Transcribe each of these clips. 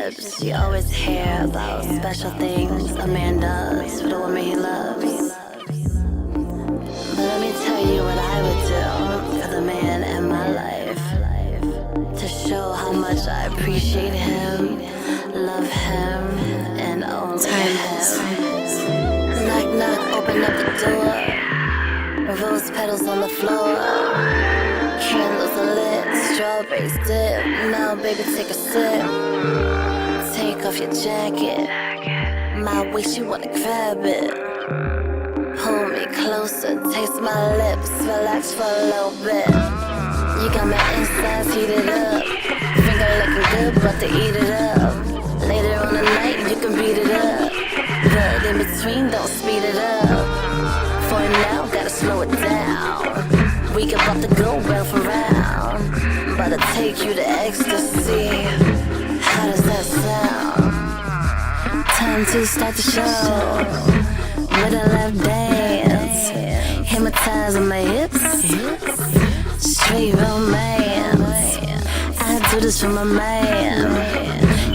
lips. You always hear about special things a man does for the woman he loves. But let me tell you what I would do for the man in my life, to show how much I appreciate him, love him, and own him. Knock, knock, open up the door. Rose petals on the floor. Candles are lit, strawberries dip. Now baby take a sip. Take off your jacket. My waist, you wanna grab it. Pull me closer, taste my lips. Relax for a little bit. You got my insides heated up. Finger looking good, about to eat it up. Later on the night, you can beat it up. But in between, don't speed it up. For now, gotta slow it down. We about to go round for round. About to take you to ecstasy. How does that sound? Time to start the show. With a left dance. Hypnotizing my hips. Straight romance. I do this for my man.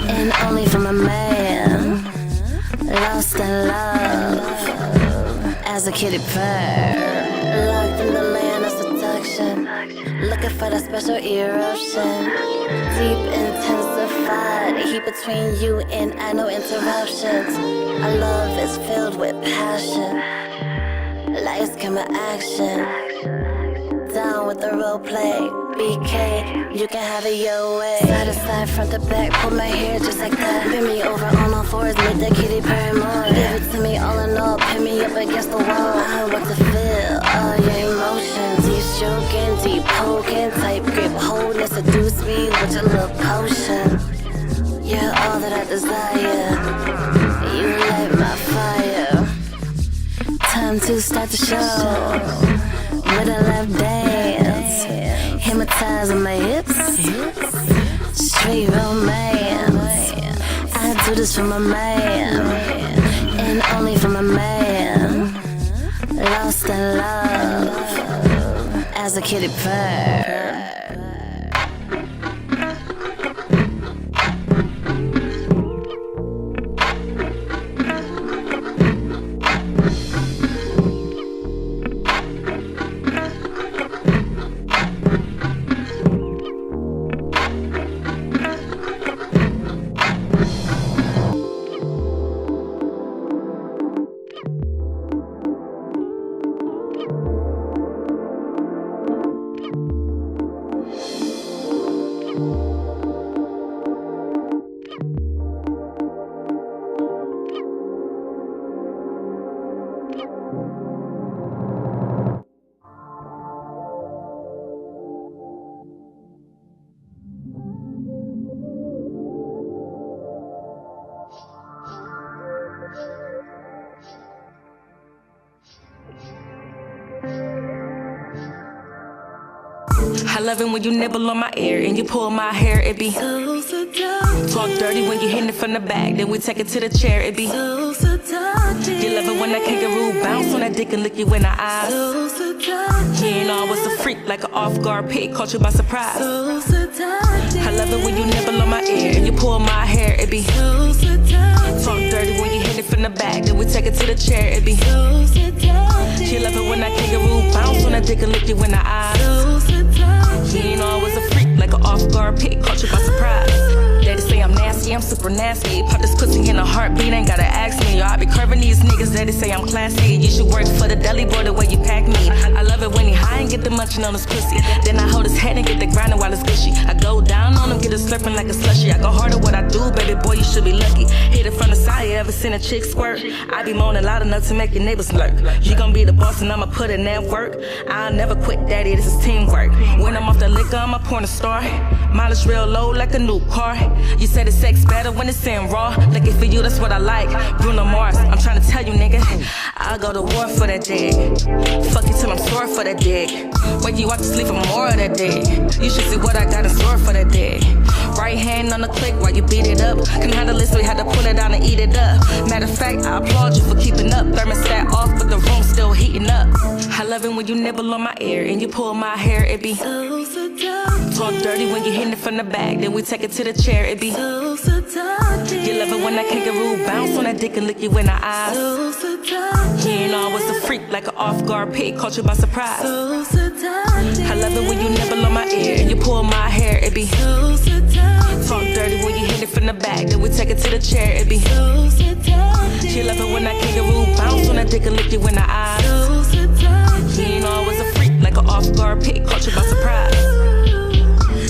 And only for my man. Lost in love. As a kitty purr. Locked in the land of seduction. Looking for that special eruption. Deep, intensified. Heat between you and I, no interruptions. Our love is filled with passion. Lights, camera, action. Down with the role play. BK, you can have it your way. Side to side, front to back, pull my hair just like that. Bend me over on all fours, make that kitty purr more. Give it to me all in all, pin me up against the wall. I want to feel all your emotions. Deep stroking, deep poking, tight grip, holding, seduce me with your little potion. You're all that I desire. You light my fire. Time to start the show. With a left dance, hypnotizing my hips, straight romance. I do this for my man, and only for my man. Lost in love, as a kitty purr. I love it when you nibble on my ear and you pull my hair, it be so seductive. Talk dirty when you hit it from the back, then we take it to the chair, it be so seductive. You love it when that kangaroo bounce on that dick and lick you in the eyes. So seductive. You ain't always a freak like an off-guard pig, caught you by surprise. So seductive. I love it when you nibble on my ear and you pull my hair, it be so seductive. Talk dirty when you hit it from the back, then we take it to the chair, it be so seductive. You love it when that kangaroo bounce on that dick and lick you in the eyes. So seductive. You ain't always a freak like an off-guard pig, caught you by surprise. They say I'm nasty, I'm super nasty. Pop this pussy in a heartbeat, ain't gotta ask me. Yo, I be curving these niggas, they say I'm classy. You should work for the deli boy the way you pack me. I love it when he high and get the munching on his pussy. Then I hold his head and get the grinding while it's gushy. I go down on him, get it slurping like a slushy. I go hard at what I do, baby boy, you should be lucky. Hit it from the side, you ever seen a chick squirt? I be moaning loud enough to make your neighbors lurk. You gon' be the boss and I'ma put in that work. I'll never quit, daddy, this is teamwork. When I'm off the liquor, I'm a porn star. Mileage real low like a new car. You said it's sex better when it's in raw. Looking for you, that's what I like. Bruno Mars, I'm trying to tell you, nigga, I'll go to war for that dick. Fuck you till I'm sore for that dick. Wake you up to sleep for more of that dick. You should see what I got in store for that dick. Right hand on the click while you beat it up. Couldn't handle this, so we had to pull it down and eat it up. Matter of fact, I applaud you for keeping up. Thermostat off, but the room's still heating up. I love it when you nibble on my ear and you pull my hair, it be so seductive. Talk dirty when you hit it from the back, then we take it to the chair, it be so seductive. You love it when that kangaroo bounce on that dick and lick you in the eyes. So seductive. You ain't always a freak like an off-guard pig, caught you by surprise. So seductive. I love it when you nibble on my ear and you pull my hair, it be so seductive. Talk dirty when you hit it from the back, then we take it to the chair, it be so seductive. She love it when that kangaroo bounce on that dick and lick you in the eyes. So seductive. You ain't always a freak like an off-guard pig, caught you by surprise.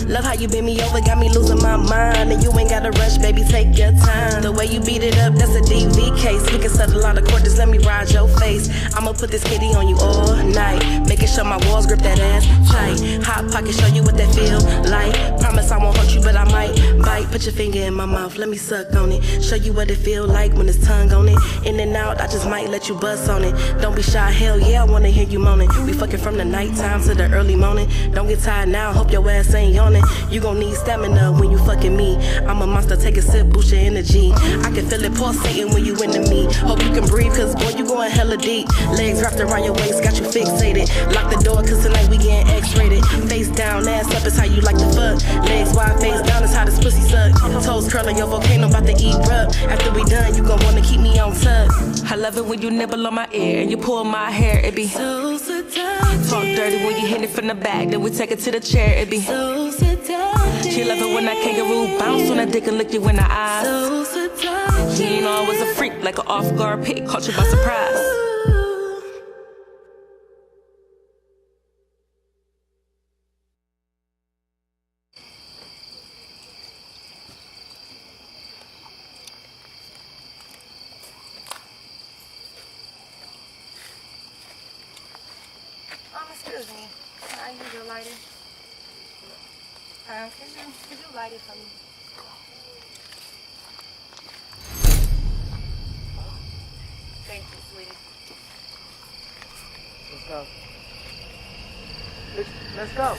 Love how you bend me over, got me losing my mind. And you ain't gotta rush, baby, take your time. The way you beat it up, that's a DV case. We can settle on the court, just let me ride your face. I'ma put this kitty on you all night, making sure my walls grip that ass tight. Hot pocket, show you what that feel like. Promise I won't hurt you, but I might bite. Put your finger in my mouth, let me suck on it. Show you what it feel like when it's tongue on it. In and out, I just might let you bust on it. Don't be shy, hell yeah, I wanna hear you moaning. We fucking from the nighttime to the early morning. Don't get tired now, hope your ass ain't yawning. You gon' need stamina when you fucking me. I'm a monster, take a sip, boost your energy. I can feel it pulsating when you into me. Hope you can breathe, cause boy, you going hella deep. Legs wrapped around your waist, got you fixated. Lock the door, cause tonight we getting X-rated. Face down, ass up is how you like to fuck. Legs wide, face down is how this pussy suck. Toes curling, your volcano about to eat rub. After we done, you gon' wanna keep me on tuck. I love it when you nibble on my ear and you pull my hair, it be so seductive. Talk dirty when you hit it from the back, then we take it to the chair, it be so seductive. She love it when that kangaroo bounce on that dick and lick you in the eyes. So seductive. You ain't always a freak like an off-guard pig, caught you by surprise. Excuse me, can I use your lighter? Could you light it for me? Thank you, sweetie. Let's go. Let's go.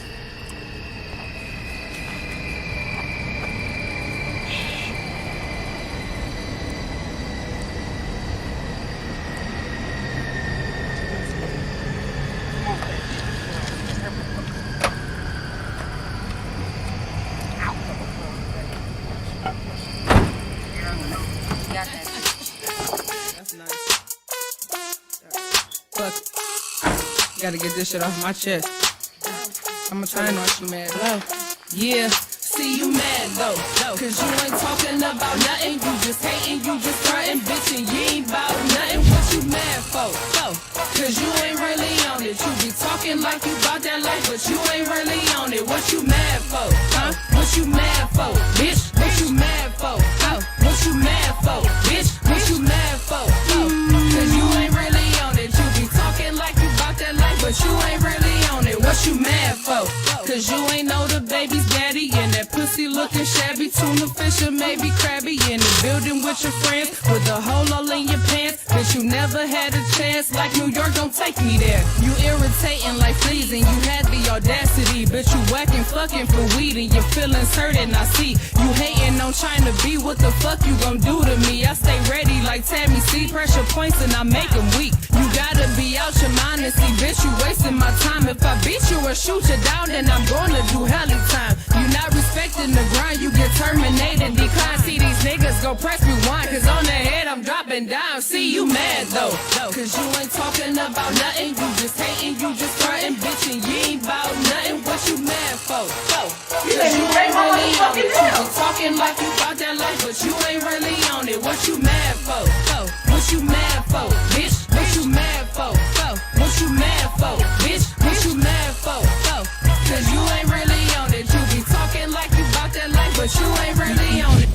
Gotta get this shit off my chest. I'ma try not you mad, love. Yeah, see you mad though, cause you ain't talking about nothing. You just hating, you just frontin', bitch, and you ain't bout nothing. What you mad for? Cause you ain't really on it. You be talking like you bout that life, but you ain't really on it. What you mad for? Huh? What you mad for? Bitch, what you mad for? Huh? What you mad for? Bitch, what you mad for? Cause you ain't really on it. You be talking like you bout that life, but you ain't really on it. What you mad for? Cause you ain't know the baby's daddy, and that pussy looking shabby. Tuna fish or maybe crabby, in the building with your friends, with a hole all in your pants. Bitch, you never had a chance, like New York, don't take me there. You irritating like fleas, and you had the audacity. Bitch, you whacking fucking for weed, and your feelings hurting, I see. You hating on trying to be, what the fuck you gon' do to me? I stay ready like Tammy C, pressure points and I make them weak. You gotta be out your mind and see, bitch, you wasting my time. If I beat you or shoot you down, then I'm gonna do helly time. You not respecting the grind, you get terminated, decline. See these niggas go press rewind, cause on the head I'm dropping down. See you mad though, cause you ain't talking about nothing. You just hating, you just frontin', bitch, and you ain't bout nothing. What you mad for? Cause you ain't really on it. You be talking like you bout that life, but you ain't really on it. What you mad for? What you mad for? Bitch, what you mad for? What you mad for? Bitch, what you mad for? Cause you ain't really on it. You be talking like you bout that life, but you ain't really on it.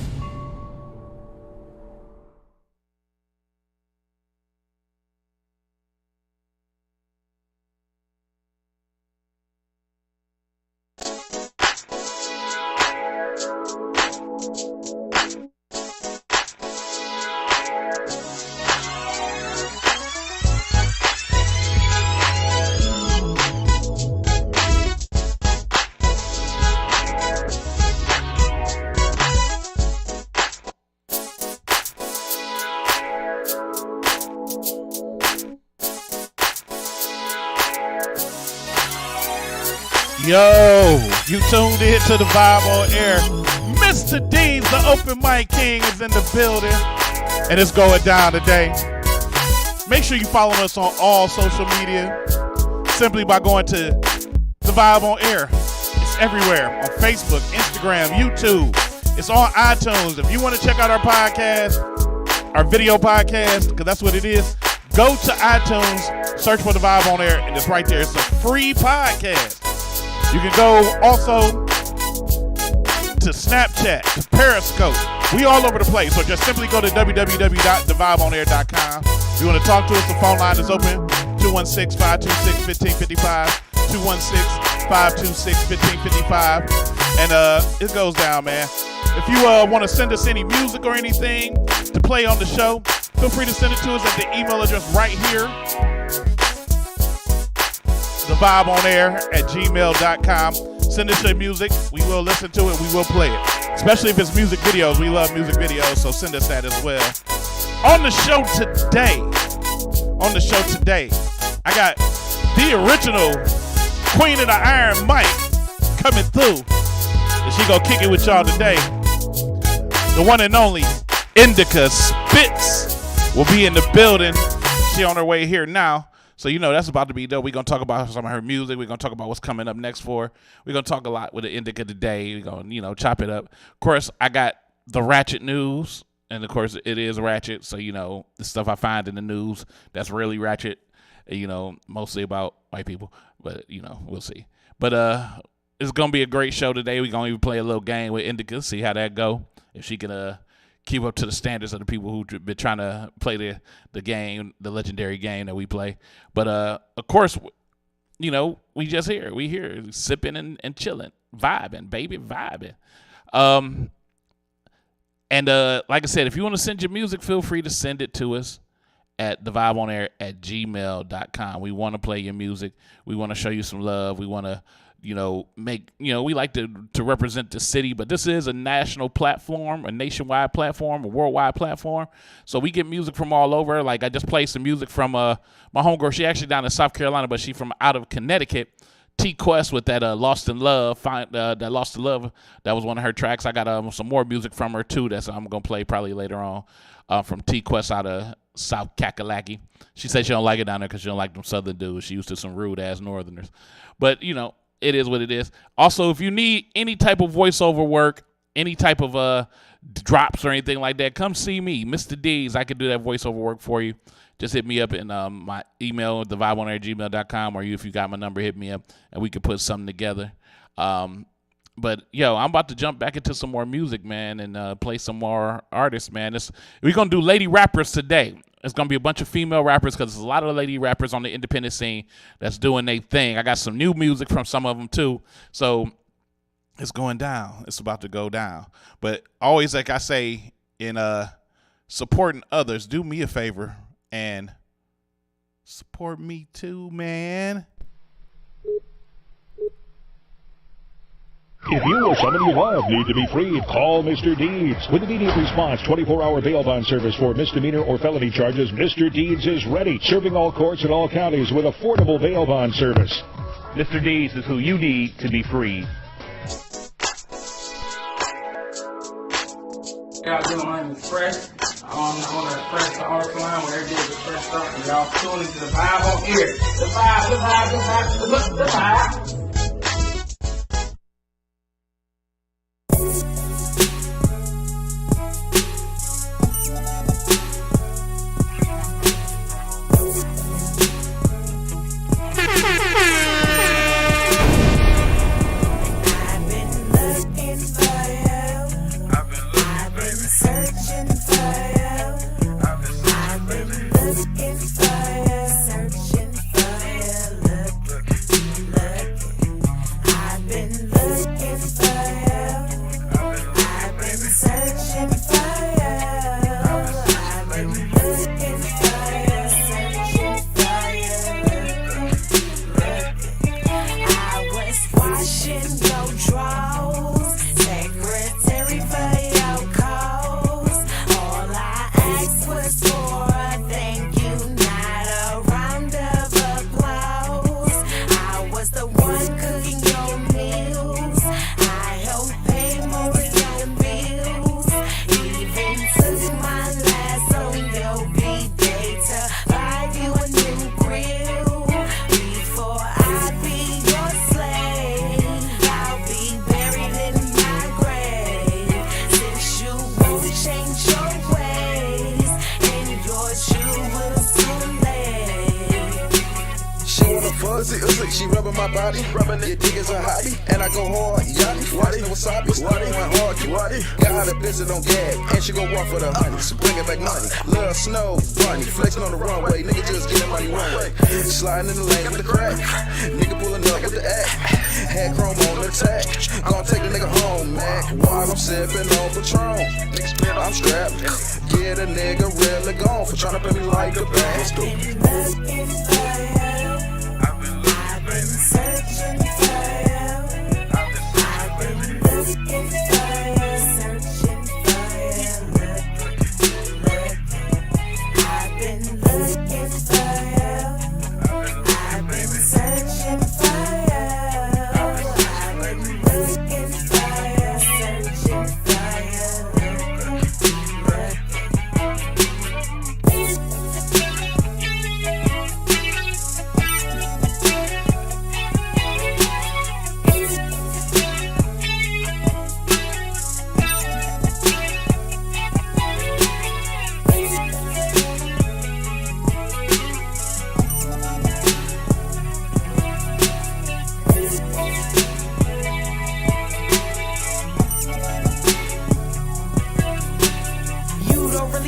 Yo, you tuned in to the Vibe on Air. Mr. Deeds, the open mic king, is in the building, and it's going down today. Make sure you follow us on all social media simply by going to the Vibe on Air. It's everywhere on Facebook, Instagram, YouTube. It's on iTunes. If you want to check out our podcast, our video podcast, because that's what it is, go to iTunes, search for the Vibe on Air, and it's right there. It's a free podcast. You can go also to Snapchat, to Periscope. We all over the place. So just simply go to www.thevibeonair.com. If you want to talk to us, the phone line is open. 216-526-1555. 216-526-1555. And it goes down, man. If you want to send us any music or anything to play on the show, feel free to send it to us at the email address right here. thevibeonair@gmail.com. Send us your music. We will listen to it. We will play it. Especially if it's music videos. We love music videos, so send us that as well. On the show today, I got the original Queen of the Iron Mic coming through. And she gonna kick it with y'all today. The one and only Indica Spitz will be in the building. She on her way here now. So, you know, that's about to be dope. We're going to talk about some of her music. We're going to talk about what's coming up next for her. We're going to talk a lot with the Indica today. We're going to, you know, chop it up. Of course, I got the Ratchet news. And, of course, it is Ratchet. So, you know, the stuff I find in the news that's really Ratchet, you know, mostly about white people. But, you know, we'll see. But it's going to be a great show today. We're going to even play a little game with Indica, see how that go. If she can keep up to the standards of the people who've been trying to play the game, the legendary game that we play. But, of course, you know, we here sipping and chilling, vibing, baby, vibing. And like I said, if you want to send your music, feel free to send it to us at thevibeonair@gmail.com. We want to play your music. We want to show you some love. We want to, you know, we like to represent the city, but this is a national platform, a nationwide platform, a worldwide platform. So we get music from all over. Like I just played some music from my homegirl. She actually down in South Carolina, but she from out of Connecticut. T Quest with that Lost in Love. That Lost in Love, that was one of her tracks. I got some more music from her too that I'm gonna play probably later on from T Quest out of South Kakalaki. She said she don't like it down there because she don't like them Southern dudes. She used to some rude ass Northerners, but you know. It is what it is. Also, if you need any type of voiceover work, any type of drops or anything like that, come see me, Mr. Deeds. I can do that voiceover work for you. Just hit me up in my email, thevibeonair@gmail.com, or if you got my number, hit me up, and we can put something together. But, yo, I'm about to jump back into some more music, man, and play some more artists, man. We're going to do lady rappers today. It's going to be a bunch of female rappers because there's a lot of lady rappers on the independent scene that's doing their thing. I got some new music from some of them, too. So it's going down. It's about to go down. But always, like I say, in supporting others, do me a favor and support me, too, man. If you or somebody you love need to be freed, call Mr. Deeds. With immediate response, 24-hour bail bond service for misdemeanor or felony charges, Mr. Deeds is ready, serving all courts in all counties with affordable bail bond service. Mr. Deeds is who you need to be freed. Y'all doing on Express. On the Express to Arts Line, where everything is Express stuff. And y'all tuning to the Vibe on Air. The vibe. slick, she rubbing my body. Your dick is a hobby, and I go hard. Yachty, watty, wasabi, watty, went hard, watty. Got her bitch on gag, and she gon' walk for the honey. So bring it back money. Lil' Snow, Bunny, flexing on the runway. Nigga just getting money one way. Sliding in the lane with the crack. Nigga pulling up with the act. Had chrome on the attack. Gon' take the nigga home, Mac. While I'm sipping on Patron. I'm strapped. Get a nigga really gone for tryna pay me like a bastard. I've been looking for you. I've been searching for you. I've been looking for you, searching for you. I've been looking for you. I've been searching for you. I've been looking for you, searching for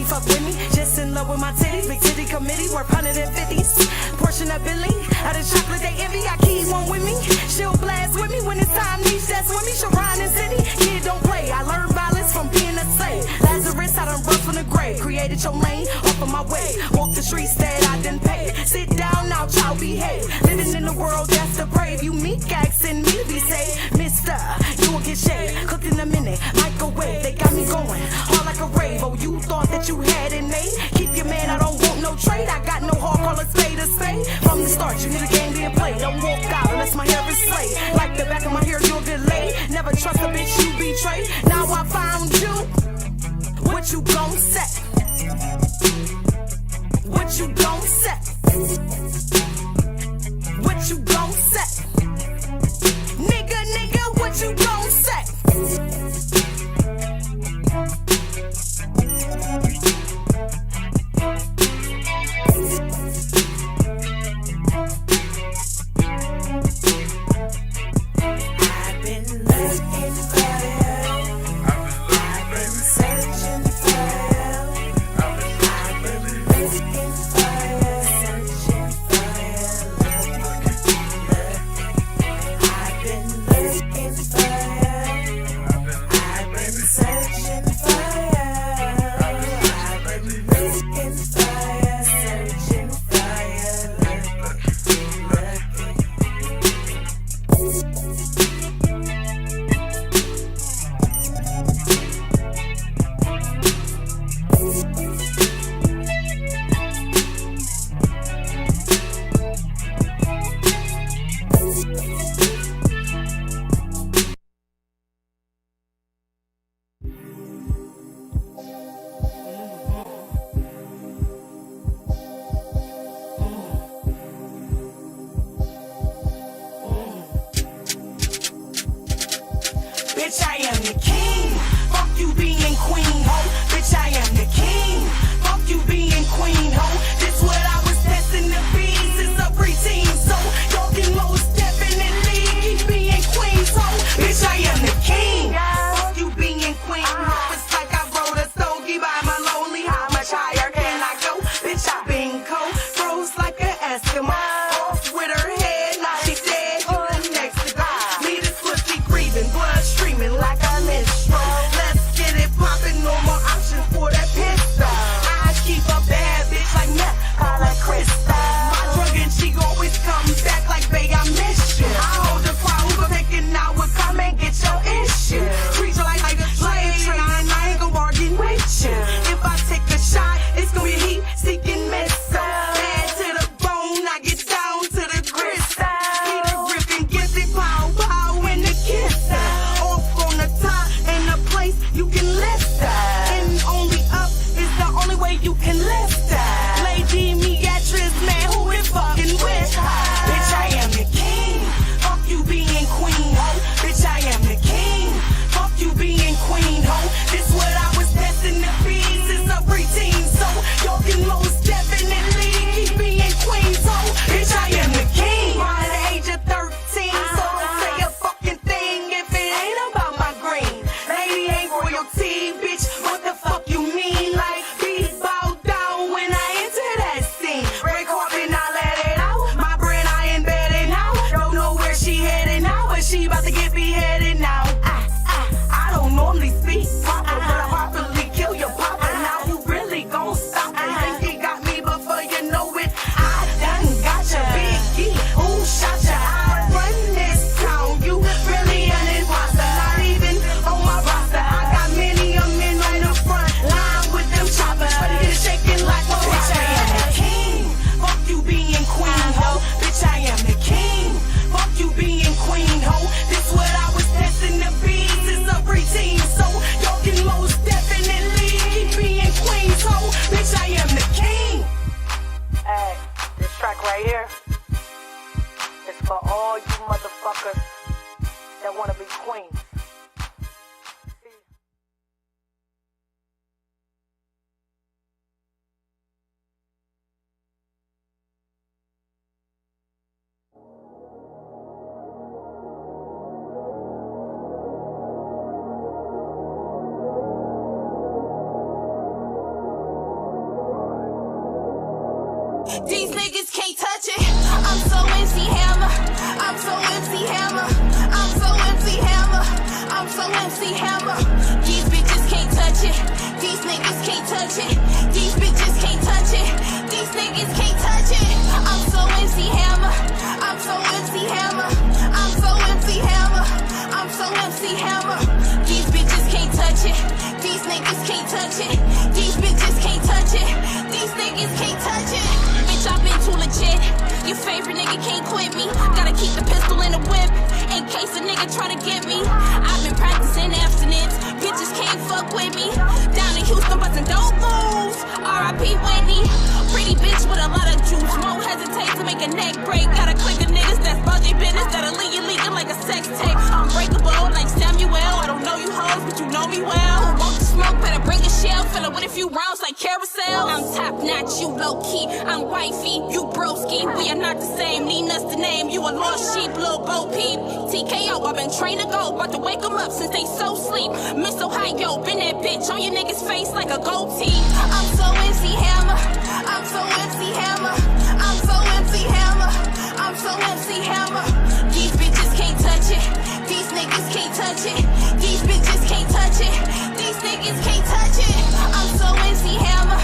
fuck with me, just in love with my titties. Big titty committee, worth 150s. Portion of Billy, out of chocolate they envy. I keep one with me, she'll blast with me when it's time. Niche, that's with me, she'll ride in city. Kid don't play, I learned violence from being a slave. Lazarus, I done run from the grave. Created your lane, off of my way. Walk the streets that I didn't pay. Sit down now, child, behave. Living in the world that's depraved. You meek asking me to be safe. Mister, you will get shaved. Cooked in a minute, microwave. They got me going, hard like a rave. Oh, you thought that you had it made? Keep your man, I don't want no trade. I got no heart, call a spade a spade. From the start, you need a game being played. Don't walk out unless my hair is slayed. Like the back of my hair, you're delayed. Never trust a bitch you betray. Now I found you. What you gon' say? What you gon' say? What you gon' say? Nigga, what you gon' say? Bitch, I am the king. Fuck you being queen, ho. Bitch, I am the king. Fuck you being queen, ho. This what I was destined to be since a preteen. So y'all can most definitely keep being queens, ho. Bitch, I am the king. Fuck you being queen, ho. It's like I wrote a stogie by my lonely. How much higher can I go? Bitch, I been cold, froze like an Eskimo. Off with her head, now she dead. Who the next to go? Me this pussy breathing, blood streaming like a minstrel. Let's get it poppin', no more options for that pistol. I keep a bad bitch like meth, call her Krista. My drug and she always comes back like, babe, I miss you. I hold the crowd, who thinking I would come and get your issue. Treat you like a slave train, I ain't gon' bargain with you. If I take a shot, it's gon' be heat seeking missile. Bad to the bone, I get down to the gristle. Eat a grip and get it, pow, pow, in the kiss. Off on the top, in a place you can lift that. And only up is the only way you can lift that. Lady Beatrice, man, who is fucking with her? Bitch, I am the king. Fuck you being queen, ho. Bitch, I am the king. Fuck you being queen, ho. This what I was destined to be since a preteen. So y'all can most definitely keep being queens, ho. Bitch, I am the king. Born at the age royalty, bitch. What the fuck you mean? Like, be bowed down when I enter that scene. Red carpet, I let it out. My brand, I embedded now. Don't know where she headed now, but she about to get beheaded now. I don't normally speak proper, but I properly kill your papa. Now you really gon' stop it? Think you got me before you know it. I done got your biggie. Who shot ya? I run this town. You really an imposter, not even on my roster. I got many a men on the front line with them choppers, but it is shaking like a rock. Bitch, I am the king. Fuck you being queen, ho. Bitch, I am the king. Fuck you being queen, ho. This what I was destined to be since a preteen. So y'all can most definitely keep being queens, ho. Bitch, I am the king. Hey, this track right here is for all you motherfuckers that wanna be queens. These niggas can't touch it. I'm so MC Hammer. I'm so MC Hammer. I'm so MC Hammer. I'm so MC Hammer. These bitches can't touch it. These niggas can't touch it. These bitches can't touch it. These niggas can't touch it. I'm so MC Hammer. I'm so MC Hammer. I'm so MC Hammer. I'm so MC Hammer. These bitches can't touch it. These niggas can't touch it. These bitches can't touch it. These niggas can't touch it. Bitch, I've been too legit. Your favorite nigga can't quit me. Gotta keep the pistol in the whip in case a nigga try to get me. I've been practicing abstinence. Bitches can't fuck with me. Down in Houston, bustin' dope moves. R.I.P. Whitney. Pretty bitch with a lot of juice. Won't hesitate to make a neck break. Gotta click a niggas that's budget business. That'll leave you leaking like a sex tape. Unbreakable like Samuel. I don't know you hoes, but you know me well. Who won't you smoke? Better bring a shell. Fill it with a few rounds like carousel. I'm top notch, you low key. I'm wifey, you broski. We are not the same. Need us to name. You a lost sheep, little Bo Peep. TKO, I've been trained to go. About to wake them up since they so sleep. Miss Ohio, been that bitch on your niggas' face like a goatee. I'm so MC Hammer. I'm so MC Hammer. I'm so MC Hammer. I'm so MC Hammer. These bitches can't touch it. These niggas can't touch it. These bitches can't touch it. These niggas can't touch it. I'm so MC Hammer.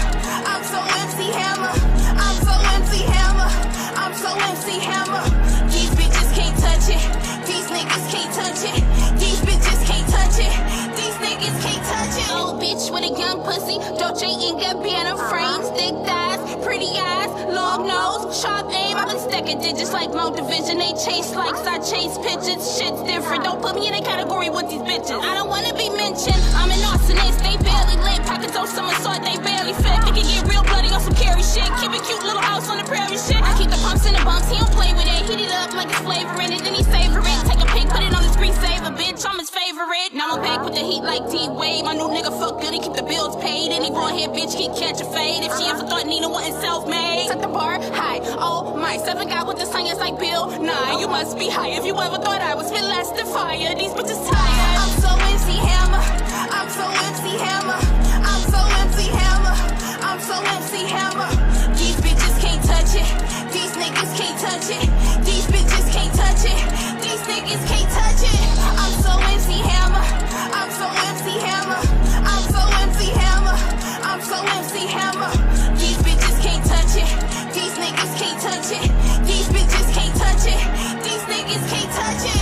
I'm so MC Hammer. I'm so MC Hammer. I'm so MC Hammer. These bitches can't touch it. These niggas can't touch it. These bitches can't touch it. These niggas can't touch it. Old bitch with a young pussy. Dolce & Gabbana frames. Thick thighs, pretty eyes, long nose, sharp aim. I've been stacking digits like Mo Division. They chase likes, I chase pitches. Shit's different. Don't put me in a category with these bitches. I don't wanna be mentioned. I'm an arsonist. They barely lit. Pockets on summer salt. They barely fit. They can get real bloody on some carry shit. Keep a cute little house on the prairie shit. I keep the pumps in the bumps. He don't play with it. Heat it up like it's flavor in it. Then he savor it. Take a pic, put it on the screen saver. Bitch, I'm his favorite. Now I'm back with the heat like D-Wade. My new nigga fuck good. He keep the bills paid. Any boy here, bitch, can't catch a fade. If she ever thought Nina wasn't self-made, set the bar high. Oh my, 7 got with the science like Bill Nye. You must be high if you ever thought I was fit less than fire. These bitches tired. I'm so MC Hammer. I'm so MC Hammer. I'm so MC Hammer. I'm so MC Hammer. These bitches can't touch it. These niggas can't touch it. These bitches can't touch it. These niggas can't touch it. I'm so MC Hammer. I'm so MC Hammer. I'm so MC Hammer. I'm so MC Hammer. These bitches can't touch it. These niggas can't touch it. These bitches can't touch it. These niggas can't touch it.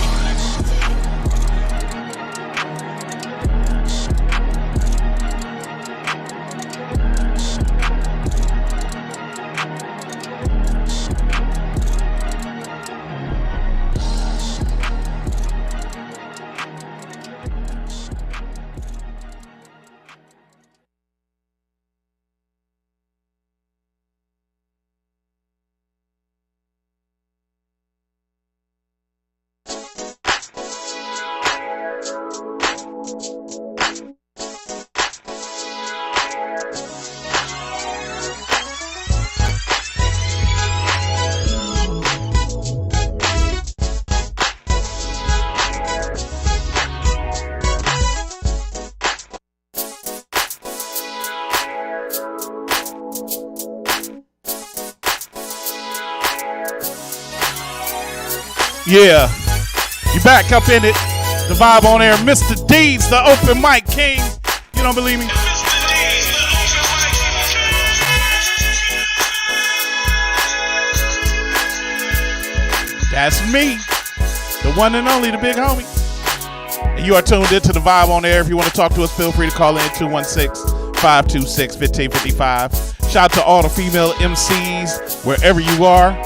Yeah, you back up in it. The vibe on air. Mr. Deeds, the open mic king. You don't believe me? That's me, the one and only, the big homie. And you are tuned into the vibe on air. If you want to talk to us, feel free to call in 216-526-1555. Shout out to all the female MCs wherever you are.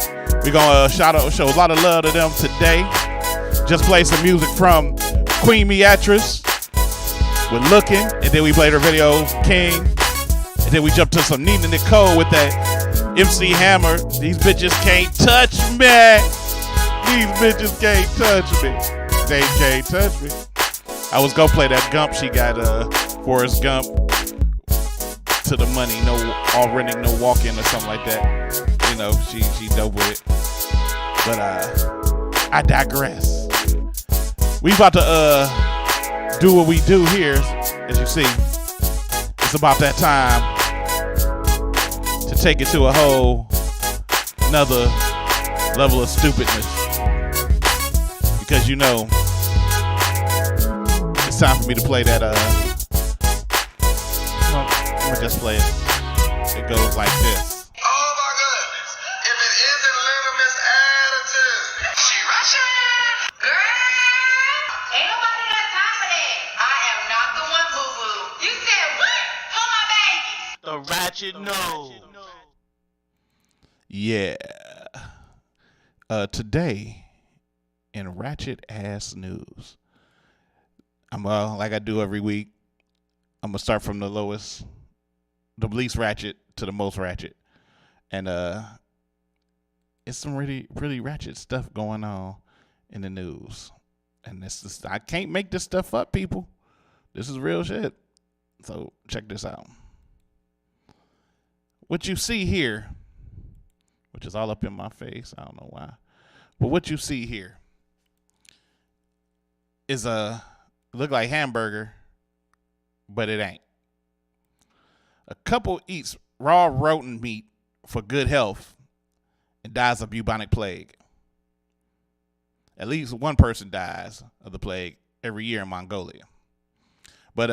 We're going to show a lot of love to them today. Just play some music from Queen Beatrice with Looking. And then we played her video, King. And then we jumped to some Nina Nicole with that MC Hammer. These bitches can't touch me. These bitches can't touch me. They can't touch me. I was going to play that Gump. She got Forrest Gump to the money. No all running, no walking or something like that. You know, she dope with it. But I digress. We about to do what we do here, as you see. It's about that time to take it to a whole another level of stupidness. Because you know, it's time for me to play that well, I'm gonna just play it. It goes like this. The ratchet no. Yeah. Today in ratchet ass news, I'm like I do every week. I'm gonna start from the least ratchet to the most ratchet, and it's some really really ratchet stuff going on in the news, and I can't make this stuff up, people. This is real shit. So check this out. What you see here, which is all up in my face, I don't know why, but what you see here is look like hamburger, but it ain't. A couple eats raw rodent meat for good health and dies of bubonic plague. At least one person dies of the plague every year in Mongolia. But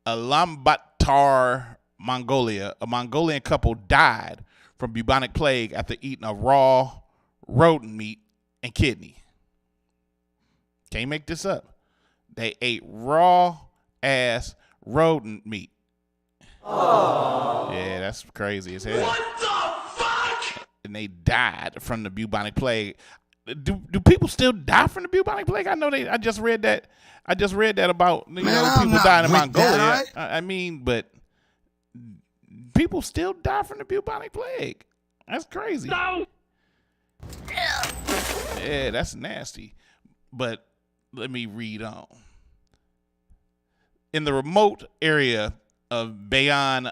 Ulaanbaatar, Mongolia, a Mongolian couple died from bubonic plague after eating a raw rodent meat and kidney. Can't make this up. They ate raw ass rodent meat. Oh. Yeah, that's crazy as hell. What the fuck? And they died from the bubonic plague. Do people still die from the bubonic plague? I know I just read that. About people dying in Mongolia. That, right? I mean, but people still die from the bubonic plague. That's crazy. No. Yeah, that's nasty. But let me read on. In the remote area of Bayan,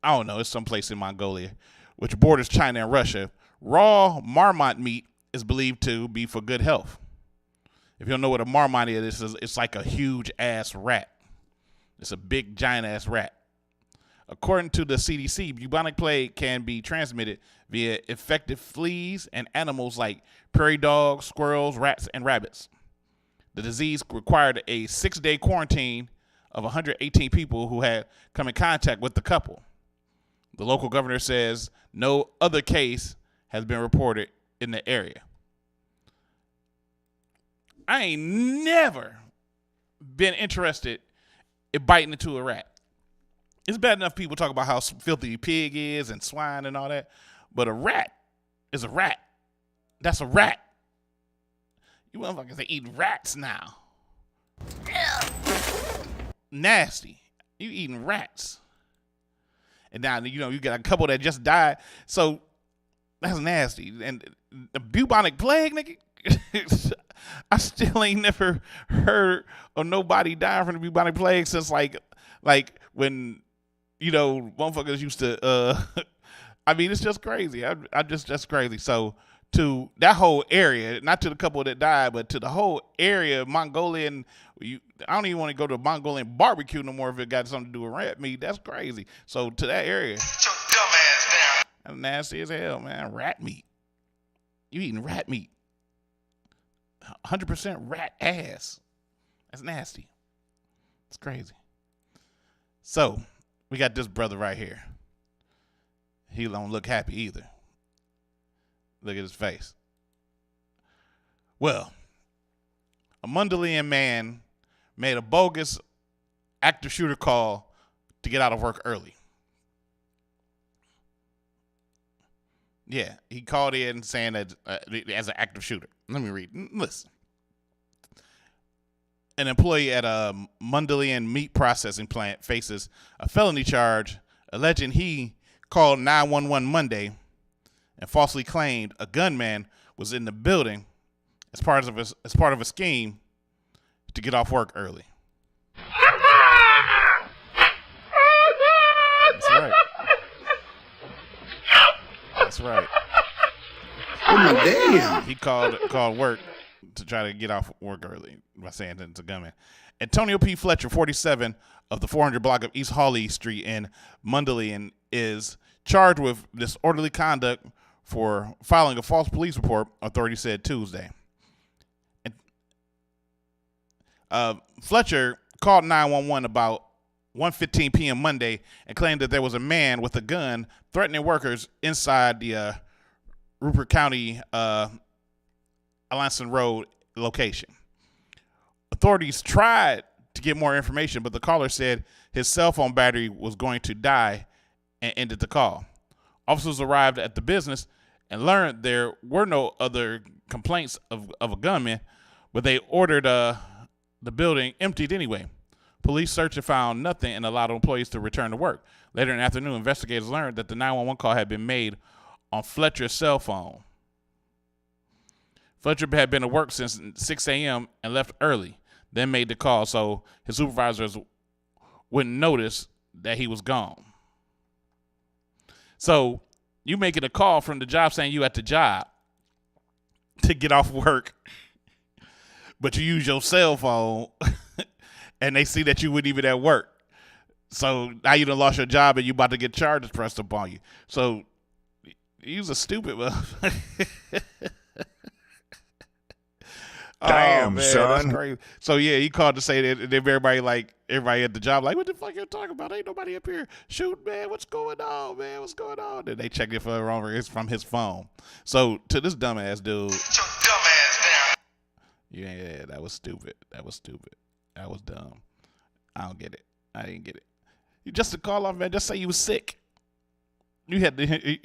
I don't know, it's someplace in Mongolia, which borders China and Russia, raw marmot meat is believed to be for good health. If you don't know what a marmot is, it's like a huge ass rat. It's a big giant ass rat. According to the CDC, bubonic plague can be transmitted via infected fleas and animals like prairie dogs, squirrels, rats, and rabbits. The disease required a 6-day quarantine of 118 people who had come in contact with the couple. The local governor says no other case has been reported in the area. I ain't never been interested in biting into a rat. It's bad enough people talk about how filthy pig is and swine and all that, but a rat is a rat. That's a rat. You motherfuckers are eating rats now. Nasty. You eating rats. And now, you got a couple that just died. So that's nasty. And the bubonic plague, nigga, I still ain't never heard of nobody dying from the bubonic plague since like when, motherfuckers used to, I mean, it's just crazy. That's crazy. So to that whole area, not to the couple that died, but to the whole area, Mongolian, I don't even want to go to a Mongolian barbecue no more if it got something to do with rat meat. That's crazy. So to that area, sit your dumb ass down. That's nasty as hell, man. Rat meat. You eating rat meat. 100% rat ass. That's nasty. It's crazy. So, we got this brother right here. He don't look happy either. Look at his face. Well, a Mundelein man made a bogus active shooter call to get out of work early. Yeah, he called in saying that as an active shooter. Let me read. Listen. An employee at a Mundelein meat processing plant faces a felony charge alleging he called 911 Monday and falsely claimed a gunman was in the building as part of a scheme to get off work early. That's right. That's right. Oh my damn. He called work to try to get off work early by saying that it's a gunman. Antonio P. Fletcher, 47, of the 400 block of East Hawley Street in Mundelein, is charged with disorderly conduct for filing a false police report, authorities said Tuesday. Fletcher called 911 about 1:15 p.m. Monday and claimed that there was a man with a gun threatening workers inside the Rupert County Alanson Road location. Authorities tried to get more information, but the caller said his cell phone battery was going to die and ended the call. Officers arrived at the business and learned there were no other complaints of a gunman, but they ordered the building emptied anyway. Police searched and found nothing and allowed employees to return to work. Later in the afternoon, investigators learned that the 911 call had been made on Fletcher's cell phone. Fletcher had been at work since 6 a.m. and left early, then made the call so his supervisors wouldn't notice that he was gone. So you making a call from the job saying you at the job to get off work, but you use your cell phone and they see that you weren't even at work. So now you done lost your job and you about to get charges pressed upon you. So you's a stupid motherfucker. Damn, man, son. That's crazy. So yeah, he called to say that everybody at the job, like, what the fuck you talking about? Ain't nobody up here shooting, man. What's going on, man? What's going on? And they checked it for the wrong. It's from his phone. So to this dumbass dude. Sit your dumbass down. Yeah, that was stupid. That was dumb. I don't get it. I didn't get it. You just to call off, man. Just say you was sick. You had to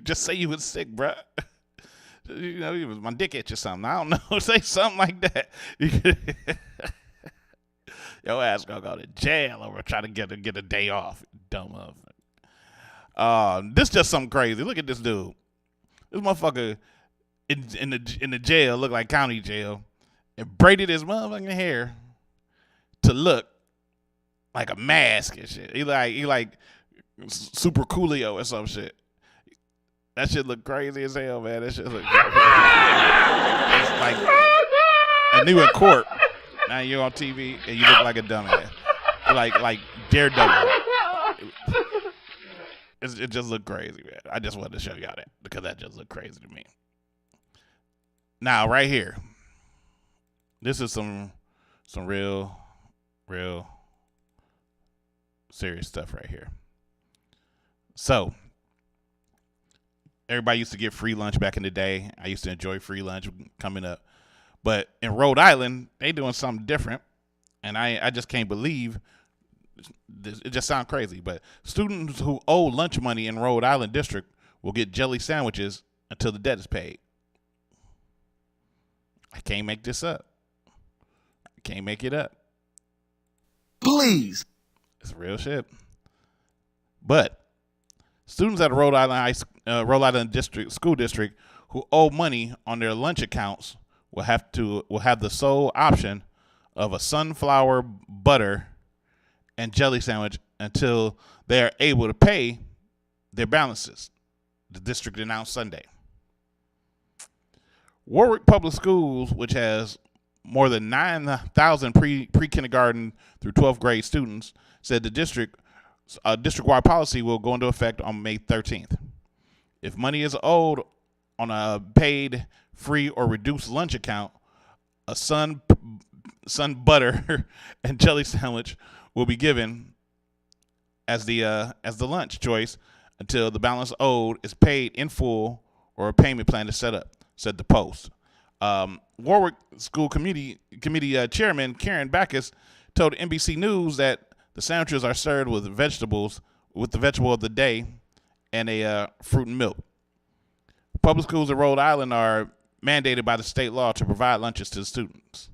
just say you was sick, bruh. You know, it was my dick itch or something. I don't know. Say something like that. Your ass gonna go to jail over trying to get a day off. Dumb motherfucker. This just something crazy. Look at this dude. This motherfucker in the jail, look like county jail, and braided his motherfucking hair to look like a mask and shit. He like Super Coolio or some shit. That shit look crazy as hell, man. That shit look crazy. It's like, and you in court. Now you're on TV and you look like a dumbass. Like Daredevil. It just looked crazy, man. I just wanted to show y'all that because that just looked crazy to me. Now, right here. This is some real serious stuff right here. So, everybody used to get free lunch back in the day. I used to enjoy free lunch coming up. But in Rhode Island, they doing something different. And I just can't believe this. It just sounds crazy. But students who owe lunch money in Rhode Island district will get jelly sandwiches until the debt is paid. I can't make this up. I can't make it up. Please. It's real shit. But students at Rhode Island School District who owe money on their lunch accounts will have the sole option of a sunflower butter and jelly sandwich until they are able to pay their balances. The district announced Sunday. Warwick Public Schools, which has more than 9,000 pre-kindergarten through 12th grade students, said the district-wide policy will go into effect on May 13th. If money is owed a paid, free, or reduced lunch account, a sun butter and jelly sandwich will be given as the lunch choice until the balance owed is paid in full or a payment plan is set up, said the Post. Warwick School Committee Chairman Karen Backus told NBC News that the sandwiches are served with the vegetable of the day and a fruit and milk. Public schools in Rhode Island are mandated by the state law to provide lunches to the students.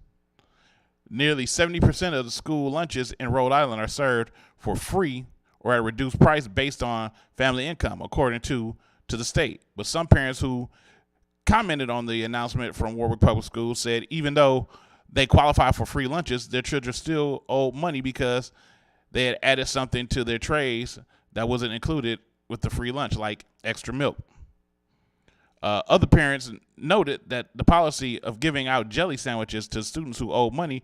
Nearly 70% of the school lunches in Rhode Island are served for free or at a reduced price based on family income, according to the state. But some parents who commented on the announcement from Warwick Public Schools said even though they qualify for free lunches, their children still owe money because they had added something to their trays that wasn't included with the free lunch, like extra milk. Other parents noted that the policy of giving out jelly sandwiches to students who owe money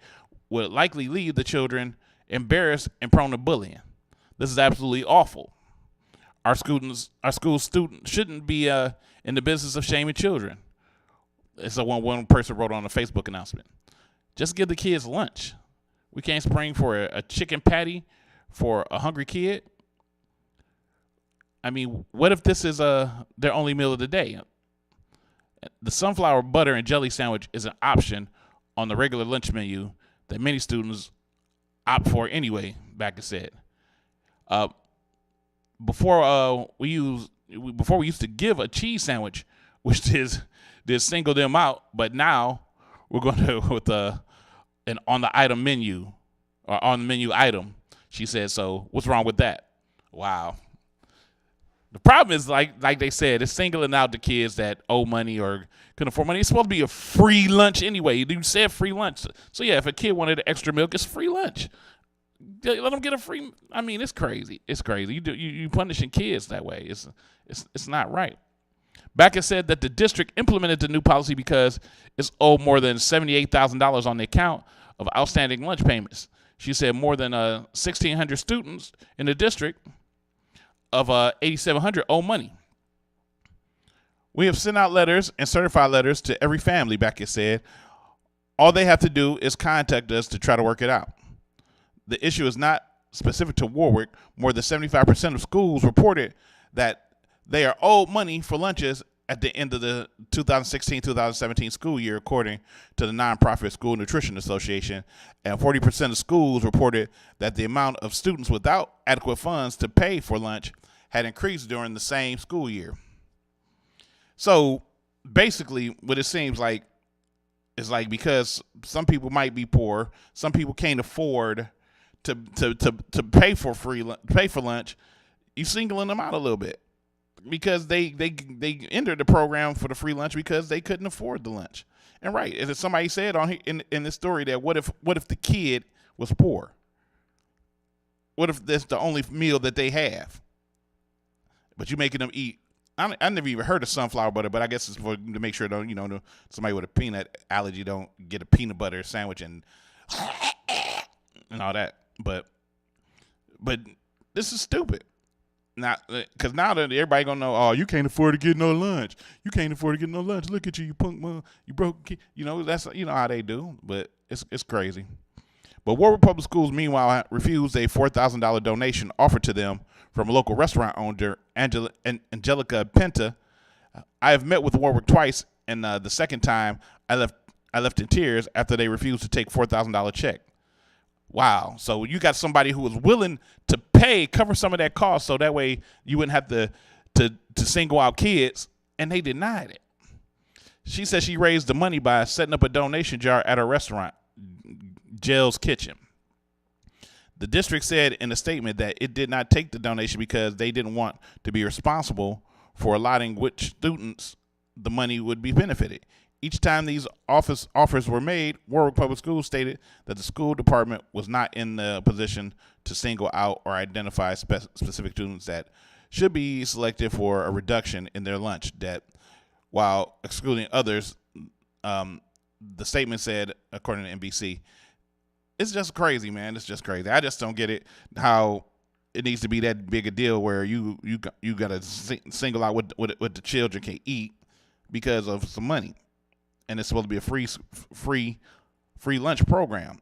would likely leave the children embarrassed and prone to bullying. This is absolutely awful. Our school students shouldn't be in the business of shaming children. It's one person wrote on a Facebook announcement. Just give the kids lunch. We can't spring for a chicken patty for a hungry kid. I mean, what if this is their only meal of the day? The sunflower butter and jelly sandwich is an option on the regular lunch menu that many students opt for anyway, Backus said. Before we used to give a cheese sandwich, which did single them out, but now we're going to with an on the item menu or on the menu item. She said, so what's wrong with that? Wow. The problem is, like they said, it's singling out the kids that owe money or couldn't afford money. It's supposed to be a free lunch anyway. You said free lunch. So, yeah, if a kid wanted extra milk, it's free lunch. Let them get a free. I mean, it's crazy. It's crazy. You punishing kids that way. It's not right. Backus said that the district implemented the new policy because it's owed more than $78,000 on the account of outstanding lunch payments. She said more than 1,600 students in the district of 8,700 owe money. We have sent out letters and certified letters to every family, Backus said. All they have to do is contact us to try to work it out. The issue is not specific to Warwick. More than 75% of schools reported that they are owed money for lunches at the end of the 2016-2017 school year, according to the nonprofit School Nutrition Association. And 40% of schools reported that the amount of students without adequate funds to pay for lunch had increased during the same school year. So basically what it seems like is like because some people might be poor, some people can't afford to pay for lunch, you singling them out a little bit. Because they entered the program for the free lunch because they couldn't afford the lunch. And right, as somebody said in this story, that what if the kid was poor? What if that's the only meal that they have? But you making them eat. I never even heard of sunflower butter, but I guess it's to make sure somebody with a peanut allergy don't get a peanut butter sandwich and all that. But this is stupid. Now, because now that everybody gonna know, oh, you can't afford to get no lunch. You can't afford to get no lunch. Look at you, you punk mom. You broke kid. That's how they do. But it's crazy. But Warwick Public Schools, meanwhile, refused a $4,000 donation offered to them from a local restaurant owner, Angelica Penta. I have met with Warwick twice, and the second time I left in tears after they refused to take $4,000 check. Wow. So you got somebody who was willing to cover some of that cost so that way you wouldn't have to single out kids, and they denied it. She said she raised the money by setting up a donation jar at her restaurant, Jell's Kitchen. The district said in a statement that it did not take the donation because they didn't want to be responsible for allotting which students the money would be benefited. Each time these offers were made, Warwick Public Schools stated that the school department was not in the position to single out or identify specific students that should be selected for a reduction in their lunch debt, while excluding others. The statement said, according to NBC, it's just crazy, man. It's just crazy. I just don't get it how it needs to be that big a deal where you got to single out what the children can eat. because of some money, and it's supposed to be a free lunch program.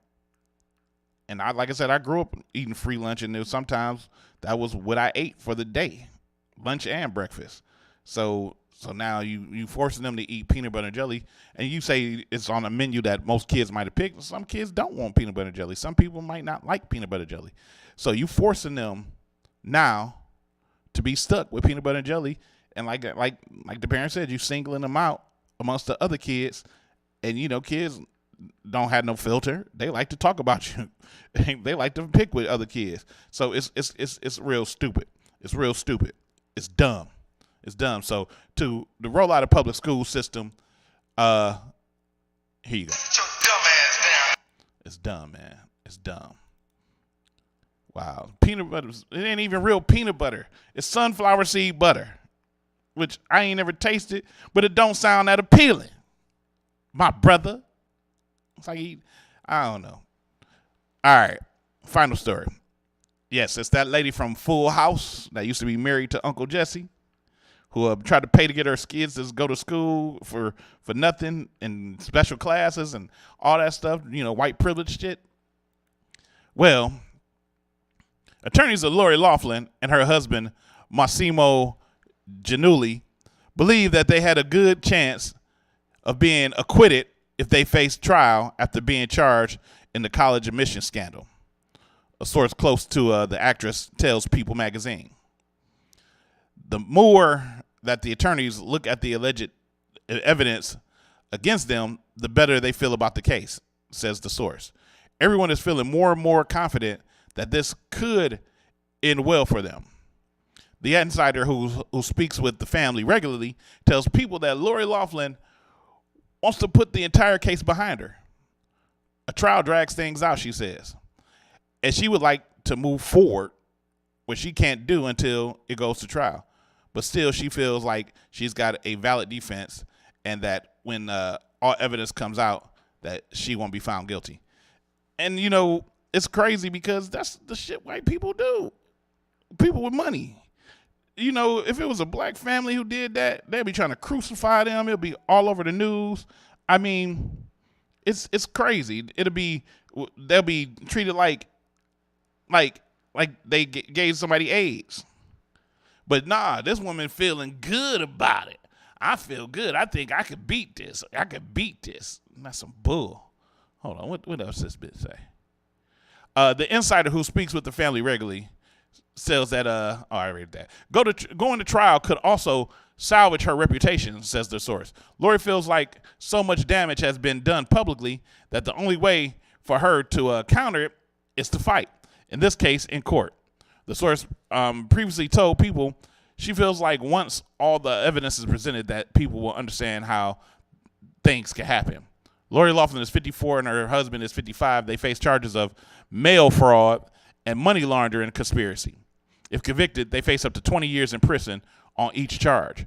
And like I said, I grew up eating free lunch, and sometimes that was what I ate for the day, lunch and breakfast. So now you forcing them to eat peanut butter and jelly, and you say it's on a menu that most kids might have picked. Some kids don't want peanut butter and jelly. Some people might not like peanut butter and jelly. So you forcing them now to be stuck with peanut butter and jelly, and like the parent said, you singling them out amongst the other kids, and kids don't have no filter. They like to talk about you. They like to pick with other kids. So it's real stupid. It's real stupid. It's dumb. It's dumb. So to the rollout of public school system, here you go. Sit your dumb ass down. It's dumb, man. It's dumb. Wow. Peanut butter, it ain't even real peanut butter. It's sunflower seed butter, which I ain't never tasted, but it don't sound that appealing. My brother. It's like, I don't know. All right. Final story. Yes, it's that lady from Full House that used to be married to Uncle Jesse, who tried to pay to get her kids to go to school for nothing and special classes and all that stuff, white privilege shit. Well, attorneys of Lori Loughlin and her husband, Massimo Giannulli, believe that they had a good chance of being acquitted if they faced trial after being charged in the college admission scandal. A source close to the actress tells People magazine. The more that the attorneys look at the alleged evidence against them, the better they feel about the case, says the source. Everyone is feeling more and more confident that this could end well for them. The insider who speaks with the family regularly tells People that Lori Loughlin wants to put the entire case behind her. A trial drags things out, she says, and she would like to move forward, which she can't do until it goes to trial. But still, she feels like she's got a valid defense, and that when all evidence comes out, that she won't be found guilty. And, it's crazy because that's the shit white people do. People with money. If it was a black family who did that, they'd be trying to crucify them. It'll be all over the news. I mean, it's crazy. They'll be treated like they gave somebody AIDS. But nah, this woman feeling good about it. I feel good. I think I could beat this. That's some bull. Hold on. What else does this bit say? The insider who speaks with the family regularly says that, I read that. Going to trial could also salvage her reputation, says the source. Lori feels like so much damage has been done publicly that the only way for her to counter it is to fight, in this case, in court. The source previously told People she feels like once all the evidence is presented that people will understand how things can happen. Lori Loughlin is 54 and her husband is 55. They face charges of mail fraud and money laundering conspiracy. If convicted, they face up to 20 years in prison on each charge.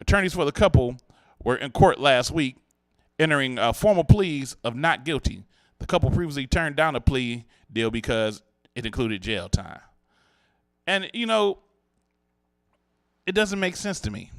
Attorneys for the couple were in court last week entering formal pleas of not guilty. The couple previously turned down a plea deal because it included jail time. And, it doesn't make sense to me.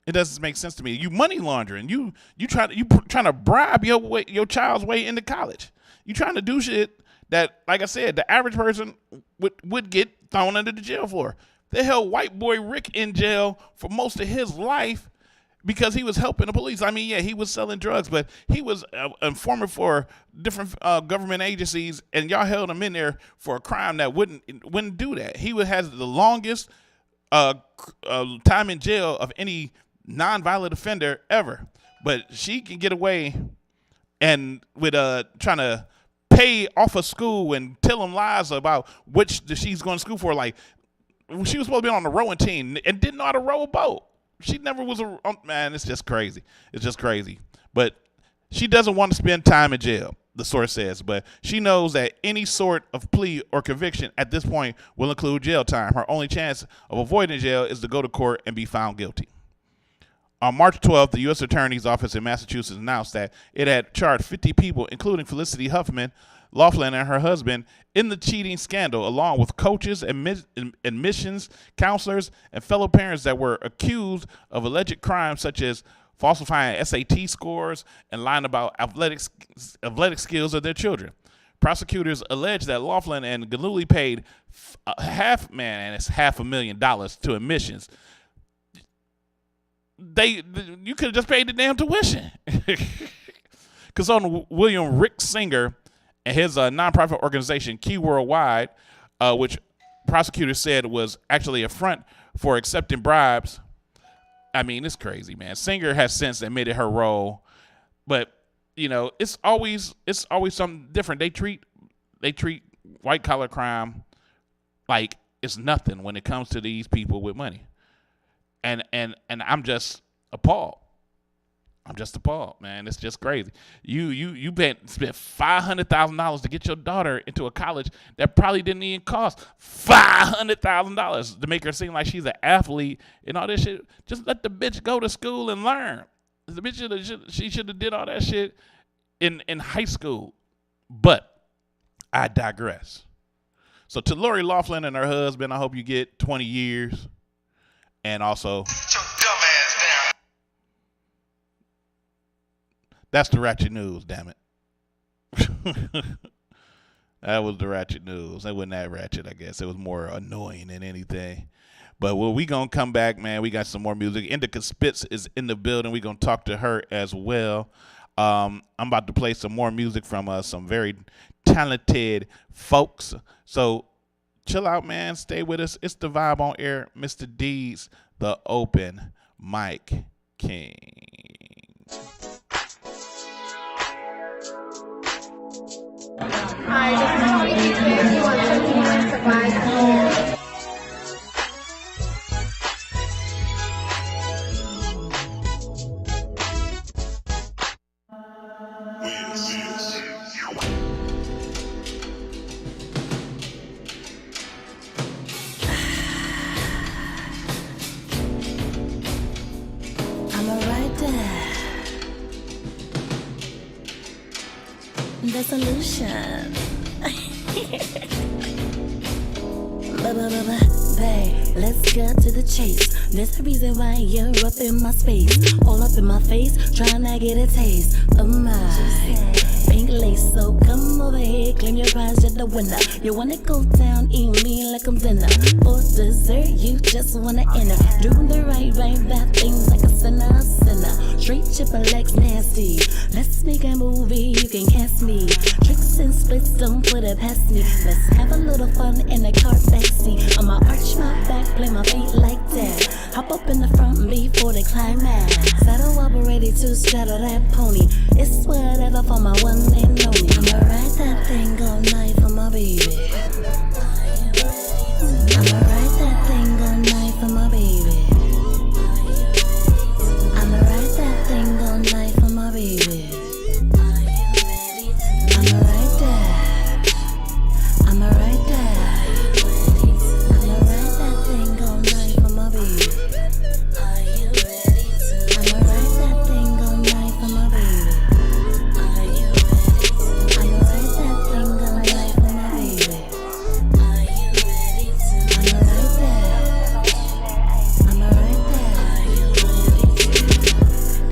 It doesn't make sense to me. You money laundering. You trying to bribe your child's way into college. You trying to do shit that, like I said, the average person would get thrown under the jail floor. They held white boy Rick in jail for most of his life because he was helping the police. I mean, yeah, he was selling drugs, but he was an informant for different government agencies, and y'all held him in there for a crime that wouldn't do that. He has the longest time in jail of any nonviolent offender ever. But she can get away and with trying to pay off of school and tell them lies about which she's going to school for. Like, she was supposed to be on the rowing team and didn't know how to row a boat. She never was man, it's just crazy. It's just crazy. But she doesn't want to spend time in jail, the source says. But she knows that any sort of plea or conviction at this point will include jail time. Her only chance of avoiding jail is to go to court and be found guilty. On March 12th, the U.S. Attorney's Office in Massachusetts announced that it had charged 50 people, including Felicity Huffman, Loughlin, and her husband, in the cheating scandal, along with coaches, admissions counselors, and fellow parents that were accused of alleged crimes such as falsifying SAT scores, and lying about athletic skills of their children. Prosecutors allege that Laughlin and Gillooly paid $500,000 to admissions. You could have just paid the damn tuition. Because on William Rick Singer and his nonprofit organization Key Worldwide, which prosecutors said was actually a front for accepting bribes. I mean, it's crazy, man. Singer has since admitted her role, but it's always something different. They treat white collar crime like it's nothing when it comes to these people with money, and I'm just appalled. Man. It's just crazy. You spent $500,000 to get your daughter into a college that probably didn't even cost $500,000 to make her seem like she's an athlete and all this shit. Just let the bitch go to school and learn. The bitch should have did all that shit in high school. But I digress. So to Lori Loughlin and her husband, I hope you get 20 years. And also, that's the ratchet news, damn it. That was the ratchet news. That wasn't that ratchet, I guess. It was more annoying than anything. But we going to come back, man. We got some more music. Indica Spitz is in the building. We're going to talk to her as well. I'm about to play some more music from some very talented folks. So chill out, man. Stay with us. It's The Vibe on Air. Mr. Deeds, the open mic king. Hi, this is Tony Deeds. You are tuning in to Vibe on Air. The solution. Babe, let's get to the chase. There's a reason why you're up in my space, all up in my face, trying to get a taste of my pink lace. So come over here, claim your prize, you're the winner. You wanna go down, eat me like I'm dinner. For dessert, you just wanna enter. Do the right, bad things like a sinner. Straight chipper legs nasty. Let's make a movie, you can cast me. Tricks and splits, don't put it past me. Let's have a little fun in the car backseat. I'ma arch my back, play my feet like that. Hop up in the front before the climax. Saddle up ready to straddle that pony. It's whatever for my one and only. I'ma ride that thing all night for my baby. I'ma ride that thing all night for my baby. I'ma ride that thing all night for my baby. I'ma ride that. I'ma ride that. I'ma ride that thing all night for my baby. I'ma ride that thing all night for my baby. I'ma ride that thing all night for my baby. I'ma ride that. I'ma ride that.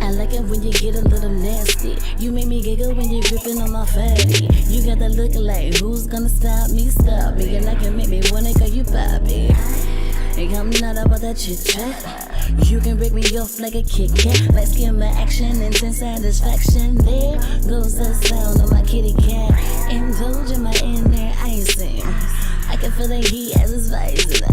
I like it when you get a little nasty. You make me giggle when you're gripping on my fatty. You got that look like who's gonna stop me? Stop me. And I can make me wanna call you Bobby. Think I'm not about that chit chat. You can break me off like a Kit Kat. Like skim action, intense satisfaction. There goes the sound of my kitty cat. Indulge in my inner icing. I can feel the heat as it's rising.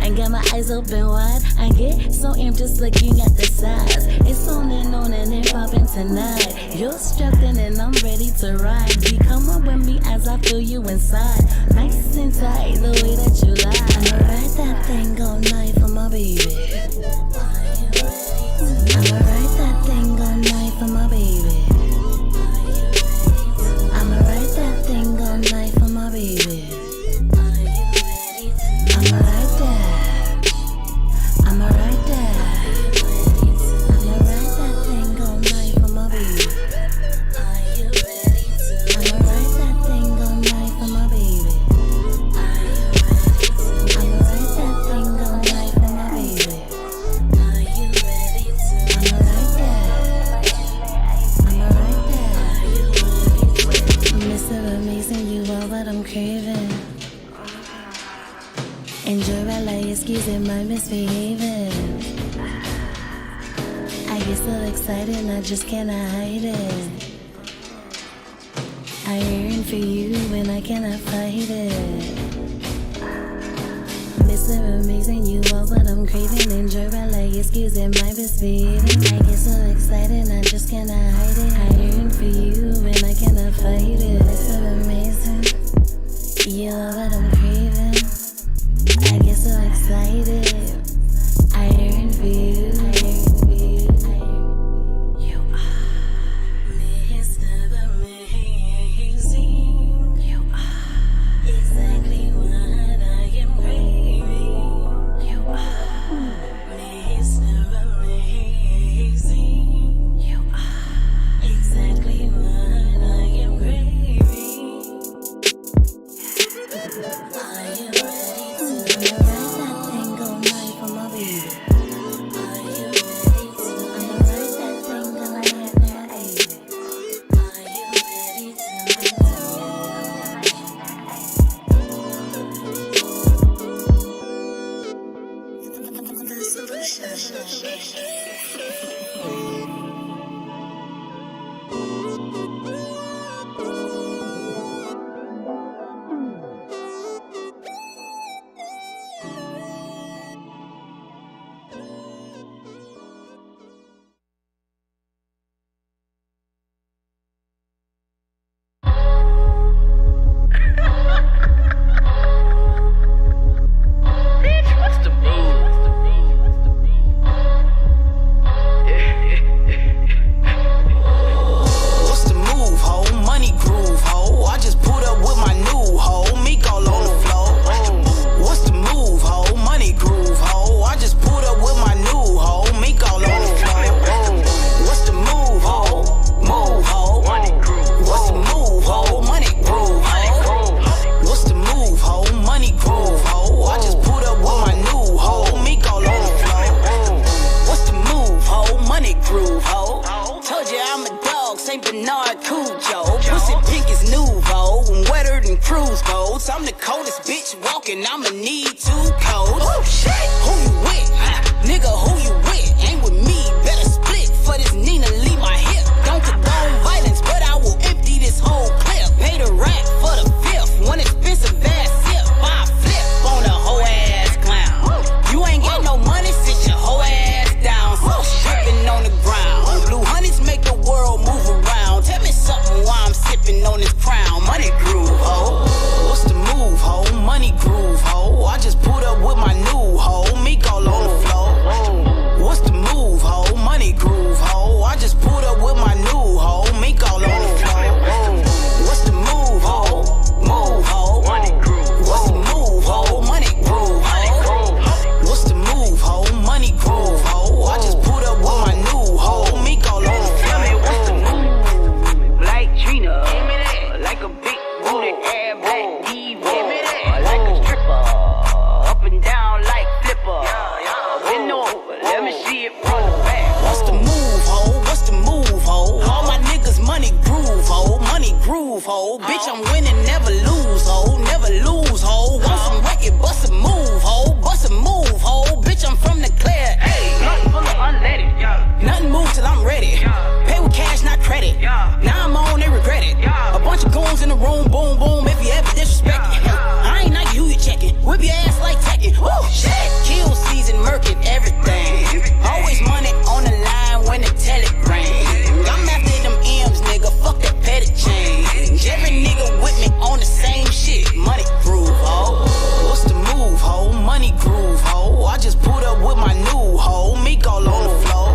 I got my eyes open wide. I get so amped just looking at the size. It's on and it popping tonight. You're strapped in and I'm ready to ride. Be come up with me as I feel you inside. Nice and tight the way that you lie. I'ma ride that thing all night for my baby. I'ma ride that thing all night for my baby. I'ma ride that thing all night for my baby. I'ma ride that. I'ma ride that. I'ma ride that thing all night for my baby. I'ma ride that thing all night for my baby. I'ma ride that thing all night for my baby. Enjoy ballet, excusing my misbehaving. I get so excited, I just cannot hide it. I yearn for you and I cannot fight it. Mr. Amazing, you are what I'm craving. Enjoy ballet, excusing my misbehaving. I get so excited, I just cannot hide it. I yearn for you and I cannot fight it. Mr. Amazing, you are what I'm craving. I get so excited. I yearn for you. I yearn for you. You are Mr. Amazing. You are exactly what I am craving. You are Mr. Amazing. You are exactly what I am craving. Are you ready to ride that thing all night for my baby? Are you ready to ride that thing all night for my baby? Are you ready to the solution? Bitch, what's the move? What's the move, ho? Money groove, ho. I just put up with my new ho. Meek all on the floor. What's the move, ho? Money groove, ho. I just put up with my new ho. Meek all on the floor. What's the move, ho? Move, ho. What's the move, ho? Money groove, ho. What's the move, ho? Money groove, ho. I just put up with my new ho. Meek all on the floor. What's the move, ho? Money groove, ho. Told you I'm a dog, St. Bernard Cujo. Pussy pink is nouveau, I'm wetter than cruise goals. I'm the coldest bitch walking, I'ma need 2 coats. Oh shit, who you with? Nigga, who you with? Ain't with me, better split for this Nina, leave my hip. Don't condone violence, but I will empty this whole clip. Pay the rack for the fifth, one expensive ass sip. I flip on a hoe ass clown. You ain't got no money, sit your hoe ass down. So shipping on the ground. Blue honeys make the world move around. Tell me something while I'm sipping on this crown. Money groove, ho. What's the move, ho? Money groove, ho. I just put up with my new ho. Meek all on the floor. What's the move, ho? Money groove, ho. I just put up with my new ho. Meek all on the floor. What's the move, ho? Move, ho. What's the move, ho? Money groove, ho. What's the move, ho? Money groove, ho. I just put up with my new ho. Meek all on the floor. Tell me what's the move? Like Trina, like a big booty air black diva, like a stripper, up and down like flipper. Bend over, let me see it from the back. What's the move, ho? What's the move, ho? All my niggas money groove, ho. Money groove, ho. Bitch, I'm winning, never lose, ho. Never lose, ho. Want some record, bust a move, ho. Bust a move, ho. Bitch, I'm from the clear. Hey, Nothing full of unleaded. nothing move till I'm ready. Pay with cash, not credit. Now I'm on, they regret it. A bunch of goons in the room, boom, boom. If you ever disrespect it, I ain't Nike, who you checking? Whip your ass like Tekken. Woo, shit. Kill season, murk it, everything. Always money on the line when the telegram. I'm after them M's, nigga. Fuck that petty change. Every nigga with me on the same shit. Money groove, ho. What's the move, ho? Money groove, ho. I just put up with my new ho. Meek all on the floor.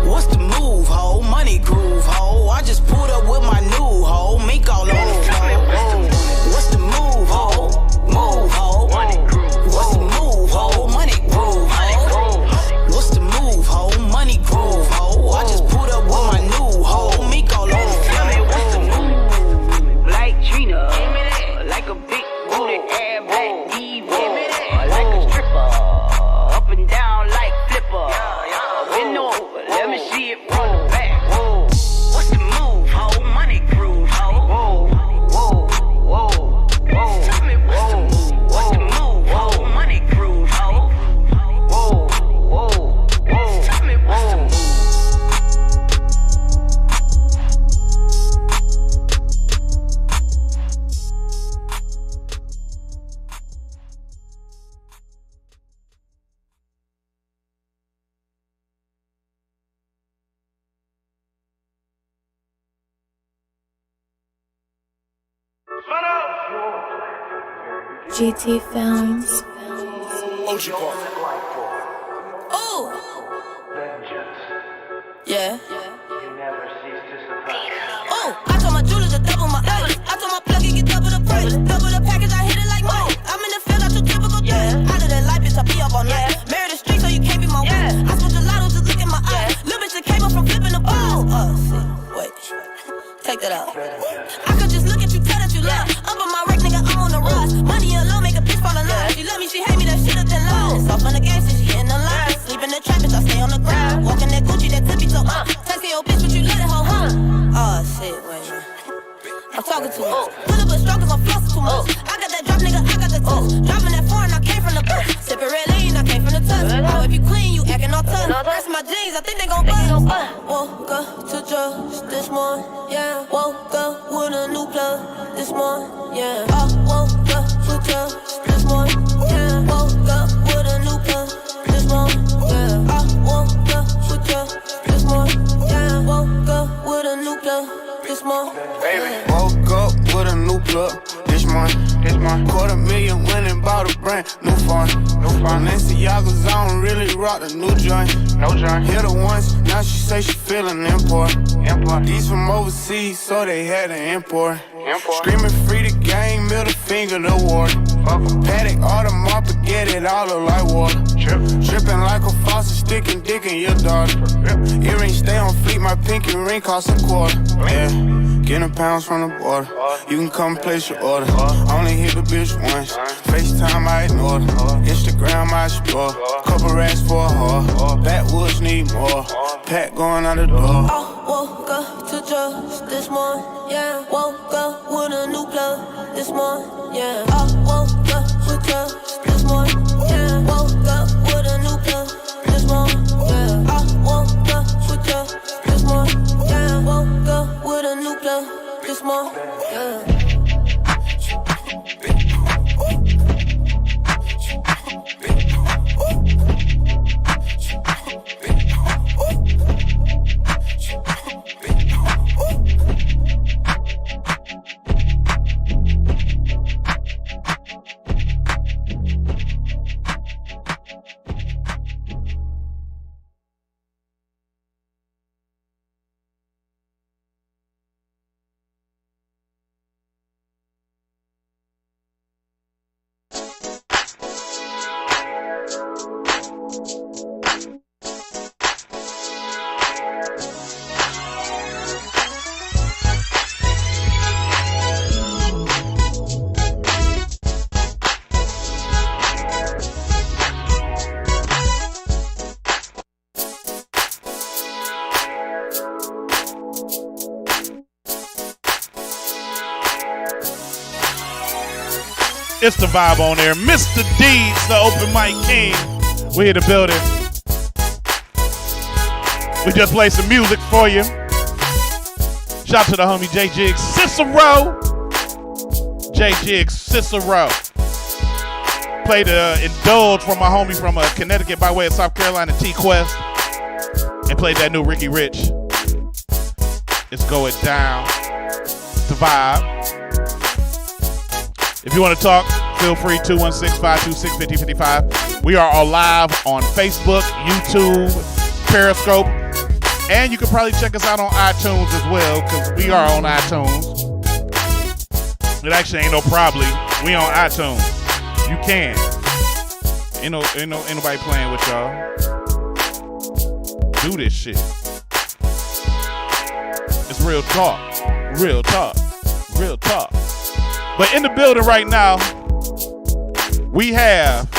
What's the move, ho? Money groove, ho. I just put up with my new ho. Meek all on the floor. What's the move, ho? Move, ho. What's the move, ho? Money groove, ho. What's the move, ho? Money groove, ho. I just put up with my new ho. Meek all on the floor. Tell me what's the move? Like Trina, like a big booty air black diva, like a stripper, up and down like flipper. Bend over, let me see it from the back. What's the move, ho? Money groove, ho. Tell me what's the move? What's the move, ho? Money GT Films. OG Park. Oh! Yeah. Oh, I told my jeweler to double my ice. I told my plug get double the price. Double the package, I hit it like Mike. I'm in the field, not your typical thing. Out of that life, bitch, I be up all night. Married the street, so you can't be my wife. I smoked gelato, just look in my eyes. Little bitch that came up from flipping the ball. Oh, shit, wait. Take that out. I could just look at you, tell that you love. Up on my wreck, nigga, I'm on the rise. Money alone, make a bitch fall in love. She love me, she hate me, that shit up then low. It's off on the gas, and she in the line. Sleep in the trap, bitch, I stay on the ground. Walking that Gucci, that tippy toe, Text your bitch, but you let it hoe, Oh, shit, wait. I'm talking too much. Pull up a stroke, cause I'm flossing too much. I got that drop, nigga, I got the touch. Dropping that foreign, I came from the bus. Sippin' red lean, I came from the touch. Oh, if you clean, you acting all tough. That's my jeans, I think they gon' bust. Woke up to drugs this morning, yeah. Woke up with a new plug this morning, yeah. I woke up to drugs this morning, yeah. Woke up with a new plug this morning, yeah. I woke up with drugs this morning, yeah. Woke up with a new plug this morning. Baby, woke up with a new plug this month. $250,000 went and bought a brand new phone. Balenciagas, I don't really rock the new joint. Hit her once, now she say she feeling important. These from overseas, so they had to import. Screaming free the gang, middle finger the water. Paddock, all the mop, get it all look like water. Dripping like a faucet, sticking dick in your daughter. Earrings stay on fleek, my pinky ring costs a quarter. Yeah, getting pounds from the border. You can come place your order. Only hit the bitch once. FaceTime, I ignore. Instagram, I explore. Couple racks for a whore. Backwoods need more. Pack going out the door. I woke up to drugs this morning, yeah. Woke up with a new plug this morning, yeah. I woke up with drugs this morning, yeah. Woke up with a new plug this morning, yeah. I woke up with drugs this morning, yeah. Woke up with a new plug this morning, yeah. It's the vibe on there. Mr. Deeds, the open mic king. We in the building. We just played some music for you. Shout out to the homie J Jigs Cicero. J Jigs Cicero. Played Indulge from my homie from Connecticut by way of South Carolina, T Quest. And played that new Ricky Rich. It's going down. The vibe. If you want to talk, feel free, 216-526-5055. We are all live on Facebook, YouTube, Periscope, and you can probably check us out on iTunes as well, because we are on iTunes. It actually ain't no probably. We on iTunes. You can. Ain't nobody playing with y'all. Do this shit. It's real talk. Real talk. Real talk. But in the building right now, we have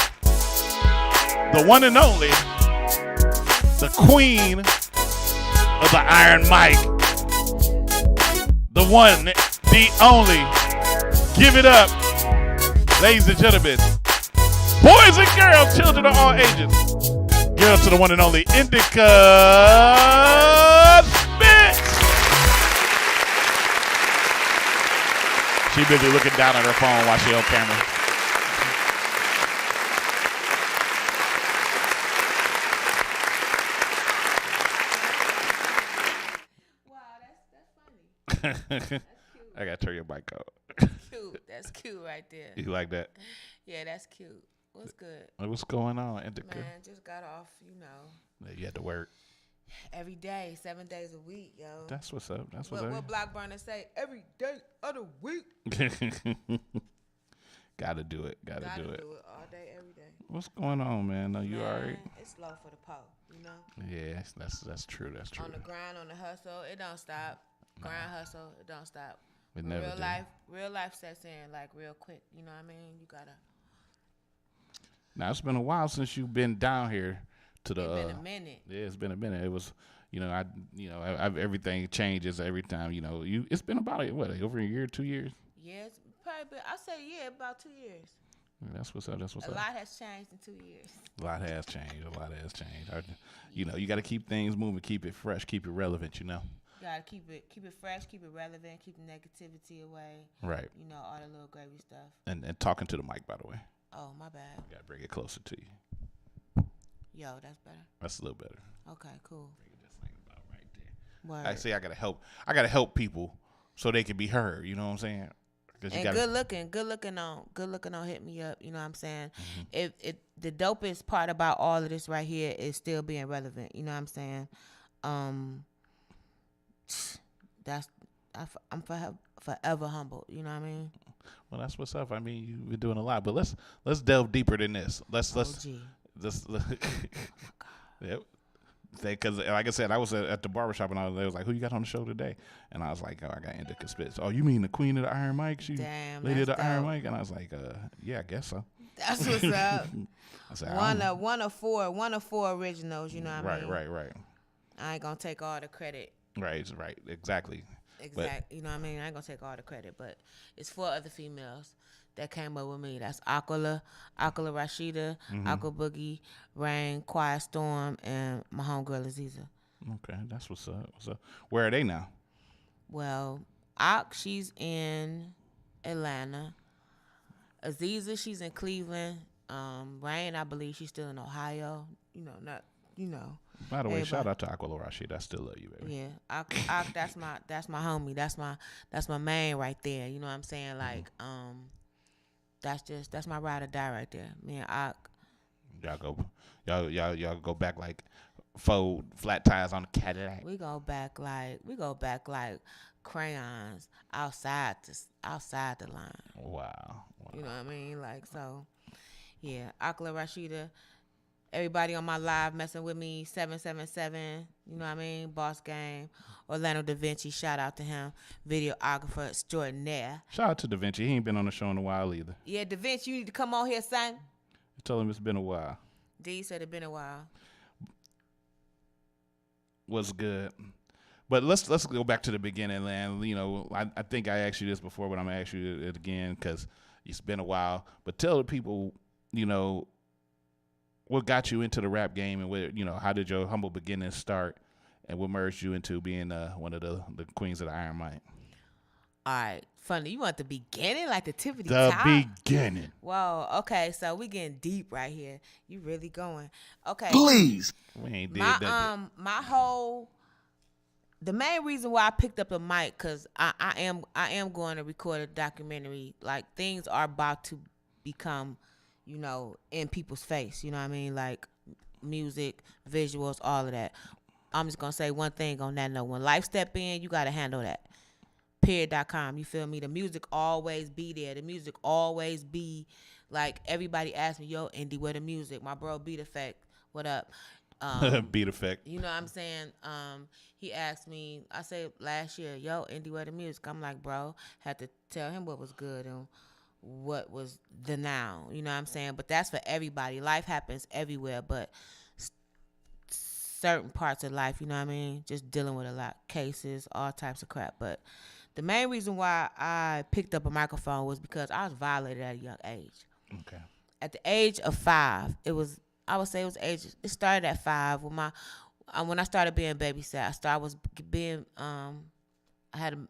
the one and only, the queen of the Iron Mic, the one, the only. Give it up, ladies and gentlemen, boys and girls, children of all ages. Give it up to the one and only Indica Spitz. She busy looking down at her phone while she on camera. Wow, that's funny. I gotta turn your mic on. cute. That's cute right there. You like that? Yeah, that's cute. What's good? What's going on, Indica? Man, just got off, you know. You had to work. Every day, 7 days a week, yo. That's what's up. That's what's up. What Block Burner say? Every day of the week. Gotta do it. Gotta do it. Do it all day, every day. What's going on, man? Are you all right? It's slow for the po, you know? Yeah, that's true. That's true. On the grind, on the hustle, it don't stop. Grind, hustle, it don't stop. It never real do. Real life sets in like real quick. You know what I mean? You gotta. Now it's been a while since you've been down here to the. It's been a minute. Yeah, it's been a minute. It was, everything changes every time. It's been about over a year, 2 years. Yeah, it's probably. I say about 2 years. Yeah, that's what's up. That's what's a up. lot has changed in 2 years. A lot has changed. You got to keep things moving, keep it fresh, keep it relevant. You gotta keep it fresh, keep it relevant, keep the negativity away. Right. All the little gravy stuff. And talking to the mic, by the way. Oh, my bad. You gotta bring it closer to you. Yo, that's better. That's a little better. Okay, cool. Bring this thing about right there. Word. I say I gotta help people so they can be heard. You know what I'm saying? And good looking on hit me up. You know what I'm saying? Mm-hmm. The dopest part about all of this right here is still being relevant. You know what I'm saying? I'm forever humbled. You know what I mean? Well, that's what's up. I mean, you've been doing a lot, but let's delve deeper than this. Let's yep. Because like I said, I was at the barbershop and they was like, "Who you got on the show today?" And I was like, "Oh, I got Indica Spitz." "Oh, you mean the queen of the Iron Mic? Lady of the Iron Mic?" And I was like, "Yeah, I guess so." That's what's up. I said, one of four originals. You know what I mean? Right. I ain't gonna take all the credit. Right, exactly. You know what I mean? I ain't gonna take all the credit, but it's 4 other females that came up with me. That's Aquila Rashida, Aqua Boogie, Rain, Quiet Storm, and my homegirl Aziza. Okay, that's what's up. Where are they now? Well, she's in Atlanta. Aziza, she's in Cleveland. Rain, I believe she's still in Ohio. By the way, shout out to Aquila Rashid. I still love you, baby. Yeah, that's my homie. That's my man right there. You know what I'm saying? Like, that's my ride or die right there. Me and Ak. Y'all go back like fold flat tires on the Cadillac. We go back like crayons outside the line. Wow. You know what I mean? Like, so yeah, Akla Rashida. Everybody on my live messing with me, 777, you know what I mean? Boss Game. Orlando Da Vinci, shout out to him. Videographer extraordinaire. Shout out to Da Vinci. He ain't been on the show in a while either. Yeah, Da Vinci, you need to come on here, son. Tell him it's been a while. D said it's been a while. What's good? But let's go back to the beginning, man. I think I asked you this before, but I'm going to ask you it again because it's been a while. But tell the people, what got you into the rap game and how did your humble beginnings start and what merged you into being one of the queens of the Iron Mic? All right. Funny. You want the beginning? Like the tip of the top? The beginning. Whoa. Okay. So we getting deep right here. You really going. Okay. Please. We ain't did that. The main reason why I picked up a mic, because I am going to record a documentary. Like, things are about to become, in people's face. You know what I mean? Like, music, visuals, all of that. I'm just going to say one thing on that note. When life step in, you got to handle that. Period.com. You feel me? The music always be there. The music always be, like, everybody asks me, yo, Indy, where the music? My bro, Beat Effect, what up? Beat Effect. You know what I'm saying? He asked me, I said last year, yo, Indy, where the music? I'm like, bro, had to tell him what was good and what was the now. You know what I'm saying? But that's for everybody. Life happens everywhere, but certain parts of life, you know what I mean? Just dealing with a lot, cases, all types of crap. But the main reason why I picked up a microphone was because I was violated at a young age. Okay. At the age of 5, it started at 5 with when I started being babysat.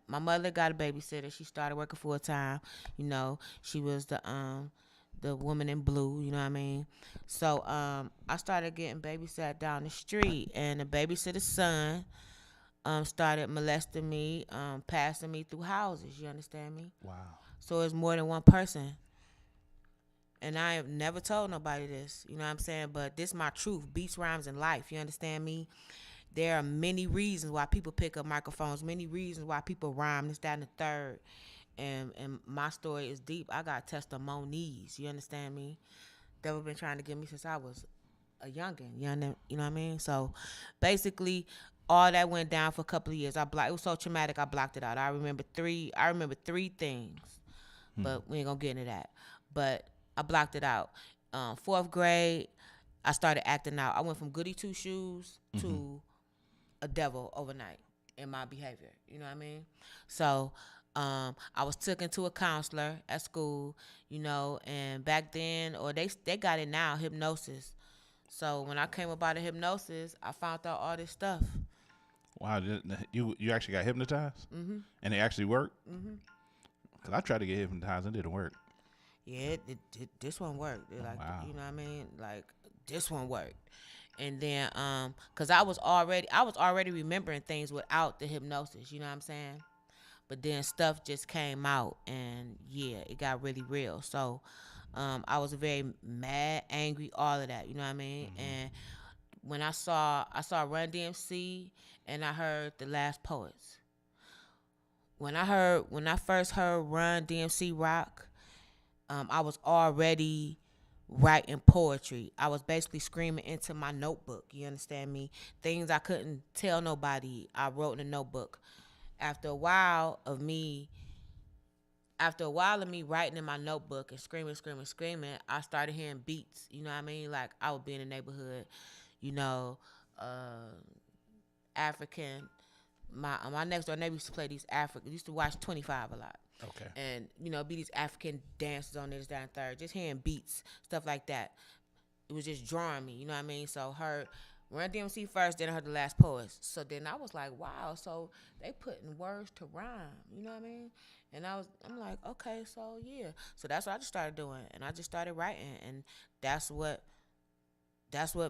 My mother got a babysitter. She started working full time. She was the woman in blue. You know what I mean? So I started getting babysat down the street, and the babysitter's son started molesting me, passing me through houses. You understand me? Wow. So it's more than one person. And I have never told nobody this, you know what I'm saying? But this is my truth, beats, rhymes, and life. You understand me? There are many reasons why people pick up microphones, many reasons why people rhyme, this, that, and the third. And my story is deep. I got testimonies. You understand me? Devil been trying to get me since I was a youngin'. You know what I mean? So basically, all that went down for a couple of years. It was so traumatic. I blocked it out. I remember three things, but we ain't gonna get into that. But I blocked it out. 4th grade, I started acting out. I went from goody two shoes to a devil overnight in my behavior. You know what I mean? So I was taken to a counselor at school, you know, and back then, or they got it now, hypnosis. So when I came up out of hypnosis, I found out all this stuff. Wow, you actually got hypnotized? Mm-hmm. And it actually worked? Mm-hmm. Because I tried to get hypnotized and it didn't work. Yeah, this one worked. Like, wow. You know what I mean? Like, this one worked. And then, cause I was already remembering things without the hypnosis. You know what I'm saying? But then stuff just came out, and yeah, it got really real. So, I was very mad, angry, all of that. You know what I mean? And when I saw Run DMC, and I heard The Last Poets. When I first heard Run DMC rock, I was already writing poetry. I was basically screaming into my notebook. You understand me? Things I couldn't tell nobody, I wrote in a notebook. After a while of me writing in my notebook and screaming, I started hearing beats. You know what I mean? Like, I would be in the neighborhood, you know, African. My next door neighbor used to play these used to watch 25 a lot. Okay. And, you know, be these African dances on this, that, and third. Just hearing beats, stuff like that. It was just drawing me, you know what I mean? So heard Run DMC first, then I heard The Last Poets. So then I was like, wow, so they putting words to rhyme, you know what I mean? And I'm like, okay, so yeah. So that's what I just started doing. And I just started writing. And that's what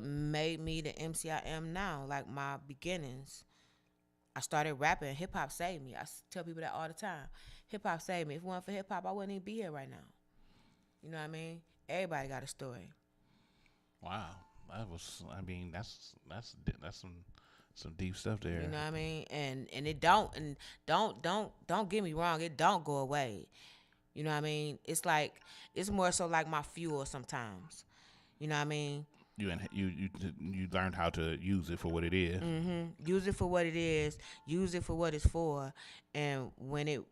made me the MC I am now, like my beginnings. I started rapping. Hip hop saved me. I tell people that all the time. Hip hop saved me. If it wasn't for hip hop, I wouldn't even be here right now. You know what I mean? Everybody got a story. Wow, that's some deep stuff there. You know what I mean? And it don't get me wrong. It don't go away. You know what I mean? It's like, it's more so like my fuel sometimes. You know what I mean? You learned how to use it for what it is. Mm-hmm. Use it for what it is. Use it for what it's for. And when it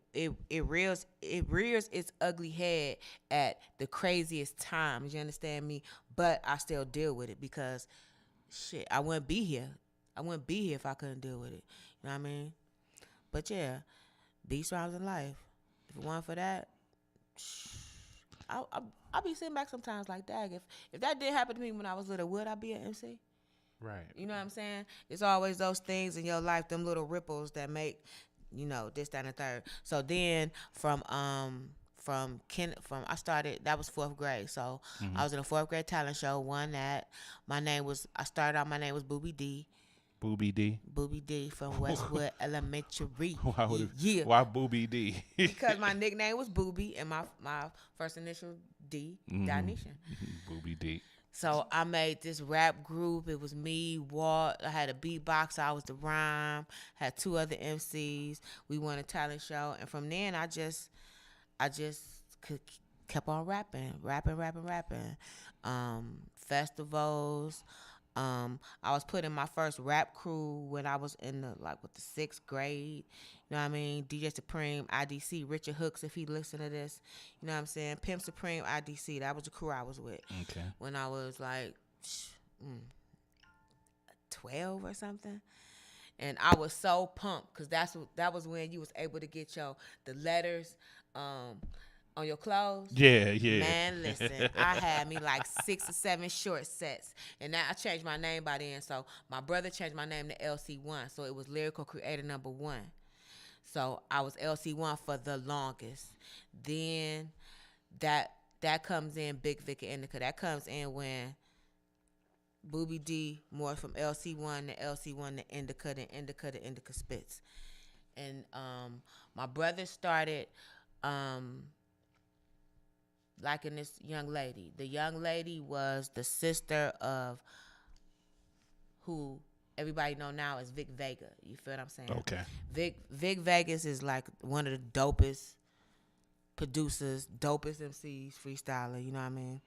rears its ugly head at the craziest times, you understand me? But I still deal with it because, shit, I wouldn't be here. I wouldn't be here if I couldn't deal with it. You know what I mean? But yeah, beats, rhymes, and life. If it wasn't for that, I'll be sitting back sometimes like, dag, if that did happen to me when I was little, would I be an MC? Right. You know what I'm saying? It's always those things in your life, them little ripples that make, you know, this, that, and the third. So then I started, that was 4th grade. So I was in a 4th grade talent show, won that. My name was Booby D. Booby D? Booby D from Westwood Elementary. Why Booby D? Because my nickname was Booby and my first initial D, Dinesha. Booby D. So I made this rap group. It was me, Walt. I had a beatboxer. I was the rhyme. Had 2 other MCs. We won a talent show. And from then, I just kept on rapping. Festivals. I was put in my first rap crew when I was in the 6th grade. You know what I mean? DJ Supreme, IDC, Richard Hooks, if he listened to this. You know what I'm saying? Pimp Supreme, IDC. That was the crew I was with. Okay. When I was 12 or something. And I was so pumped because that was when you was able to get the letters on your clothes. Yeah. Man, listen, I had me 6 or 7 short sets. And now I changed my name by then. So my brother changed my name to LC1. So it was Lyrical Creator number 1. So I was LC1 for the longest. Then that comes in Big Vic and Indica. That comes in when Booby D more from LC1 to LC1 to Indica, then Indica to Indica Spits. And my brother started liking this young lady. The young lady was the sister of who everybody know now as Vic Vega. You feel what I'm saying? Okay. Vic Vegas is like one of the dopest producers, dopest MCs, freestyler. You know what I mean?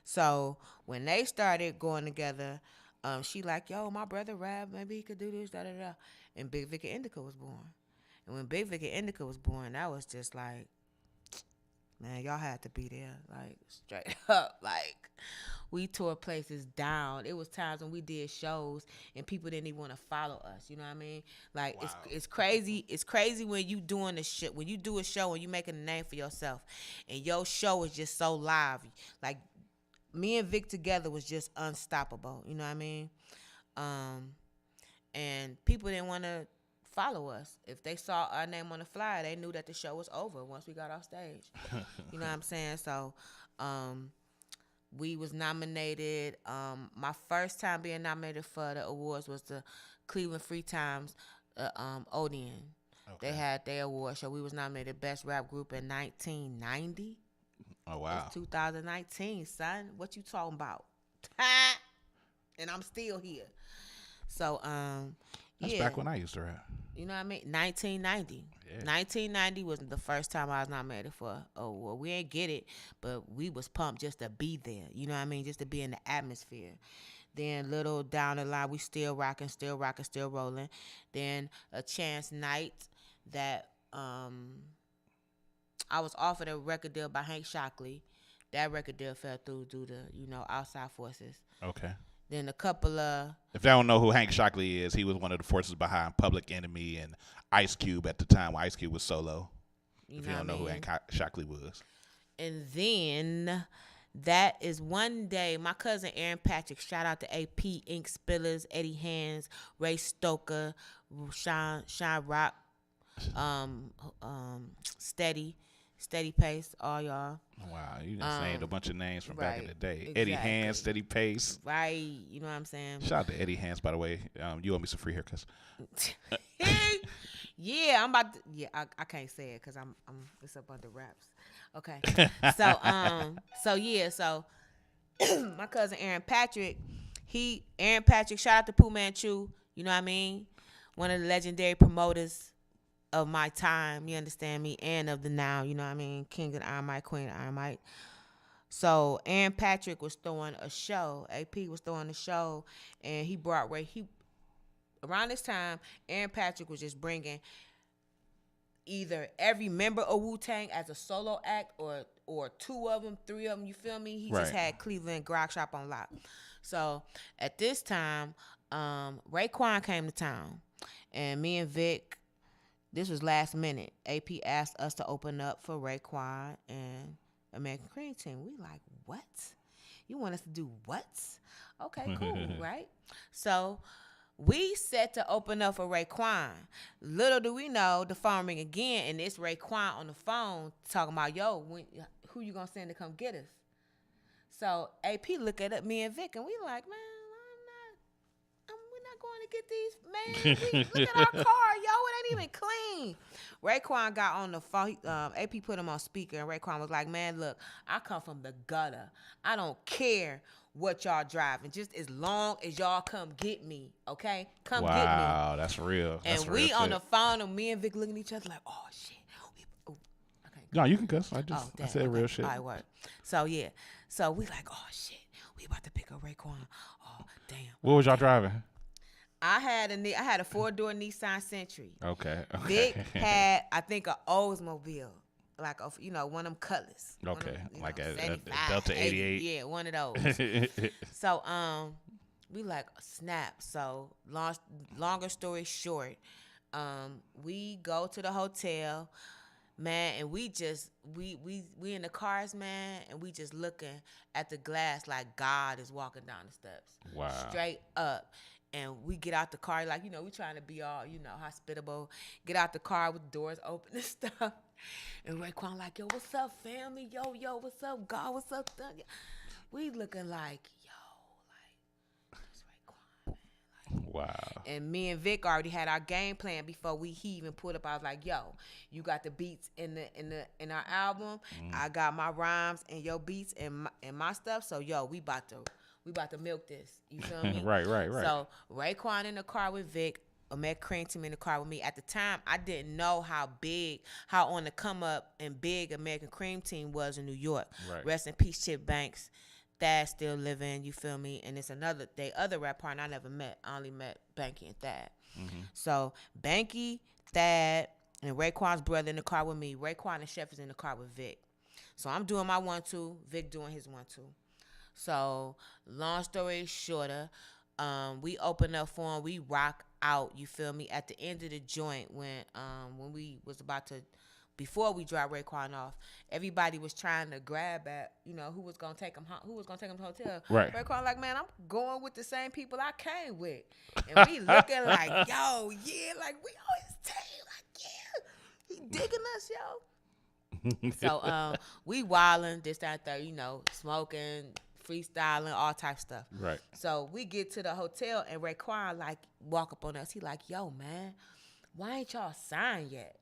So when they started going together, she like, yo, my brother rap, maybe he could do this, da da da. And Big Vic and Indica was born. And when Big Vic and Indica was born, that was just like, man, y'all had to be there, like straight up. Like we tore places down. It was times when we did shows and people didn't even want to follow us. You know what I mean? Like it's crazy. It's crazy when you doing the shit. When you do a show and you making a name for yourself, and your show is just so live. Like me and Vic together was just unstoppable. You know what I mean? And people didn't want to follow us. If they saw our name on the flyer, they knew that the show was over once we got off stage. You know what I'm saying? So we was nominated. My first time being nominated for the awards was the Cleveland Free Times Odeon. Okay. They had their award show. We was nominated Best Rap Group in 1990. Oh, wow. It's 2019, son. What you talking about? And I'm still here. So, that's back when I used to rap. You know what I mean? 1990. Yeah. 1990 was the first time I was nominated for. Oh, well, we ain't get it, but we was pumped just to be there. You know what I mean? Just to be in the atmosphere. Then little down the line, we still rocking, still rolling. Then a chance night that I was offered a record deal by Hank Shockley. That record deal fell through due to, outside forces. Okay. Then a couple of... If they don't know who Hank Shockley is, he was one of the forces behind Public Enemy and Ice Cube at the time when Ice Cube was solo. If you don't know who Hank Shockley was. And then that is one day, my cousin Aaron Patrick, shout out to AP, Ink Spillers, Eddie Hands, Ray Stoker, Sean Rock, Steady Pace, all y'all. Wow, you just named a bunch of names from back in the day. Exactly. Eddie Hands, Steady Pace. Right, you know what I'm saying? Shout out to Eddie Hands, by the way. You owe me some free haircuts. Yeah, I'm about to, I can't say it because I'm it's up under wraps. Okay. So my cousin Aaron Patrick, shout out to Pooh Manchu, you know what I mean? One of the legendary promoters of my time, you understand me, and of the now, you know what I mean? King of the Iron Mike, Queen of the Iron Mike. So Aaron Patrick was throwing a show. AP was throwing a show, and he brought around this time, Aaron Patrick was just bringing either every member of Wu-Tang as a solo act or two of them, three of them, you feel me? He just had Cleveland Grog Shop on lock. So at this time, Raekwon came to town, and me and Vic, this was last minute. AP asked us to open up for Raekwon and American Cream Team. We like, what? You want us to do what? Okay, cool, right? So we set to open up for Raekwon. Little do we know, the phone ring again, and it's Raekwon on the phone talking about, yo, who you gonna send to come get us? So AP look at me and Vic, and we like, man, going to get these, man. Look at our car, yo. It ain't even clean. Raekwon got on the phone. AP put him on speaker, and Raekwon was like, man, look, I come from the gutter. I don't care what y'all driving, just as long as y'all come get me, okay? Come get me. Wow, that's real. And we on the phone, and me and Vic looking at each other like, oh, shit. Okay. No, you can cuss. I said real shit. All right, word. So, yeah. So, we like, oh, shit. We about to pick up Raekwon. Oh, damn. What was y'all driving? I had a 4-door Nissan Sentra. Okay. Vic had, I think, an Oldsmobile, like one of them Cutlass. Okay, like a Delta 88. Yeah, one of those. So we like snap. So longer story short, we go to the hotel, man, and we in the cars, man, and we just looking at the glass like God is walking down the steps. Wow. Straight up. And we get out the car, like, we trying to be all, hospitable. Get out the car with doors open and stuff. And Raekwon like, yo, what's up, family? Yo, what's up, God? What's up, Doug? We looking like, yo, like, it's Raekwon, man. Wow. And me and Vic already had our game plan before he even pulled up. I was like, yo, you got the beats in our album. I got my rhymes and your beats and my stuff. So yo, we about to milk this. You feel me? Right. So Raekwon in the car with Vic, Ahmed Cream Team in the car with me. At the time, I didn't know how on the come up and big American Cream Team was in New York. Right. Rest in peace, Chip Banks. Thad still living, you feel me? And it's other rap partner I never met. I only met Banky and Thad. So Banky, Thad, and Raekwon's brother in the car with me. Raekwon and Chef is in the car with Vic. So I'm doing my 1-2, Vic doing his 1-2. So long story shorter, we open up for him. We rock out, you feel me? At the end of the joint, when we was about to, before we dropped Raekwon off, everybody was trying to grab at, who was gonna take him to the hotel. Right. Raekwon like, man, I'm going with the same people I came with, and we looking like, yo, yeah, like we always tell you, like, yeah, he digging us, yo. So we wilding this, that, third, smoking, freestyling, all type stuff. Right. So we get to the hotel and Raekwon like walk up on us. He like, yo, man, why ain't y'all signed yet?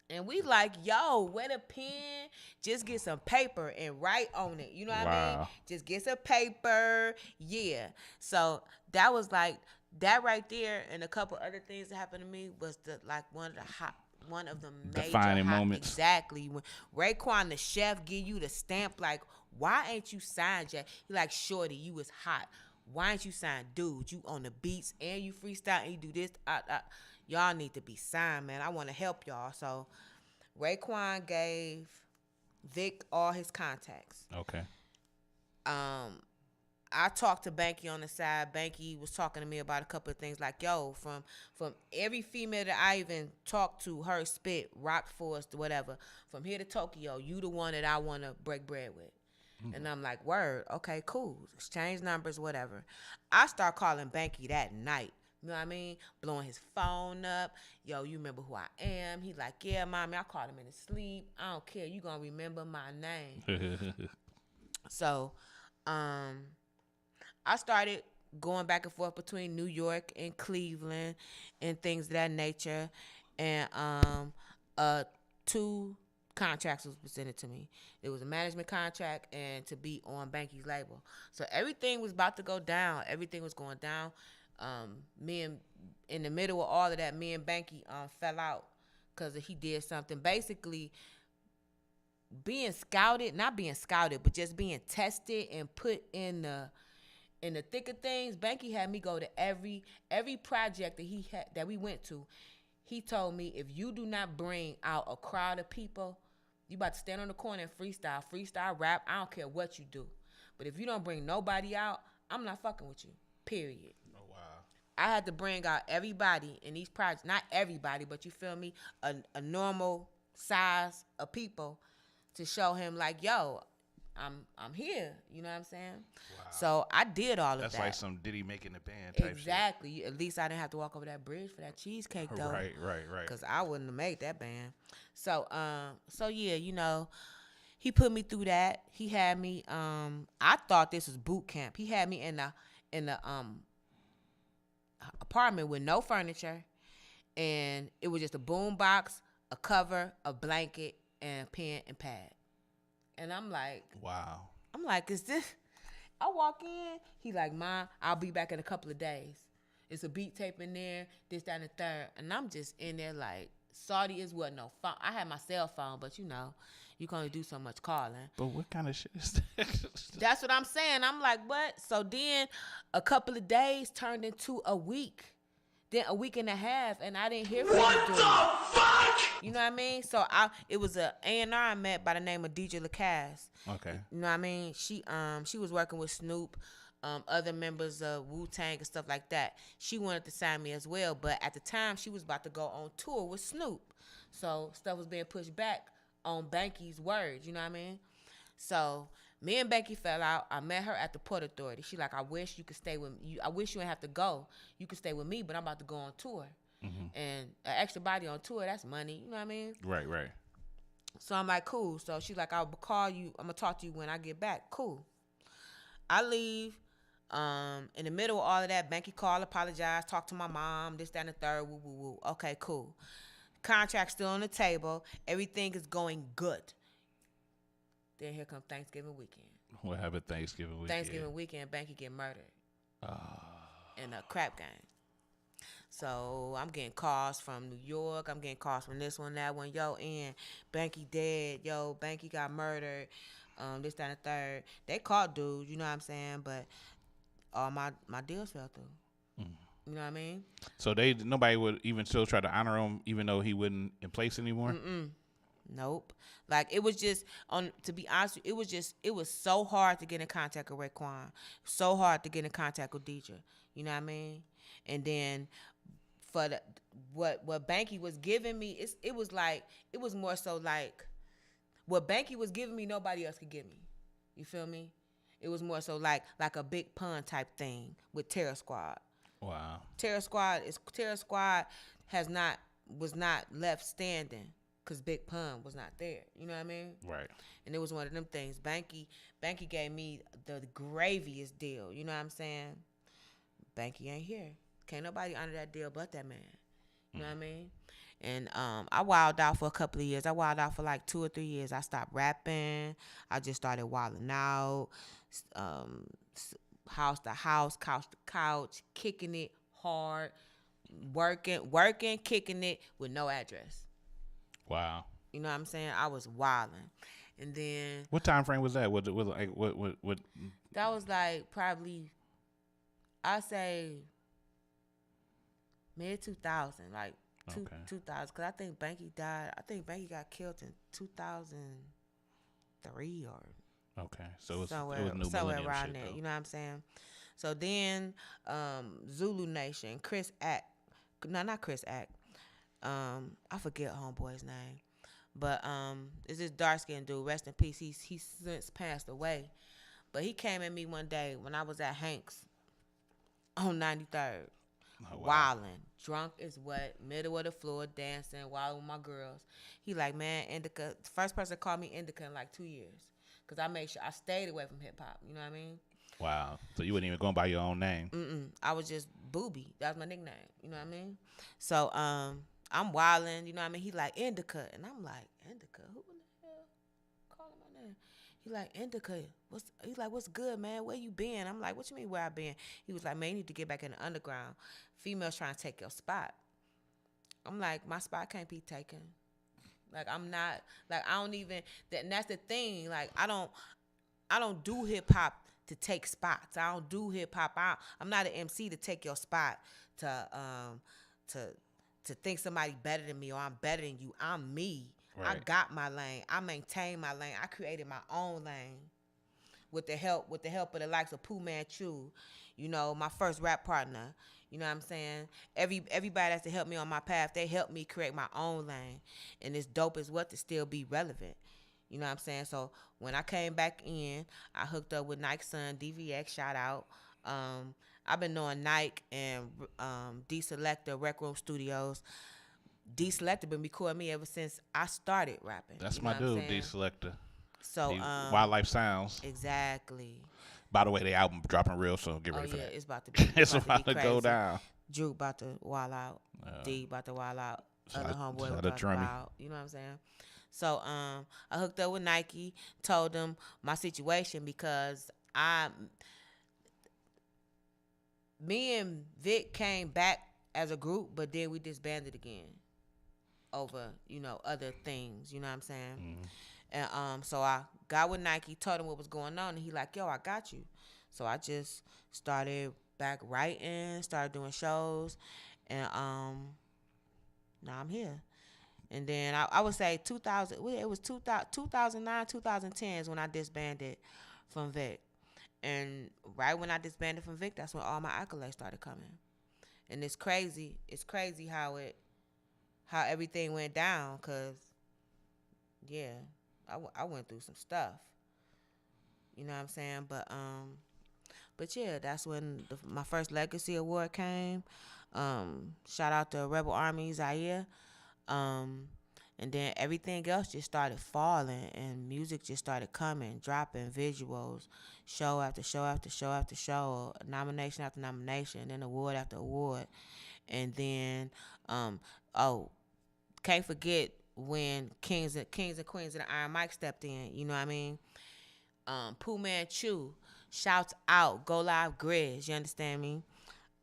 And we like, yo, wet a pen, just get some paper and write on it. You know what I mean? Just get some paper. Yeah. So that was like, that right there and a couple other things that happened to me was one of the major defining moments. Exactly. When Raekwon the Chef give you the stamp, like, why ain't you signed yet? He like, shorty, you was hot. Why ain't you signed? Dude, you on the beats and you freestyle and you do this. Y'all need to be signed, man. I want to help y'all. So Raekwon gave Vic all his contacts. Okay. I talked to Banky on the side. Banky was talking to me about a couple of things like, yo, from every female that I even talked to, her spit, rock for us, whatever. From here to Tokyo, you the one that I want to break bread with. And I'm like, word, okay, cool. Exchange numbers, whatever. I start calling Banky that night. You know what I mean? Blowing his phone up. Yo, you remember who I am? He like, yeah, mommy, I called him in his sleep. I don't care. You gonna remember my name. So, I started going back and forth between New York and Cleveland and things of that nature. And 2 contracts was presented to me. It was a management contract and to be on Banky's label. So everything was about to go down. Everything was going down. In the middle of all of that, me and Banky fell out because he did something. Basically, not being scouted, but just being tested and put in the thick of things. Banky had me go to every project that we went to. He told me, if you do not bring out a crowd of people, you about to stand on the corner and freestyle, rap. I don't care what you do. But if you don't bring nobody out, I'm not fucking with you, period. Oh, wow. I had to bring out everybody in these projects. Not everybody, but you feel me? A normal size of people to show him like, yo, I'm here. You know what I'm saying? Wow. So I did all of that. That's like some Diddy making the band type exactly. shit. At least I didn't have to walk over that bridge for that cheesecake though. Right. Because I wouldn't have made that band. So yeah, he put me through that. He had me. I thought this was boot camp. He had me in the apartment with no furniture, and it was just a boom box, a cover, a blanket, and a pen and pad. And I'm like, wow. I'm like, is this? I walk in, he like, Ma, I'll be back in a couple of days. It's a beat tape in there, this, that, and the third. And I'm just in there like, Saudi is what? No phone. I had my cell phone, but you can only do so much calling. But what kind of shit is that? That's what I'm saying. I'm like, what? So then a couple of days turned into a week. Then a week and a half, and I didn't hear from him. What the fuck? You know what I mean? So it was a A&R I met by the name of DJ Lacasse. Okay. You know what I mean? She was working with Snoop, other members of Wu-Tang and stuff like that. She wanted to sign me as well, but at the time she was about to go on tour with Snoop. So stuff was being pushed back on Banky's words, you know what I mean? So me and Banky fell out. I met her at the Port Authority. She like, I wish you could stay with me. I wish you didn't have to go. You could stay with me, but I'm about to go on tour. Mm-hmm. And an extra body on tour, that's money. You know what I mean? Right. So I'm like, cool. So she's like, I'll call you. I'm going to talk to you when I get back. Cool. I leave. In the middle of all of that, Banky called, apologized, talked to my mom, this, that, and the third, woo, woo, woo. Okay, cool. Contract still on the table. Everything is going good. Then here comes Thanksgiving weekend. What happened Thanksgiving weekend? Thanksgiving weekend, Banky get murdered. In a crap game. So I'm getting calls from New York. I'm getting calls from this one, that one. Yo, Banky dead. Yo, Banky got murdered. This, that, and the third. They caught dude, you know what I'm saying? But all my deals fell through. You know what I mean? So nobody would even still try to honor him, even though he wasn't in place anymore. Nope. Like it was just to be honest, it was so hard to get in contact with Raekwon, so hard to get in contact with Deidre. You know what I mean? And then for what Banky was giving me, it was more so like what Banky was giving me, nobody else could give me. You feel me? It was more so like a Big Pun type thing with Terror Squad. Wow. Terror Squad was not left standing because Big Pun was not there. You know what I mean? Right. And it was one of them things. Banky gave me the graviest deal. You know what I'm saying? Banky ain't here. Can't nobody honor that deal but that man. You know what I mean? And I wilded out for a couple of years. I wilded out for like 2 or 3 years. I stopped rapping. I just started wilding out. House to house, couch to couch, kicking it hard, working, kicking it with no address. Wow. You know what I'm saying? I was wilding. And then what time frame was that? Was it like what? That was like probably, I say mid 2000, like 2000. Cause I think Banky died. I think Banky got killed in 2003 or. Okay, so it was somewhere new around shit, there. though. You know what I'm saying? So then Zulu Nation, not Chris Act. I forget homeboy's name. But it's this dark skinned dude, rest in peace. He's since passed away. But he came at me one day when I was at Hanks on 93rd. Wilding, drunk as what, middle of the floor, dancing, wilding with my girls. He like, man, Indica, first person called me Indica in like 2 years. Because I made sure I stayed away from hip hop. You know what I mean? Wow. So you wasn't even going by your own name? I was just Booby. That was my nickname. You know what I mean? So I'm wilding. You know what I mean? He like Indica. And I'm like, Indica? Who in the hell calling my name? He like, Indica. He's like, what's good, man? Where you been? I'm like, what you mean where I been? He was like, man, you need to get back in the underground. Females trying to take your spot. I'm like, my spot can't be taken. Like I'm not, like I don't even, and that's the thing. Like I don't do hip hop to take spots. I don't do hip hop. I'm not an MC to take your spot to think somebody better than me or I'm better than you. I'm me. Right. I got my lane. I maintain my lane. I created my own lane with the help of the likes of Pooh Man Chu, you know, my first rap partner. You know what I'm saying? Everybody that's to help me on my path, they helped me create my own lane. And it's dope as what to still be relevant. You know what I'm saying? So when I came back in, I hooked up with Nike's son, DVX, shout out. I've been knowing Nike and D Selector, Rec Room Studios. D Selector been recording me ever since I started rapping. That's you know my dude, D Selector. So Wildlife Sounds. Exactly. By the way, the album dropping real soon. Get ready for that. It's about to be. It's about to go down. Drew about to wild out. D about to wild out. Other homeboy about to wild. You know what I'm saying? So I hooked up with Nike, told them my situation because me and Vic came back as a group, but then we disbanded again over, you know, other things. You know what I'm saying? Mm-hmm. And so I got with Nike, told him what was going on, and he like, yo, I got you. So I just started back writing, started doing shows, and now I'm here. And then I would say 2009, 2010 is when I disbanded from Vic. And right when I disbanded from Vic, that's when all my accolades started coming. And it's crazy. It's crazy how everything went down, cause yeah, I went through some stuff. You know what I'm saying? But yeah, that's when my first Legacy Award came. Shout out to Rebel Army Zaire. And And then everything else just started falling, and music just started coming, dropping visuals, show after show after show after show, nomination after nomination, then award after award. And then, can't forget when Kings and Queens of the Iron Mike stepped in. You know what I mean? Pooh Manchu, shouts out, Go Live Grizz. You understand me?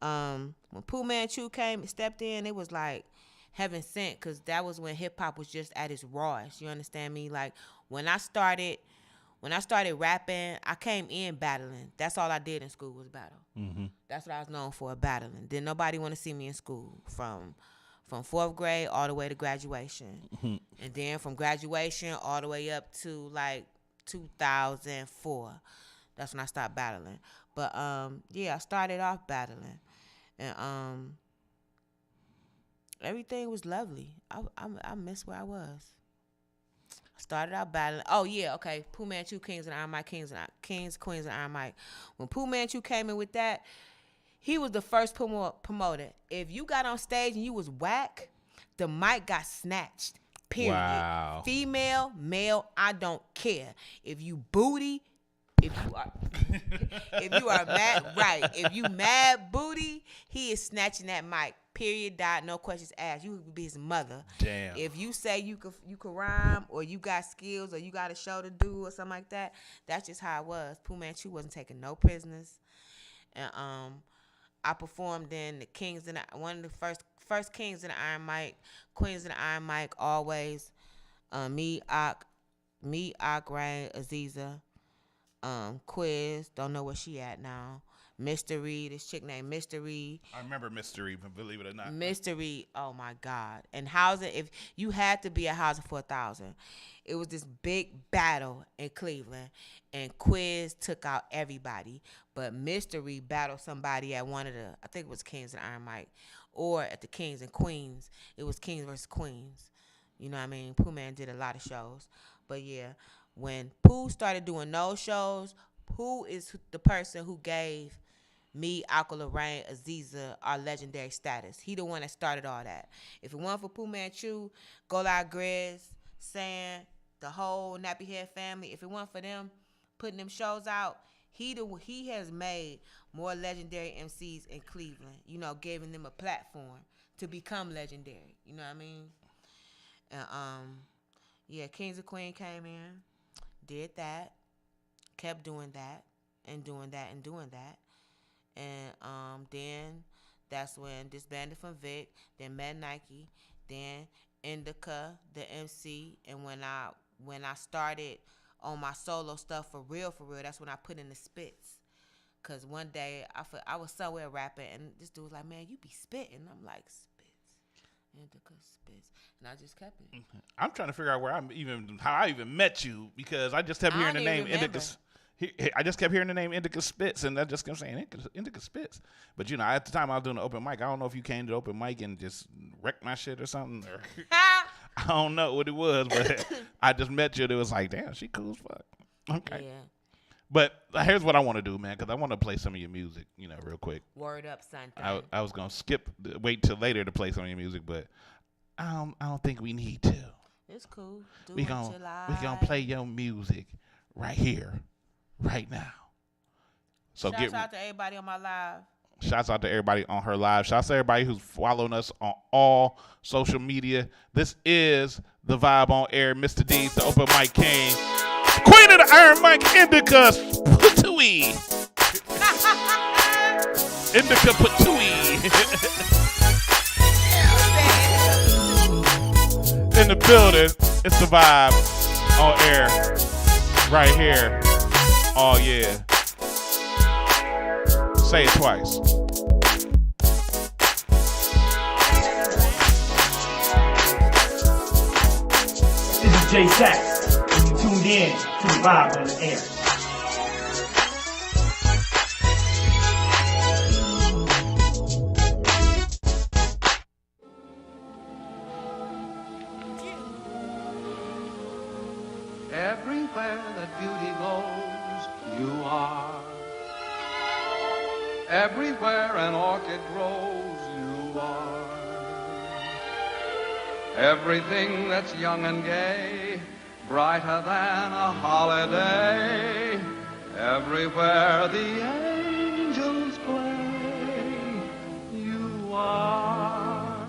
When Pooh Manchu stepped in, it was like heaven sent, because that was when hip hop was just at its rawest. You understand me? Like when I started rapping, I came in battling. That's all I did in school was battle. Mm-hmm. That's what I was known for, battling. Didn't nobody want to see me in school from 4th grade all the way to graduation. Mm-hmm. And then from graduation all the way up to like 2004. That's when I stopped battling. But yeah, I started off battling. And everything was lovely. I miss where I was. I started out battling. Oh yeah, okay. Pooh Manchu, Kings and Iron Mike, Queens, and Iron Mike. When Pooh Manchu came in with that, he was the first promoter. If you got on stage and you was whack, the mic got snatched. Period. Wow. Female, male, I don't care. If you booty, if you are mad, right? If you mad booty, he is snatching that mic. Period. Dot. No questions asked. You could be his mother. Damn. If you say you could rhyme, or you got skills, or you got a show to do, or something like that, that's just how it was. Pooh Manchu wasn't taking no prisoners. And I performed in the Kings and one of the first Kings and the Iron Mike, Queens and the Iron Mike, always. Me, Ak, Rain, Aziza, Quiz, don't know where she at now. Mystery, this chick named Mystery. I remember Mystery, but believe it or not. Mystery, oh my God. And Housing, if you had to be at Housing for 1,000, it was this big battle in Cleveland, and Quiz took out everybody. But Mystery battled somebody at one of the, I think it was Kings and Iron Mike, or at the Kings and Queens. It was Kings versus Queens. You know what I mean? Pooh Man did a lot of shows. But yeah, when Pooh started doing those shows, Pooh is the person who gave me, Aqua Lorraine, Aziza, our legendary status. He the one that started all that. If it wasn't for Pooh Manchu, Go Live Grizz, Sand, the whole Nappy Head family, if it wasn't for them putting them shows out, he has made more legendary MCs in Cleveland, you know, giving them a platform to become legendary. You know what I mean? And yeah, Kings of Queen came in, did that, kept doing that, and doing that, and doing that. And then that's when disbanded from Vic, then met Nike, then Indica, the MC. And when I started on my solo stuff for real, that's when I put in the spits. Cause one day I was somewhere rapping, and this dude was like, "Man, you be spitting." I'm like, "Spits, Indica, spits," and I just kept it. I'm trying to figure out how I even met you, because I just kept hearing the name Indica. I just kept hearing the name Indica Spits, and I just kept saying Indica Spits. But, you know, at the time I was doing the open mic, I don't know if you came to the open mic and just wrecked my shit or something. Or I don't know what it was, but I just met you, and it was like, damn, she cool as fuck. Okay. Yeah. But here's what I want to do, man, because I want to play some of your music, you know, real quick. Word up, son. I was going to wait till later to play some of your music, but I don't think we need to. It's cool. We gonna play your music right here. Right now. So Shouts out to everybody on my live. Shouts out to everybody on her live. Shouts to everybody who's following us on all social media. This is The Vibe on Air. Mr. D's, the Open Mic King. Queen of the Iron Mike, Indica Patui. Indica Patui. In the building, it's The Vibe on Air. Right here. Oh, yeah. Say it twice. This is Jay Sachs, and you tuned in to The Vibe on the Air. Everywhere that beauty goes, you are. Everywhere an orchid grows, you are. Everything that's young and gay, brighter than a holiday. Everywhere the angels play, you are.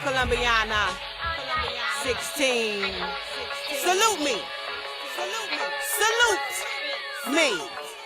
Colombiana, 16. Salute me. Salute me.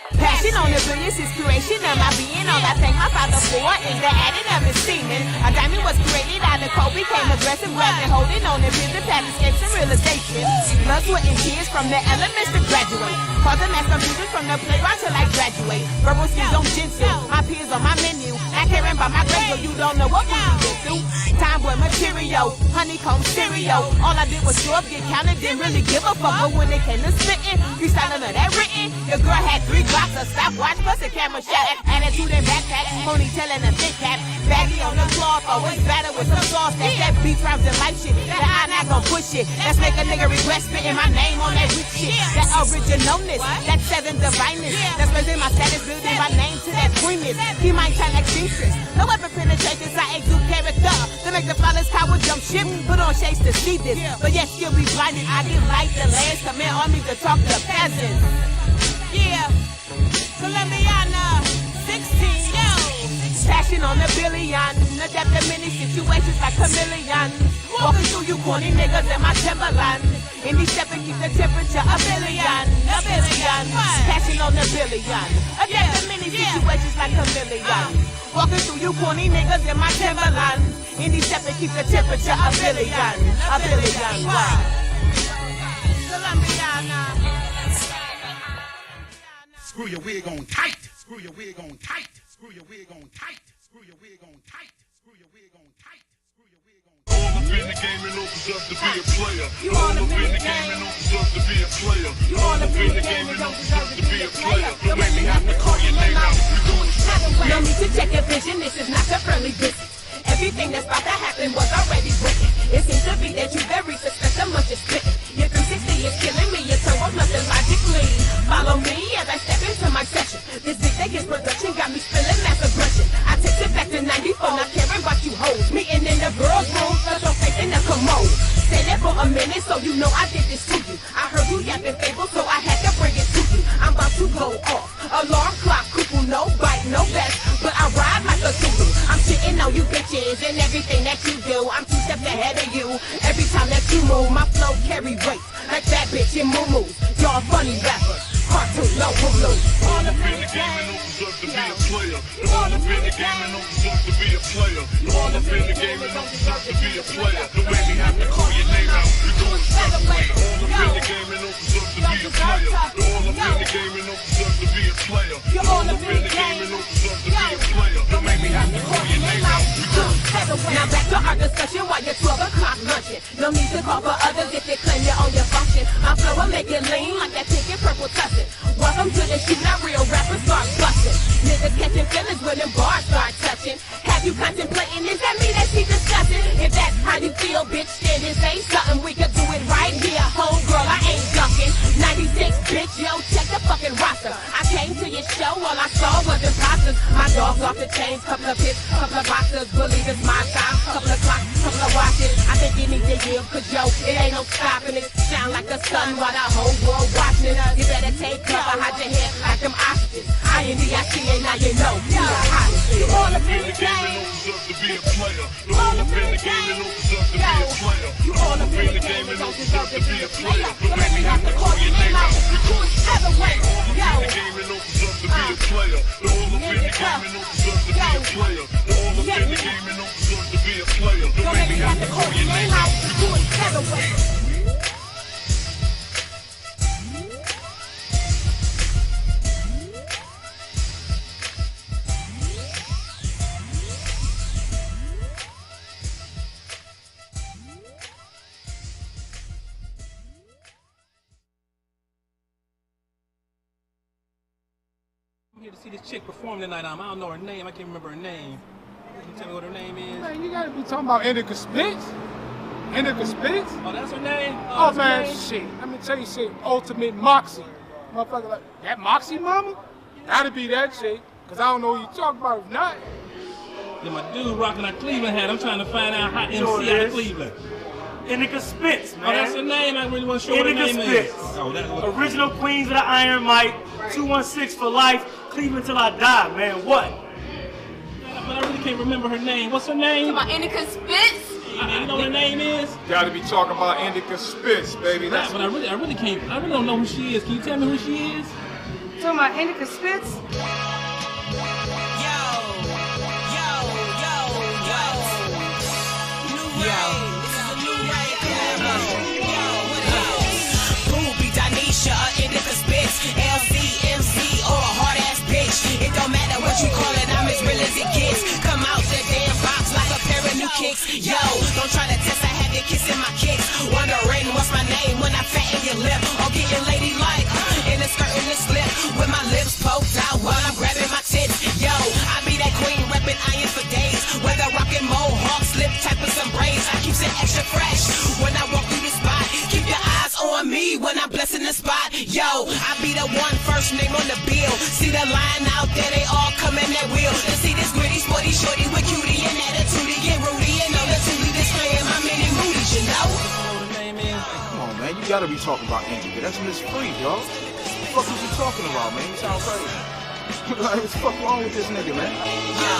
Passion on the brilliance is creation of my being. All I thank my father for is the added of his semen. A diamond was created out of cold, became aggressive, grabbing, holding on to the path, escapes and realization. Blood, sweat, and tears from the elements to graduate. Cause the mass confusion from the playground till I graduate. Verbal skills on Jinsu, my peers on my menu. Not caring about my grades, so you don't know what we been through. Time boy material, honeycomb cereal. All I did was show up, get counted, didn't really give a fuck. But when it came to spitting, freestyling of that written, your girl had 3 blocks of stopwatch plus a camera shot. Attitude and backpack, ponytail and a thick cap. Baggy on the cloth, always better with some sauce. That beats rhymes and life shit. That I not gon' push it. Let's make a nigga regret spitting my name on that weak shit. That originalness, that 7 divineness. That's raising my status, building my name to that queenness. He might shine like seamstress. No weapon penetrations, I exude character. To make the flawless coward jump ship, put on shades to see this. But yet still be blinded. I get like the last command army to talk to peasants. Yeah, Colombiana, 16, yo. Passion on a billion, adapt to many situations like chameleon. Walking through you corny niggas in my Timberland. In these step and keep the temperature a billion. Passion on a billion, adapt to many situations like chameleon. Walking through you corny niggas in my Timberland. In these step and keep the temperature a billion. Colombiana. Screw your wig on tight. Screw your wig on tight. Screw your wig on tight. Screw your wig on tight. Screw your wig on tight. Screw your wig on tight. All up in the game and opens up to be a player. You all up in the game and opens up to be a player. You all up in the game and opens up to be a player. You make me have to call your name out. You doing it. No need to check your vision. This is not a friendly visit. Everything that's about to happen was already written. It seems to be that you very suspect of much is spitting. Your 360 is killing me. Your tongue was nothing logically. Follow me as I step into my session. This big Vegas production got me spilling mass aggression. I take it back to 94, not caring about you hoes. Meeting in the girls' room, such a face in the commode. Stay there for a minute so you know I did this to you. I heard you yapping fables, so I had to bring it to you. I'm about to go off. Alarm clock, cuckoo, no bite, no vest. But I ride like a Zulu. I'm shitting on you bitches and everything that you do. I'm 2 steps ahead of you. Every time that you move, my flow carry weight. Like that bitch in Moo. Y'all funny rappers. Cartoon, no Hulu. All up in the game and opens up to be a player. All up in the game and opens up to be a player. All up in the game and opens up to be a player. Don't make me have to call your name out. You do it straight away. All up in the game and opens up to be a player. All up in the game and opens up to be a player. All up in the game and opens up to be a player. Don't make me have to call your name out. You do it straight away. Now back to our discussion while you're 12 o'clock lunching. No need to call for others if they claim you're on your function. My flow will make it lean like that pink and purple tussin'. Welcome to the shoot, not real rappers start bustin'. Niggas catching feelings when them bars start touching. Have you contemplating, is that me that she discussing? If that's how you feel, bitch, then it say something. We could do it right here, homegirl, I ain't ducking. 96, bitch, yo, check the fucking roster. I came to your show, all I saw was imposters. My dogs off the chains, couple of hits, couple of boxers. Believe it's my time, couple of clocks, couple of watches. I think you need to yield, cause yo, it ain't no stopping it. Shine like the sun while the whole world watching. You better take cover, hide your head like them ostriches. INDIC, now you know, you the hottest. You all up in the game and opens up to be a player. You all up in the game and opens up to be a player. You all up in the game and opens up to be a player. Don't make me have to call your name out. You do it straight away. All up in the game and opens up to be a player. You all up in the game and opens up to be a player. You all up in the game and opens up to be a player. Don't make me have to call your name out. You do it straight away. I'm here to see this chick perform tonight. I don't know her name. I can't remember her name. Can you tell me what her name is? Man, you gotta be talking about Indica Spitz. Indica Spitz? Oh, that's her name? Oh man, shit. Let me tell you shit. Ultimate Moxie. Motherfucker like, that Moxie mama? Gotta be that shit. Cause I don't know who you talking about. If not, Yeah, my dude rocking a Cleveland hat. I'm trying to find out how MC out of Cleveland. Indica Spitz, man. Oh, that's her name. I really want to show what her Indica name Spitz. is. Oh, that's what. Original Queens of the Iron Mike. 216 for life. Cleveland till I die, man. What? But I really can't remember her name. What's her name? My Indica Spitz. You know what her name is? gotta be talking about Indica Spitz, baby. That's But I really can't. I really don't know who she is. Can you tell me who she is? To my Indica Spitz. Indica Spitz, LC, MC, or a hard ass bitch. It don't matter what you call it, I'm as real as it gets. Come out the damn box like a pair of new kicks. Yo, don't try to test, I have you kissing my kicks. Wondering what's my name when I fatten your lip. Or getting ladylike in a skirt and a slip. With my lips poked out while I'm grabbing my tits. Yo, I be that queen reppin' iron for days. Whether rockin' mohawk, slip, type of some braids. I keep it extra fresh when I walk through the spot. Keep your eyes on me when I'm blessing the spot. Yo, I be the one first name on the bill. See the line out there, they all come in that wheel. To see this gritty, sporty, shorty with cutie and attitude, get Rudy and all the truly displaying my many movies, you know? Come on, man. You gotta be talking about Indica. That's Miss Free, dog. What the fuck is you talking about, man? You sound crazy. Like, what's the fuck wrong with this nigga, man? Yo,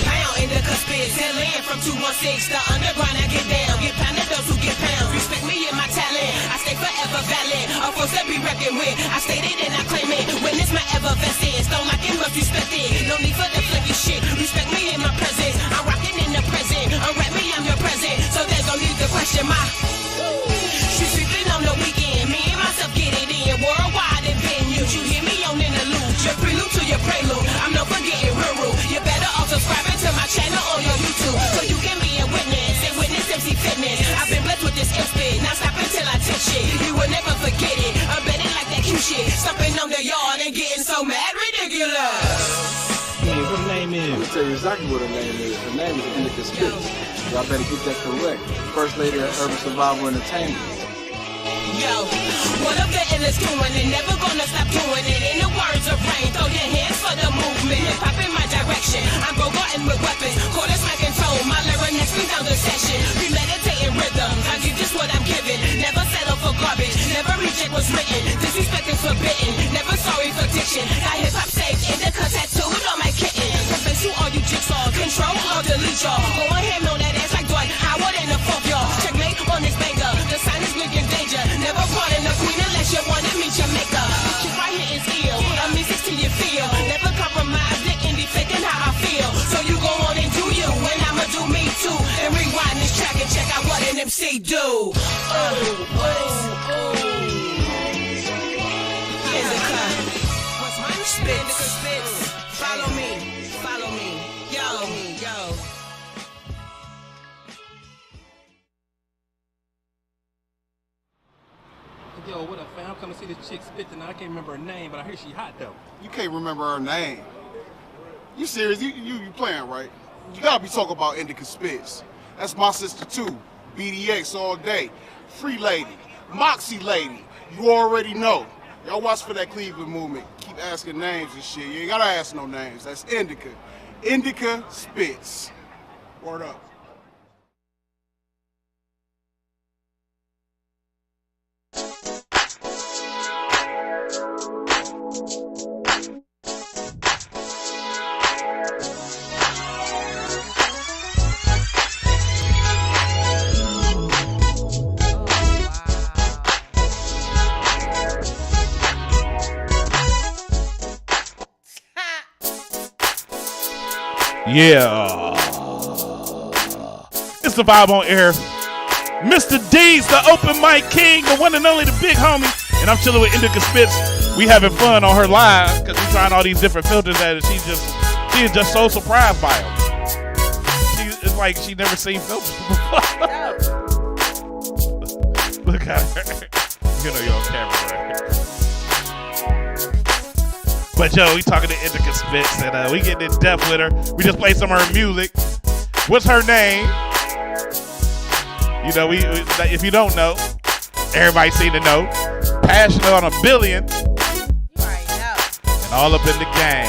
pound Indica Spitz, land from 216. The underground, I get down. Get pounded those who get pounds. Respect me and my talent. I stay forever valid. A force to be reckoned with. I stated and I claim it. When it's my ever vested. Don't like it, must respect it. No need for the flicky shit. Respect me in my presence. I'm rocking in the present. Unwrap me, I'm your present. So there's no need to question my. She's sleeping on the weekend. Me and myself get it in. Worldwide and venues. You hear me on interlude. Your prelude to your prelude. I'm no forgetting rural. You better all subscribe to my channel on your YouTube. So you can be a witness. And witness MC Fitness. I've been blessed with this spit. Now stop until I touch it. You will never forget it. I'm betting like that cute shit. Stomping on the yard and getting so mad ridiculous. Hey, what her name is? Let me tell you exactly what her name is. Her name is Indica Spitz. Y'all better get that correct. First lady of Urban Survival Entertainment. Yo, what up the illest doing it, never gonna stop doing it. In the words of Rain, throw your hands for the movement. Hip hop in my direction, I'm go-garden with weapons. Call it smack and toe, my lyrics bring down the session. Premeditating rhythms, I give just what I'm giving. Never settle for garbage, never reject what's written. Disrespect is forbidden, never sorry for diction. Got hip-hop saved, Indica tattooed on my kitten. Confess to all you jigsaw, control or delete y'all. Go ahead, know that ass like Dwight Howard and the folk y'all. Checkmate on this banger, the sign is blinking danger. Never pardon the queen unless you wanna meet your maker. Keep right here is ill, I'm music till you feel. Never compromise the indie faking how I feel. So you go on and do you, and I'ma do me too. And rewind this track and check out what an MC do. Indica Spitz, follow me, yo. Yo, what up, fam? I'm coming to see this chick spit tonight. I can't remember her name, but I hear she hot though. You can't remember her name. You serious? You playing, right? You gotta be talking about Indica Spitz. That's my sister too. BDX all day. Free lady. Moxie lady. You already know. Y'all watch for that Cleveland movement. Keep asking names and shit. You ain't gotta ask no names. That's Indica. Indica Spitz. Word up. Yeah. It's the vibe on air. Mr. D's, the open mic king, the one and only, the big homie. And I'm chilling with Indica Spitz. We having fun on her live because we trying all these different filters at it. She is just so surprised by them. It's like she never seen filters before. Look at her. You know you're on camera, right? But yo, we talking to Indica Spitz and we getting in depth with her. We just played some of her music. What's her name? You know, we if you don't know, everybody seem to know. Passionate on a billion. And all up in the game.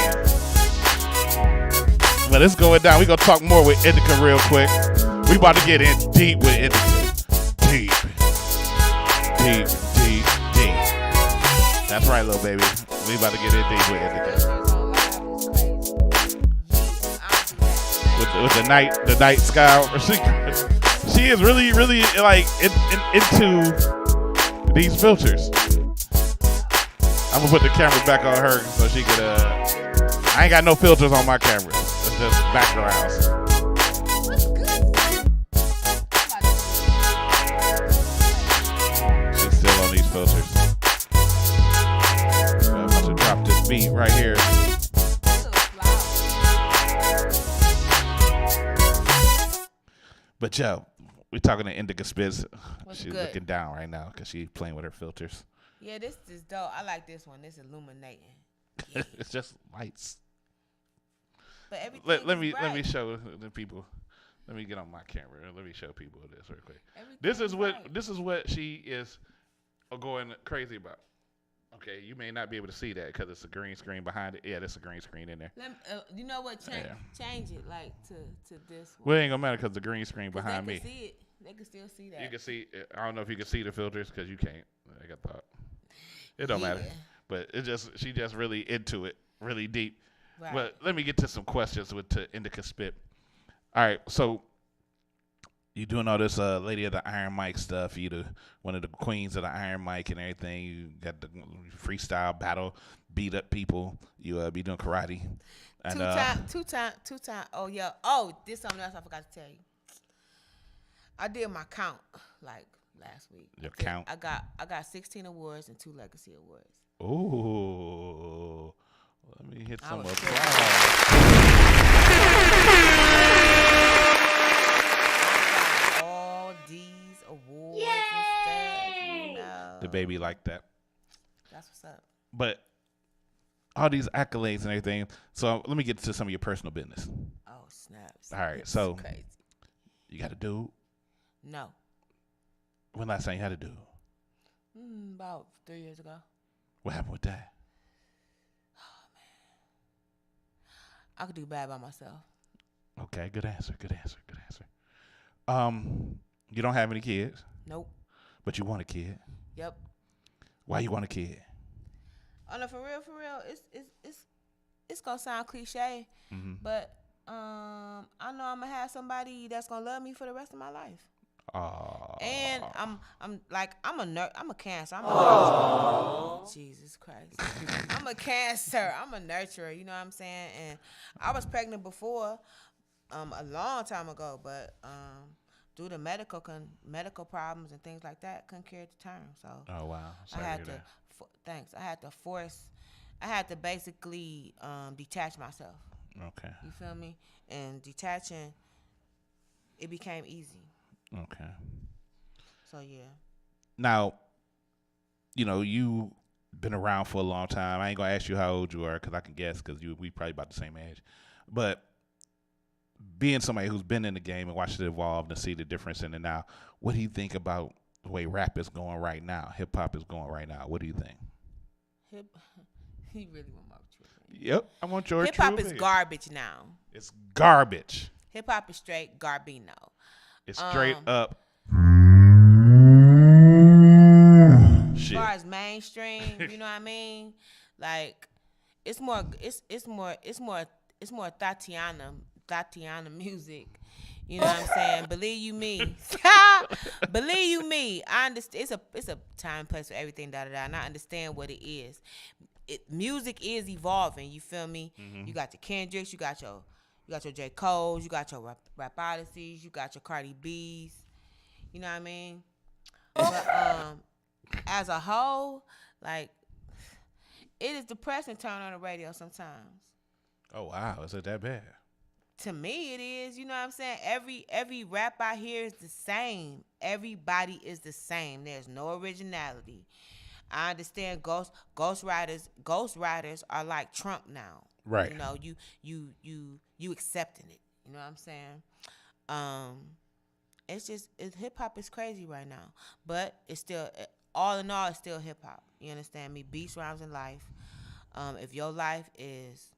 But it's going down. We're going to talk more with Indica real quick. We about to get in deep with Indica. Deep. That's right, little baby. We about to get in deep with Indica. With the night sky. She is really, really like into these filters. I'm gonna put the camera back on her so she could. I ain't got no filters on my camera. It's just backgrounds. She's still on these filters. So I'm about to drop this beat right here. But yo, we talking to Indica Spitz. She's looking down right now because she's playing with her filters. Yeah, this is dope. I like this one. This illuminating. Yeah. It's just lights. But everything let me show the people. Let me get on my camera. Let me show people this real quick. This is what she is going crazy about. Okay, you may not be able to see that because it's a green screen behind it. Yeah, there's a green screen in there. You know what? Change it like to this one. Well, it ain't gonna matter because the green screen behind me. See it. They can still see that. You can see. I don't know if you can see the filters because you can't. Like I thought. It don't matter. But she just really into it, really deep. Right. But let me get to some questions to Indica Spit. All right, so you doing all this Lady of the Iron Mic stuff. You one of the queens of the Iron Mic and everything. You got the freestyle battle, beat up people. You be doing karate. And, two time. Oh yeah. Oh, this something else I forgot to tell you. I did my count like last week. Your count? I got 16 awards and 2 legacy awards. Ooh. Let me hit some applause. All these awards and stuff, you know. The baby like that. That's what's up. But all these accolades and everything. So let me get to some of your personal business. Oh, snaps. All right. So crazy. You got a dude? No. When last time you had a dude? About 3 years ago. What happened with that? Oh, man. I could do bad by myself. Okay, good answer. You don't have any kids? Nope. But you want a kid? Yep. Why you want a kid? Oh no, for real, it's gonna sound cliche, but I know I'm gonna have somebody that's gonna love me for the rest of my life. And I'm a nerd. I'm a Cancer. Jesus Christ. I'm a Cancer. I'm a nurturer. You know what I'm saying? And I was pregnant before, a long time ago, but due to medical problems and things like that, couldn't carry the term. So oh wow, sorry I had to. Thanks. I had to basically detach myself. Okay. You feel me? And detaching, it became easy. Okay. So yeah. Now, you been around for a long time. I ain't gonna ask you how old you are because I can guess because we probably about the same age. But being somebody who's been in the game and watched it evolve and see the difference in it now, what do you think about the way rap is going right now? Hip hop is going right now. What do you think? He really want my truth. Yep, I want your Hip hop is garbage now. It's garbage. Hip hop is straight garbino. It's straight up. Shit. As far as mainstream, you know what I mean? Like, it's more Tatiana music. You know what I'm saying? Believe you me. Believe you me. I understand. It's a time and place for everything. And I understand what it is. Music is evolving. You feel me? Mm-hmm. You got your Kendricks. You got your J. Cole's. You got your Rap Odysseys. You got your Cardi B's. You know what I mean? But as a whole, like, it is depressing turning on the radio sometimes. Oh wow, is it that bad? To me, it is. You know what I'm saying? Every rap I hear is the same. Everybody is the same. There's no originality. I understand ghost writers are like Trump now. Right. You know, you accepting it. You know what I'm saying? Hip hop is crazy right now, but it's still, all in all, it's still hip hop. You understand me? Beats, rhymes, and life. If your life is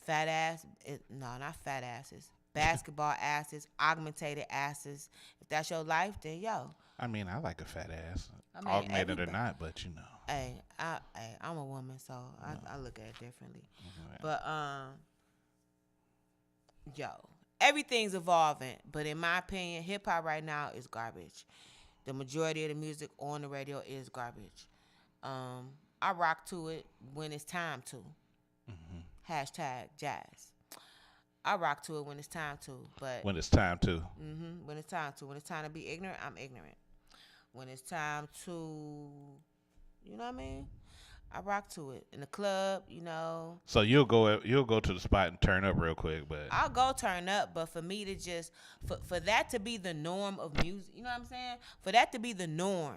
fat ass. No, not fat asses. Basketball asses, augmented asses. If that's your life, then yo. I mean, I like a fat ass, I mean, augmented or not, but you know. Hey, I'm a woman, so I look at it differently. Right. But yo, everything's evolving. But in my opinion, hip hop right now is garbage. The majority of the music on the radio is garbage. I rock to it when it's time to. Hashtag jazz. I rock to it when it's time to, but when it's time to. When it's time to. When it's time to be ignorant, I'm ignorant. When it's time to, you know what I mean? I rock to it in the club, you know. So you'll go to the spot and turn up real quick, but I'll go turn up, but for me to just for that to be the norm of music, you know what I'm saying? For that to be the norm,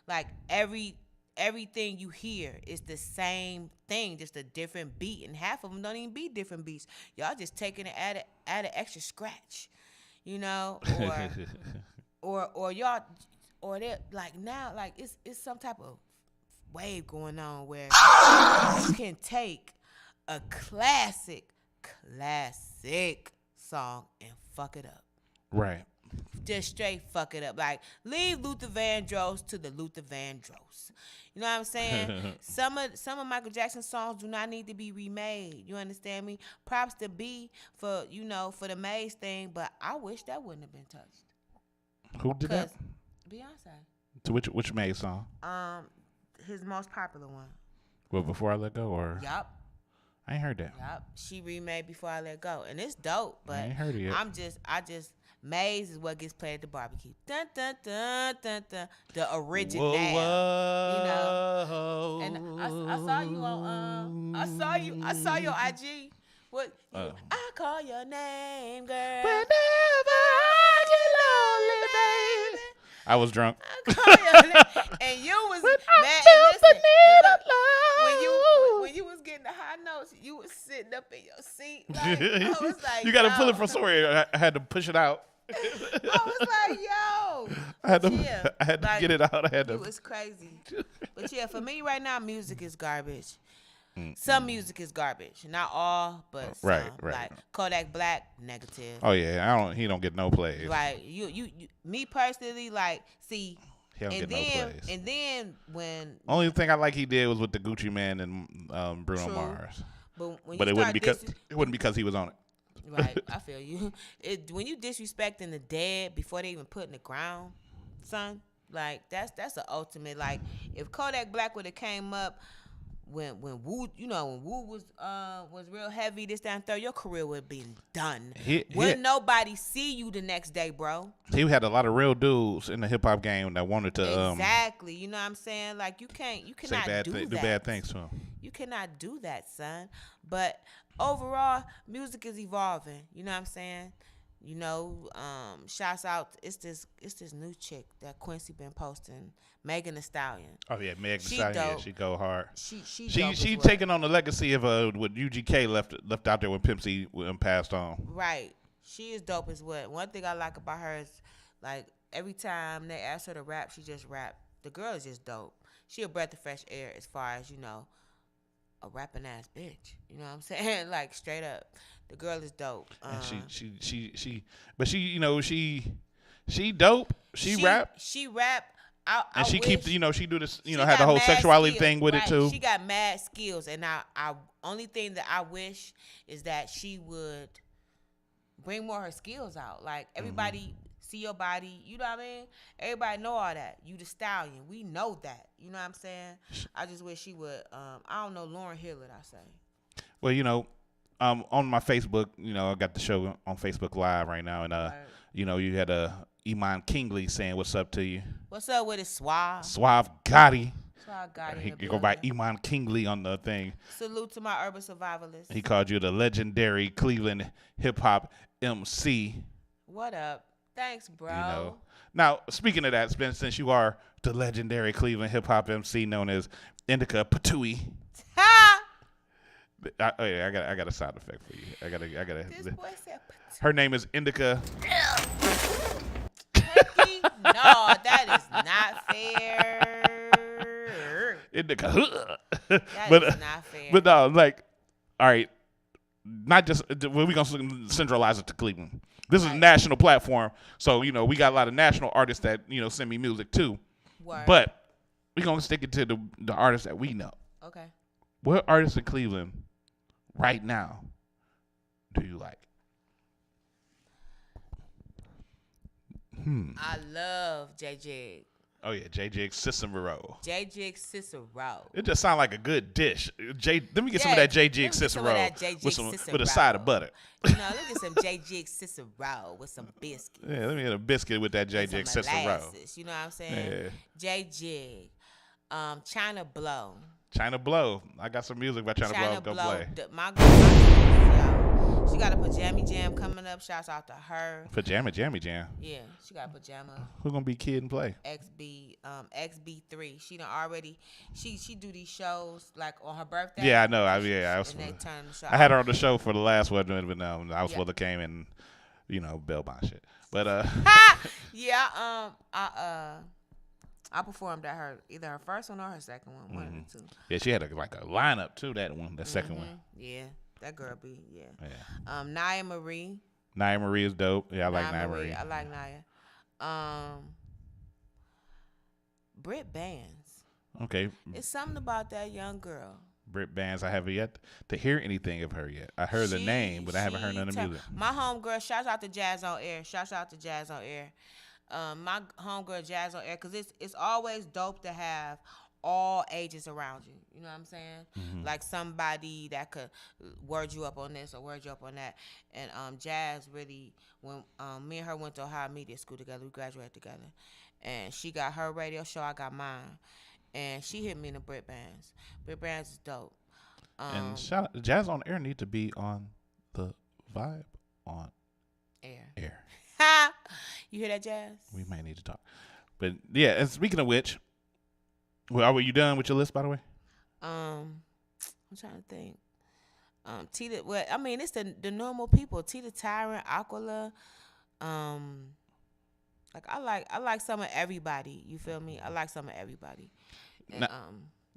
like everything you hear is the same thing, just a different beat, and half of them don't even be different beats. Y'all just taking it add an extra scratch, you know, or y'all, or they're like now, like it's some type of wave going on where you can take a classic song and fuck it up. Right. Just straight fuck it up. Like, leave Luther Vandross to the Luther Vandross. You know what I'm saying? Some of Michael Jackson's songs do not need to be remade. You understand me? Props to B for, you know, for the Maze thing, but I wish that wouldn't have been touched. Who did that? Beyonce. To which Maze song? His most popular one. Well, Before I Let Go, or? Yup. I ain't heard that. Yup. She remade Before I Let Go, and it's dope. But I ain't heard it yet. I just Maze is what gets played at the barbecue. Dun dun dun dun dun. The original. Whoa. You know. And I saw you on I saw your IG. What? I call your name, girl. Whenever I get lonely, baby. I was drunk. And you was mad. Listen, when you was getting the high notes, you was sitting up in your seat. Like, I was like, you got to pull it from somewhere. I had to push it out. I was like, yo. I had to get it out. It was crazy. But yeah, for me right now, music is garbage. Some music is garbage, not all, but some. Right. Like Kodak Black, negative. Oh yeah, he don't get no plays. Right, you me personally, like, see, he don't get no plays. And then when only thing I like he did was with the Gucci Man and Bruno Mars. But it wouldn't because he was on it. Right, I feel you. When you disrespecting the dead before they even put in the ground, son, like that's the ultimate. Like if Kodak Black would have came up when Wu, you know, when Wu was real heavy, this, that, and third, your career would have been done. Wouldn't nobody see you the next day, bro? He had a lot of real dudes in the hip hop game that wanted to exactly. You know what I'm saying? Like you cannot do bad things to him. You cannot do that, son. But overall, music is evolving. You know what I'm saying? You know, shouts out. It's this new chick that Quincy been posting, Megan Thee Stallion. Oh yeah, Megan Thee Stallion. Yeah, she go hard. She taking on the legacy of what UGK left out there when Pimp C passed on. Right. She is dope as well. One thing I like about her is, like, every time they ask her to rap, she just rap. The girl is just dope. She a breath of fresh air as far as, you know, a rapping ass bitch. You know what I'm saying? Like, straight up. The girl is dope. And she dope. She rap. She rap. She keep, you know, she do this, you know, had the whole sexuality thing with it too. She got mad skills, and I only thing that I wish is that she would bring more of her skills out. Like, everybody see your body, you know what I mean? Everybody know all that. You the stallion. We know that. You know what I'm saying? I just wish she would. I don't know, Lauryn Hill, I say. Well, you know, on my Facebook, you know, I got the show on Facebook Live right now, and you know, you had Iman Kingley saying what's up to you. What's up with it, Suave? Suave Gotti. Suave Gotti. He go by Iman Kingley on the thing. Salute to my urban survivalists. He called you the legendary Cleveland hip hop MC. What up? Thanks, bro. You know. Now, speaking of that, Spence, since you are the legendary Cleveland hip hop MC known as Indica Patui. Ha! I got a sound effect for you. I got. This boy said Patui. Her name is Indica. No, that is not fair. Indica. That is not fair. But no, like, all right. not just we're gonna centralize it to Cleveland. This is a national platform, so we got a lot of national artists that send me music too. Word. But we're gonna stick it to the artists that we know. Okay. What artists in Cleveland right now do you like? I love J Jig. Oh yeah, J Jig Cicero. J Jig Cicero. It just sounds like a good dish. Let me get some of that J Jig Cicero with a side of butter. Let me get some J Jig Cicero with some biscuits. Yeah, let me get a biscuit with that J Jig Cicero. You know what I'm saying? Yeah. J Jig, China Blow. China Blow. I got some music by China Blow. Go play. My girl, she got a Pajama Jam coming up. Shouts out to her. Pajama Jammy Jam. Yeah, she got a pajama. Who's gonna be Kid and play? XB3. She done already. She do these shows like on her birthday. Yeah, I know. I had her on the show for the last one, but I was supposed to came and bail bond shit. But yeah, I performed at either her first one or her second one. One of the two. Yeah, she had a lineup too. That second one. Yeah, that girl be Naya Marie. Naya Marie is dope. Yeah, I like Naya Marie. I like Naya. Britt Bands. Okay. It's something about that young girl. Britt Bands. I haven't yet to hear anything of her yet. I heard the name, but I haven't heard none of the music. My homegirl. Shouts out to Jazz on Air. My homegirl Jazz on Air, because it's always dope to have all ages around you. You know what I'm saying? Mm-hmm. Like somebody that could word you up on this or word you up on that. And Jazz really, when me and her went to Ohio Media School together, we graduated together. And she got her radio show, I got mine. And she hit me in the Britt Bands. Britt Bands is dope. And shout out, Jazz on Air need to be on the Vibe on Air. You hear that, Jazz? We might need to talk. But yeah, and speaking of which, were you done with your list, by the way? I'm trying to think. Tita, well, I mean, it's the normal people. Tita Tyrant, Aquila. Like I like some of everybody. You feel me? I like some of everybody. And,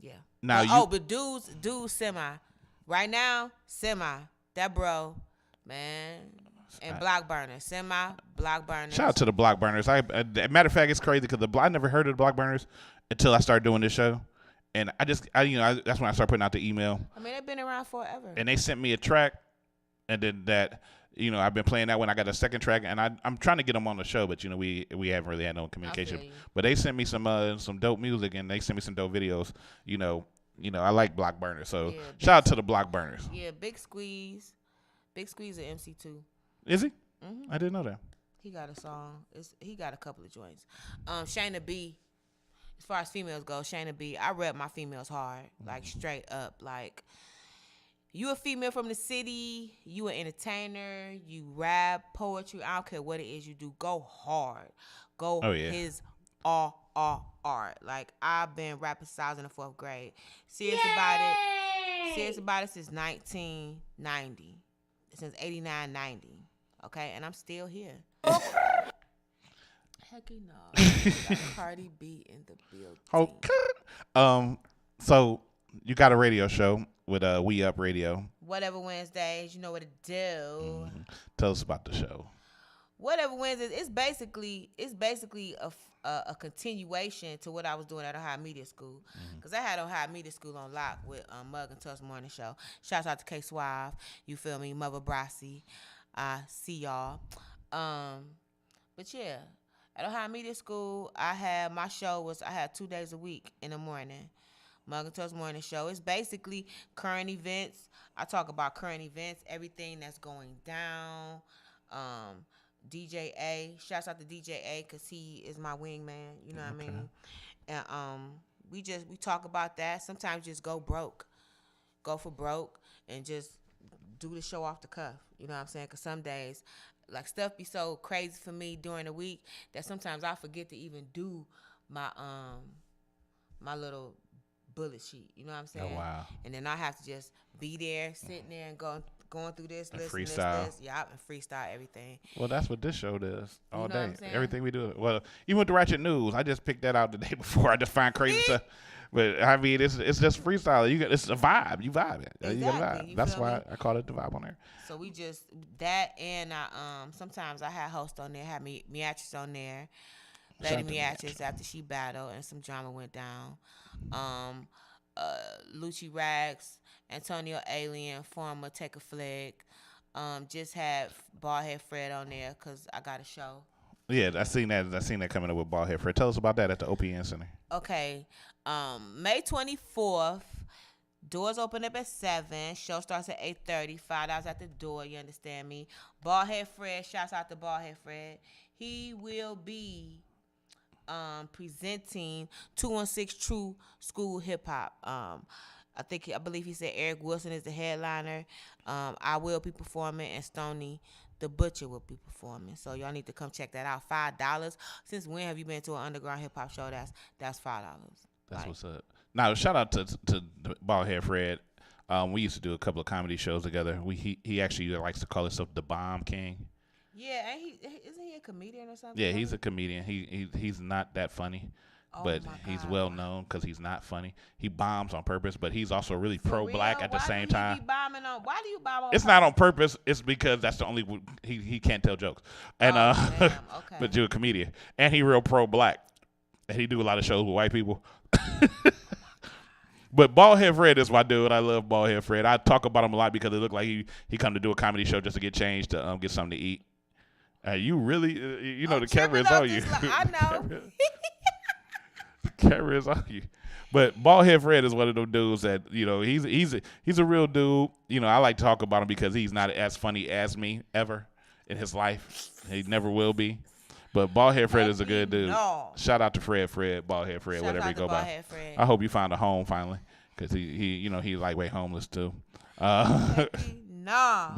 yeah. Now but dudes Semi. Right now, Semi. That bro, man. And Block Burners. Semi, Block Burners. Shout out to the Block Burners. Matter of fact, it's crazy because I never heard of the Block Burners until I started doing this show. And that's when I started putting out the email. I mean, they've been around forever. And they sent me a track, and then that, I've been playing that when I got a second track, and I'm trying to get them on the show, but we haven't really had no communication. But they sent me some dope music, and they sent me some dope videos. I like Block Burners, so shout out to the Block Burners. Yeah, Big Squeeze at MC2. Is he? Mm-hmm. I didn't know that. He got a song. He got a couple of joints. Shayna B. As far as females go, Shayna B. I rep my females hard, like straight up. Like, you a female from the city, you an entertainer, you rap, poetry, I don't care what it is you do. Go hard. Go his all art. Like, I've been rapping since I was in the 4th grade. Serious about it since 1990. Since 89, 90. Okay? And I'm still here. Heck no. Got Cardi B in the building. Okay. So you got a radio show with We Up Radio. Whatever Wednesdays, you know what to do. Mm-hmm. Tell us about the show. Whatever Wednesdays, it's basically a continuation to what I was doing at Ohio Media School. Because I had Ohio Media School on lock with Mug and Tuss Morning Show. Shouts out to K Suave, you feel me, Mother Brasi. I see y'all. But yeah, at Ohio Media School, I had 2 days a week in the morning. Mug and Tuss Morning Show. It's basically current events. I talk about current events, everything that's going down. DJ A, shouts out to DJ A because he is my wingman, you know what I mean? And we talk about that. Sometimes just go for broke and just do the show off the cuff, you know what I'm saying? Because some days, like, stuff be so crazy for me during the week that sometimes I forget to even do my my little bullet sheet, you know what I'm saying? Oh, wow. And then I have to just be there, sitting there and going through this, and listening freestyle. this. Yeah, and freestyle everything. Well, that's what this show does all day. What I'm saying? Everything we do. Well, even with the Ratchet News, I just picked that out the day before. I just find crazy stuff. But I mean, it's just freestyle. It's a vibe. You vibe it. You got a Exactly. vibe. You That's feel why me? I call it the vibe on there. So we just that, and I sometimes I had host on there, had Meatrice on there, Shout Lady out to Meatrice after she battled and some drama went down. Lucci Rags, Antonio Alien, former Take a Flick. Just had Baldhead Fred on there because I got a show. Yeah, I seen that coming up with Baldhead Fred. Tell us about that at the OPN Center. Okay, May 24th. Doors open up at 7. Show starts at 8:30. $5 at the door. You understand me? Baldhead Fred. Shouts out to Baldhead Fred. He will be presenting 216 True School Hip Hop. I believe he said Eric Wilson is the headliner. I will be performing, and Stoney the Butcher will be performing. So y'all need to come check that out. $5. Since when have you been to an underground hip hop show? That's $5. That's what's up. Now, shout out to Baldhead Fred. We used to do a couple of comedy shows together. He actually likes to call himself the Bomb King. Yeah, and isn't he a comedian or something? Yeah, he's a comedian. He's not that funny, but he's well known because he's not funny. He bombs on purpose, but he's also really pro-black at the same time. Why do you bomb on It's not on purpose. It's because that's the only he can't tell jokes. And okay. but you're a comedian, and he real pro-black, and he do a lot of shows with white people. But Baldhead Fred is my dude. I love Baldhead Fred. I talk about him a lot because it looked like he come to do a comedy show just to get changed to get something to eat. You really, the camera is on you. I know. The camera is on you. But Baldhead Fred is one of those dudes that he's a real dude. I like to talk about him because he's not as funny as me ever in his life. He never will be. But Baldhead Fred is a good dude. No. Shout out to Baldhead Fred, whatever he go by. I hope you found a home finally, because he's lightweight homeless too. No.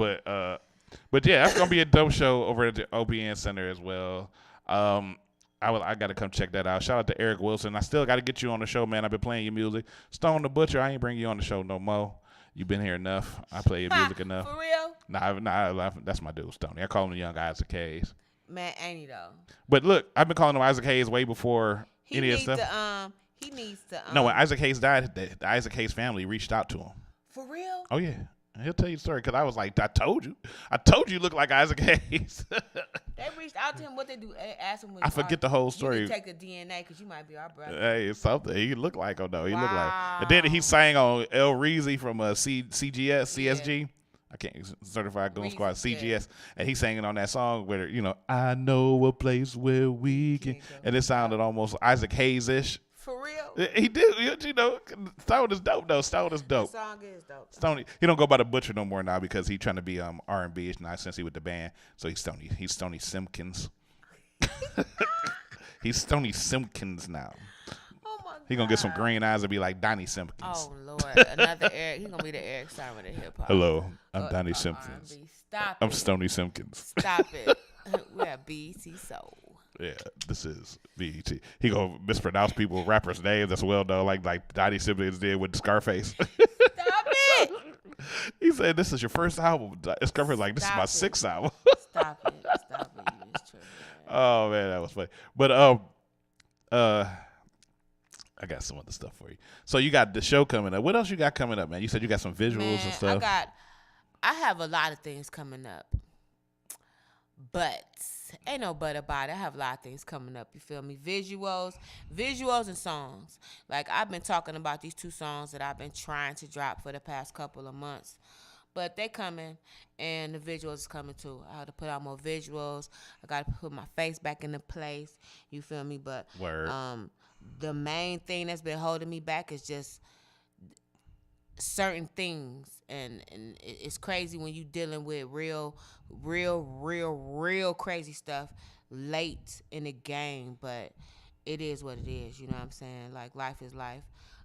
But yeah, that's gonna be a dope show over at the OPN Center as well. I gotta come check that out. Shout out to Eric Wilson. I still gotta get you on the show, man. I've been playing your music. Stone the Butcher, I ain't bring you on the show no more. You've been here enough. I play your music enough. For real? Nah, that's my dude, Stoney. I call him the Young Isaac Hayes. Man, ain't he though? But look, I've been calling him Isaac Hayes way before any of this stuff. He needs to. No, when Isaac Hayes died, the Isaac Hayes family reached out to him. For real? Oh yeah, he'll tell you the story because I was like, I told you you look like Isaac Hayes. They reached out to him. What they do? Ask him. I forget the whole story. You can take the DNA because you might be our brother. Hey, it's something. He looked like him though. He looked like. And then he sang on El Reezy from CSG. Yeah. I can't Certified Goon Squad, CGS, and he sang it on that song where I know a place where we can, and it sounded almost Isaac Hayes-ish. For real? He did, Stone is dope though. Stone is dope. The song is dope. Stone, he don't go by the Butcher no more now because he's trying to be R&B now since he with the band, so he's Stoney Simpkins. He's Stoney Simpkins now. He gonna get some green eyes and be like Donnie Simpkins. Oh Lord, another Eric. He gonna be the Eric Simon of hip hop. Hello, I'm Donnie Simpkins. Stop I'm it. Stoney Simpkins. Stop it. We have BET Soul. Yeah, this is BET. He gonna mispronounce rappers' names as well though, like Donnie Simpkins did with Scarface. Stop it. He said, "This is your first album." Scarface like, "This is my sixth album." Stop it. It's true. Oh man, that was funny. But I got some other stuff for you. So you got the show coming up. What else you got coming up, man? You said you got some visuals and stuff. I have a lot of things coming up. But ain't no but about it. I have a lot of things coming up. You feel me? Visuals and songs. Like I've been talking about these 2 songs that I've been trying to drop for the past couple of months. But they coming, and the visuals is coming too. I have to put out more visuals. I got to put my face back into place. You feel me? But Word. The main thing that's been holding me back is just certain things, and it's crazy when you dealing with real crazy stuff late in the game, but it is what it is. You know what I'm saying? Like life is life.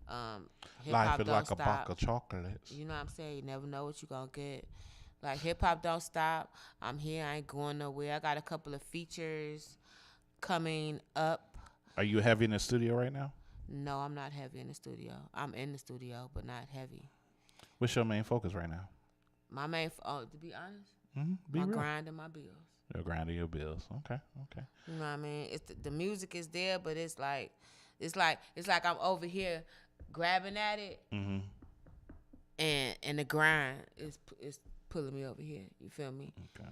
Life is like a box of chocolates. You know what I'm saying? You never know what you're gonna get. Like hip hop don't stop. I'm here. I ain't going nowhere. I got a couple of features coming up. Are you heavy in the studio right now? No, I'm not heavy in the studio. I'm in the studio, but not heavy. What's your main focus right now? My main, to be honest, my real. Grind and my bills. Your grind and your bills. Okay. You know what I mean? It's the music is there, but it's like I'm over here grabbing at it, and the grind is pulling me over here. You feel me? Okay.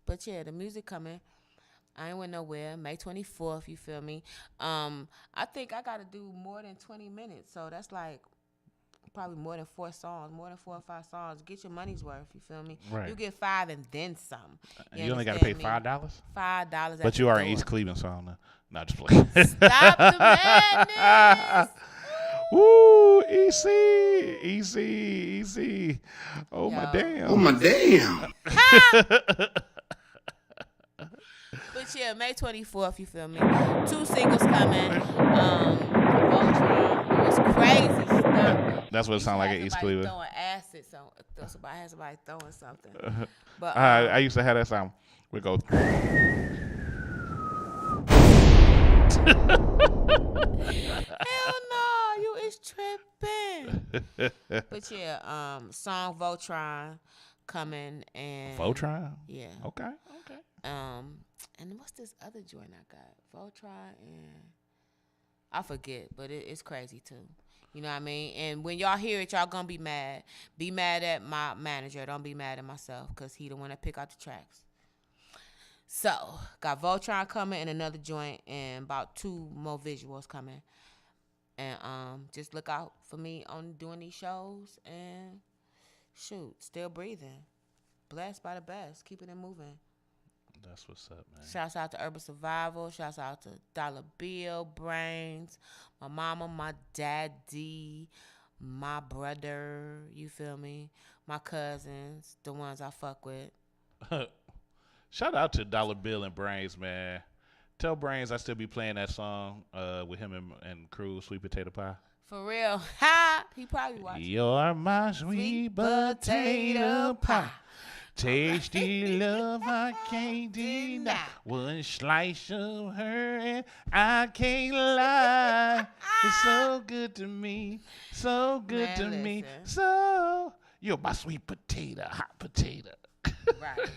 But yeah, the music coming. I ain't went nowhere. May 24th. You feel me? I think I got to do more than 20 minutes, so that's like probably more than 4 songs, more than 4 or 5 songs. Get your money's worth. You feel me? Right. You get 5 and then some. You only got to pay $5. $5. But you are in East Cleveland, so I don't know. Not just playing. Stop the madness. Woo, EC. Oh, my damn. Oh, my damn. But yeah, May 24th, you feel me? 2 singles coming. Voltron, it was crazy stuff. That's what it sounds like at East Cleveland. Throwing acid, so somebody had somebody throwing something. But I used to have that sound. We go. Hell no, you is tripping. But yeah, song Voltron coming and Voltron? Yeah. Okay. And what's this other joint I got? Voltron and I forget, but it's crazy too. You know what I mean? And when y'all hear it, y'all gonna be mad. Be mad at my manager. Don't be mad at myself, because he the one that pick out the tracks. So, got Voltron coming and another joint and about 2 more visuals coming. And just look out for me on doing these shows and shoot, still breathing. Blessed by the best. Keeping it moving. That's what's up, man. Shouts out to Urban Survival. Shouts out to Dollar Bill, Brains, my mama, my daddy, my brother, you feel me? My cousins, the ones I fuck with. Shout out to Dollar Bill and Brains, man. Tell Brains I still be playing that song with him and Crew, Sweet Potato Pie. For real. Ha! He probably watching. You're my sweet potato pie. Tasty love I can't deny. One slice of her and I can't lie. It's so good to me, so good to me. So you're my sweet potato, hot potato. Right.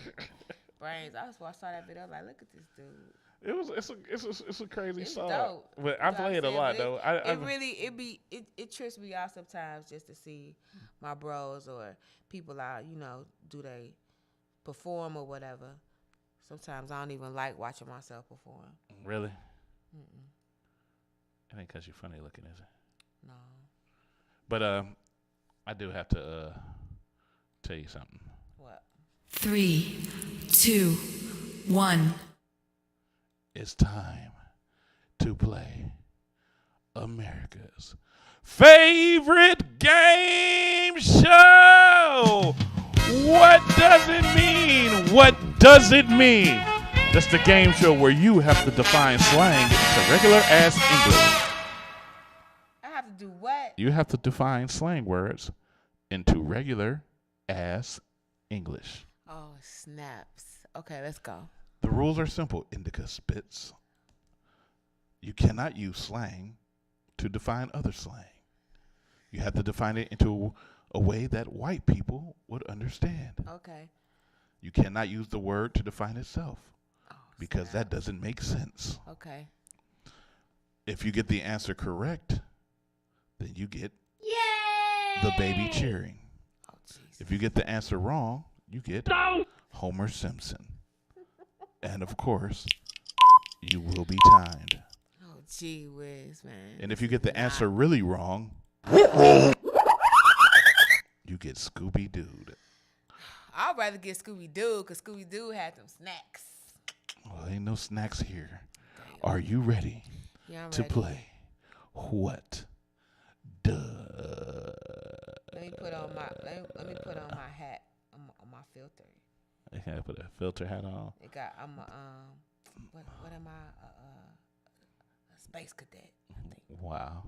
Brains. I saw that video. I was like, look at this dude. It's a crazy It's song. dope. But I play it a lot though. It trips me out sometimes just to see my bros or people out, do they perform or whatever. Sometimes I don't even like watching myself perform. Really? Mm-mm. It ain't because you're funny looking, is it? No. But I do have to tell you something. What? 3, 2, 1. It's time to play America's favorite game show. What does it mean? What does it mean? That's the game show where you have to define slang to regular ass English. I have to do what? You have to define slang words into regular ass English. Oh, snaps. Okay, let's go. The rules are simple, Indica Spitz. You cannot use slang to define other slang. You have to define it into a way that white people would understand. Okay. You cannot use the word to define itself because that doesn't make sense. Okay. If you get the answer correct, then you get the baby cheering. Oh, Jesus. If you get the answer wrong, you get Homer Simpson. And of course, you will be timed. Oh, gee whiz, man. And if you get the answer really wrong, you get Scooby-Doo. I'd rather get Scooby-Doo because Scooby-Doo had them snacks. Well, ain't no snacks here. Are you ready to play? What? Let me put on my hat on my filter. Yeah, put a filter hat on. It got what am I? A space cadet, I think. Wow.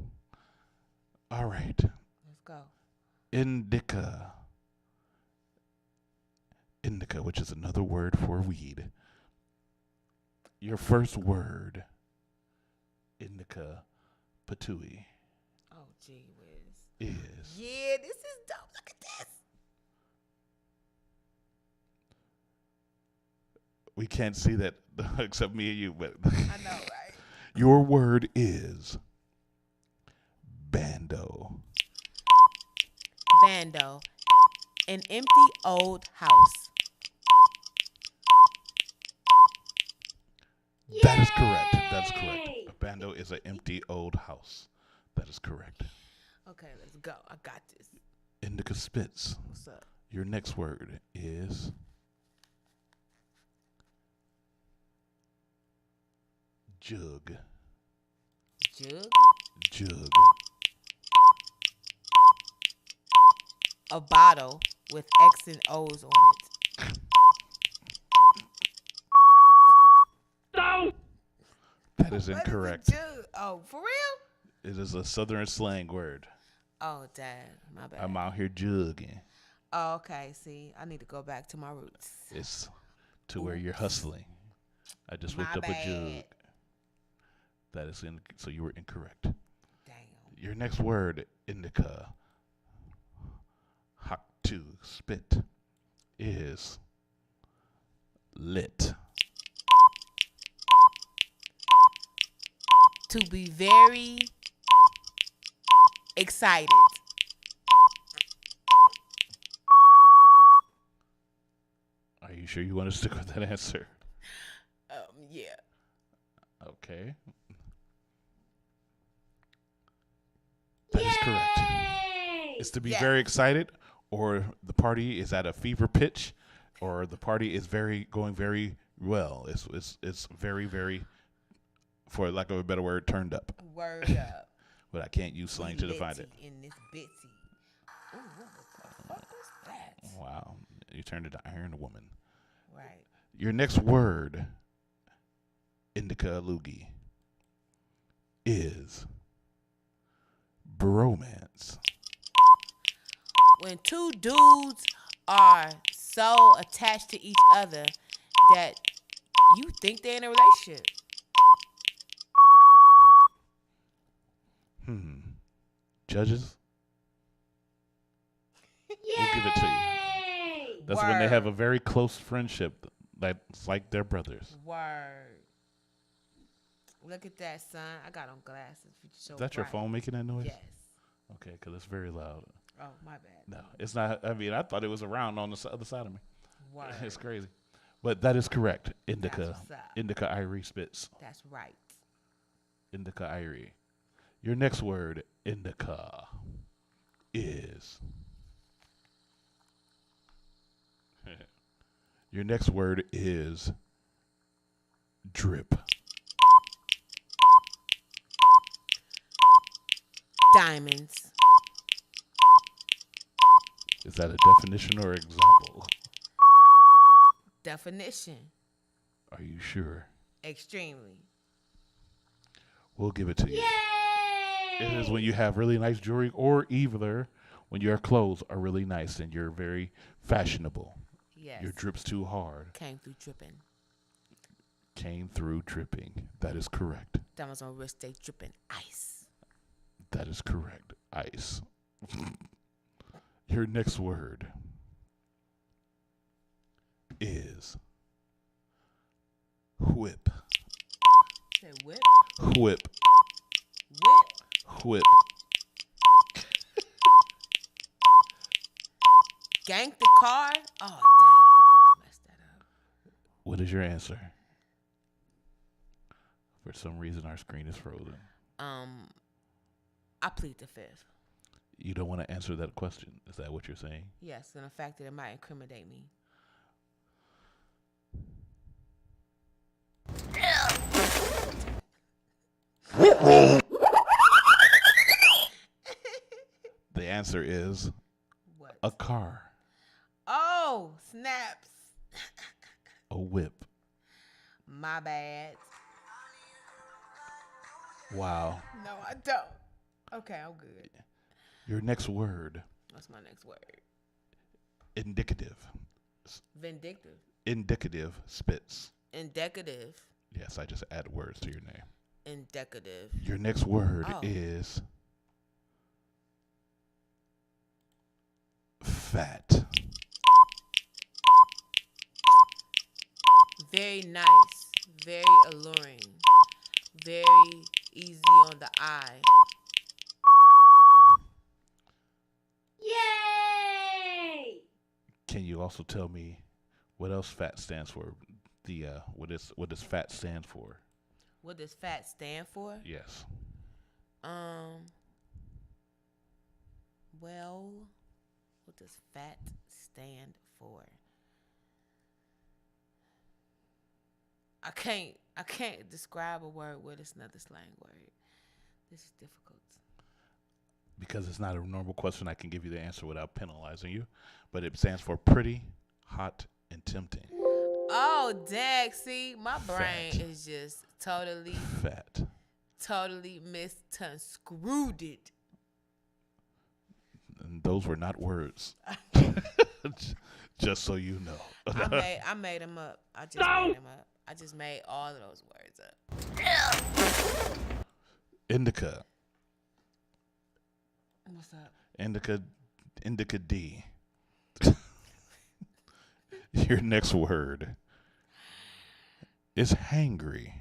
All right. Let's go. Indica, which is another word for weed. Your first word, indica patooey. Oh, gee whiz. Is. Yeah, this is dope. Look at this. We can't see that except me and you, but I know, right? Your word is bando. Bando. An empty old house. That is correct. That's correct. A bando is an empty old house. That is correct. Okay, let's go. I got this. Indica Spitz. What's up? Your next word is jug. Jug? Jug. A bottle with X and O's on it. That is What incorrect. is a jug? Oh, for real? It is a southern slang word. Oh, dad. My bad. I'm out here jugging. Oh, okay. See, I need to go back to my roots. It's to where you're hustling. I just looked up a jug. That is so you were incorrect. Damn. Your next word, indica, hot to spit, is lit. To be very excited. Are you sure you want to stick with that answer? Yeah. Okay. That is correct. It's to be very excited, or the party is at a fever pitch, or the party is going very well. It's very, very, for lack of a better word, turned up. Word up. But I can't use slang to define it. In this bitsy. Ooh, what the fuck is that? Wow. You turned into Iron Woman. Right. Your next word, indica loogie, is bromance. When two dudes are so attached to each other that you think they're in a relationship. Judges? We'll give it to you. That's when they have a very close friendship that's like their brothers. Word. Look at that, son. I got on glasses. So Is that your bright. phone making that noise? Yes. Okay, because it's very loud. Oh, my bad. No, it's not. I mean, I thought it was around on the other side of me. Word. It's crazy. But that is correct. That's Indica. what's up. Indica Irie Spitz. That's right. Indica Irie. Your next word, indica, is. Your next word is drip. Diamonds. Is that a definition or example? Definition. Are you sure? Extremely. We'll give it to you. It is when you have really nice jewelry, or either when your clothes are really nice and you're very fashionable. Yes. Your drip's too hard. Came through dripping. Came through dripping. That is correct. Diamonds on wrist, stay dripping. Ice. That is correct. Ice. Your next word is whip. Say whip. Whip. Whip. Whip. Ganked the car. Oh, dang. I messed that up. What is your answer? For some reason, our screen is frozen. I plead the fifth. You don't want to answer that question. Is that what you're saying? Yes, and the fact that it might incriminate me. The answer is What? a car, Oh, snaps. a whip. My bad. Wow. No, I don't. Okay, I'm good. Your next word, What's my next word? indicative. Vindictive. Indicative spits. Indicative. Yes, I just add words to your name. Indicative. Your next word Oh. is fat. Very nice. Very alluring. Very easy on the eye. Can you also tell me what else FAT stands for? What does FAT stand for? What does FAT stand for? Yes. Well, what does FAT stand for? I can't describe a word with another slang word. This is difficult. Because it's not a normal question, I can give you the answer without penalizing you. But it stands for pretty, hot, and tempting. Oh, dag, see, my brain Fat. is just totally Fat. Totally screwed it. And those were not words. Just so you know. I made them up. I just made them up. I just made all of those words up. Indica. What's up? Indica D. Your next word is hangry.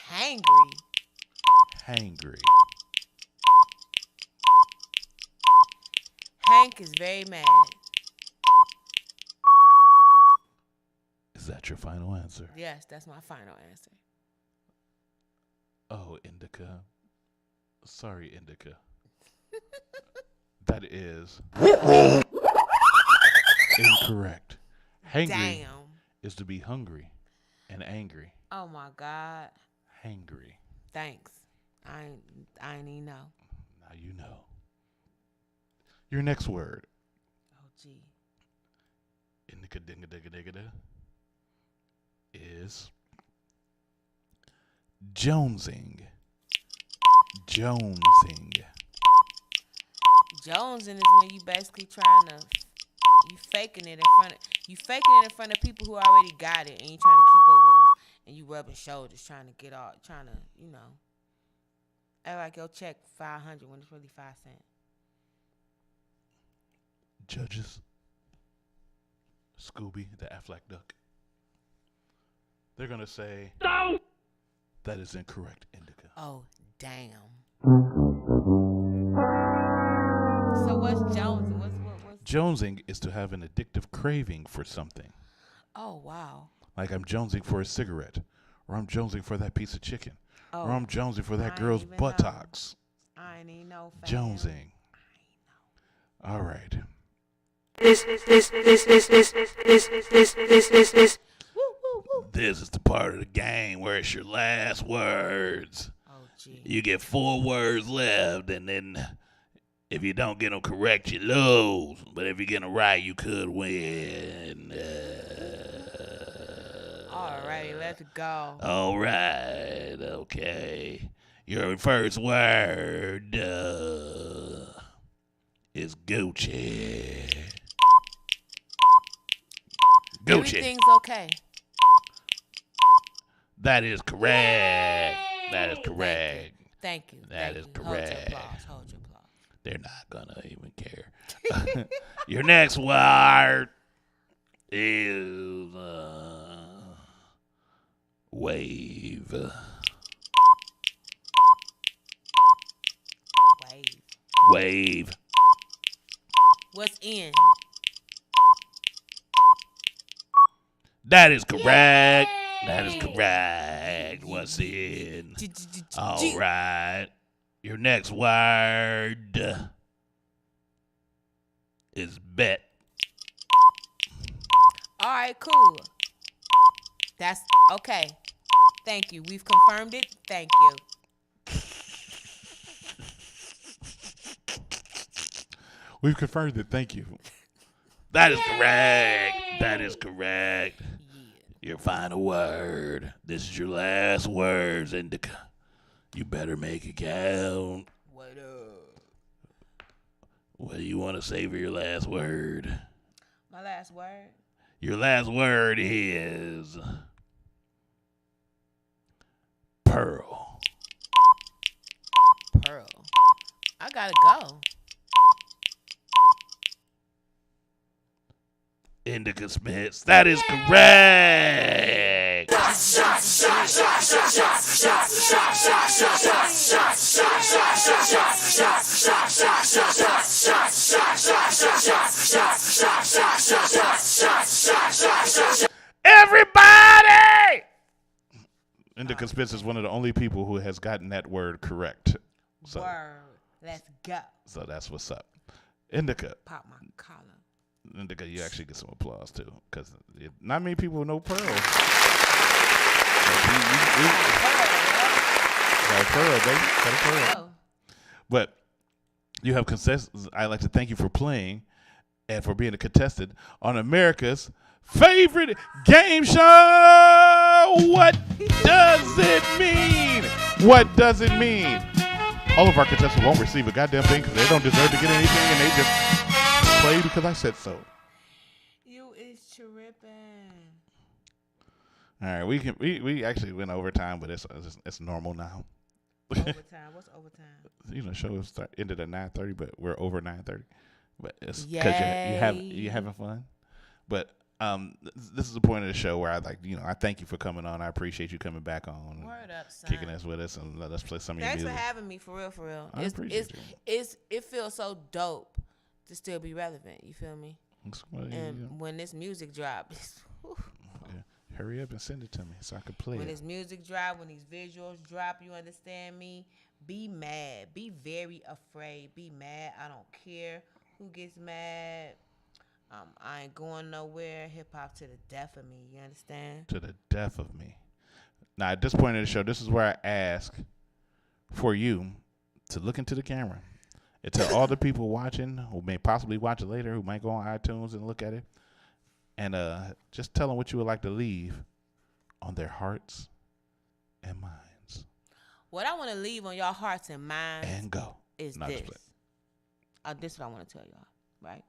Hangry. Hangry. Hank is very mad. Is that your final answer? Yes, that's my final answer. Oh, Indica. Sorry, Indica. That is incorrect. Hangry Damn. is to be hungry and angry. Oh my God. Hangry. Thanks. I ain't even know. Now you know. Your next word. Oh gee. Indica dinga digga digga da is jonesing. Jonesing. Jonesing is when you basically you faking it in front of people who already got it, and you trying to keep up with them, and you rubbing shoulders, trying to act like your check $500 when it's really 5 cents. Judges. Scooby, the Aflac duck. They're gonna say no. That is incorrect, Indica. Oh damn. So what's jonesing? What's Jonesing is to have an addictive craving for something. Oh wow. Like I'm jonesing for a cigarette, or I'm jonesing for that piece of chicken, or I'm jonesing for that girl's buttocks. I ain't even know. Jonesing. All right. This. This is the part of the game where it's your last words. Oh, gee. You get 4 words left, and then if you don't get them correct, you lose. But if you get them right, you could win. Alrighty, let's go. All right, okay. Your first word is Gucci. Gucci. Everything's okay. That is correct. That is correct. Thank you. That is correct. Hold your applause. Hold your applause. They're not gonna even care. Your next word is wave. Wave. What's in? That is correct. That is correct. What's in? All right. Your next word is bet. All right, cool. That's okay. Thank you. We've confirmed it. Thank you. We've confirmed it. Thank you. That is correct. That is correct. Your final word. This is your last words, Indica. You better make it count. What up? What do you want to say for your last word? My last word? Your last word is pearl. Pearl. I gotta go. Indica Smiths. That is correct. Spitz is one of the only people who has gotten that word correct. So, Word. Let's go. So that's what's up. Indica. Pop my collar. Indica, you actually get some applause too, because not many people know Pearl. Pearl, baby. Pearl. But you have consensus. I'd like to thank you for playing and for being a contestant on America's favorite game show. What does it mean? What does it mean? All of our contestants won't receive a goddamn thing because they don't deserve to get anything, and they just play because I said so. You is tripping. All right, we actually went overtime, but it's normal now. Overtime? What's overtime? You know, show ended at 9:30, but we're over 9:30. But it's because you having fun. But this is the point of the show where I thank you for coming on. I appreciate you coming back on. Word up, son. Kicking us with us and let us play some of your Thanks music. for having me, for real. I appreciate you. It feels so dope to still be relevant. You feel me? And when this music drops, hurry up and send it to me so I can play when it. this music drop, when these visuals drop, you understand me? Be mad. Be very afraid. Be mad. I don't care who gets mad. I ain't going nowhere. Hip hop to the death of me. You understand? To the death of me. Now, at this point in the show, this is where I ask for you to look into the camera and tell all the people watching who may possibly watch it later, who might go on iTunes and look at it, and just tell them what you would like to leave on their hearts and minds. What I want to leave on your hearts and minds and go is Not this. split. This is what I want to tell y'all, right?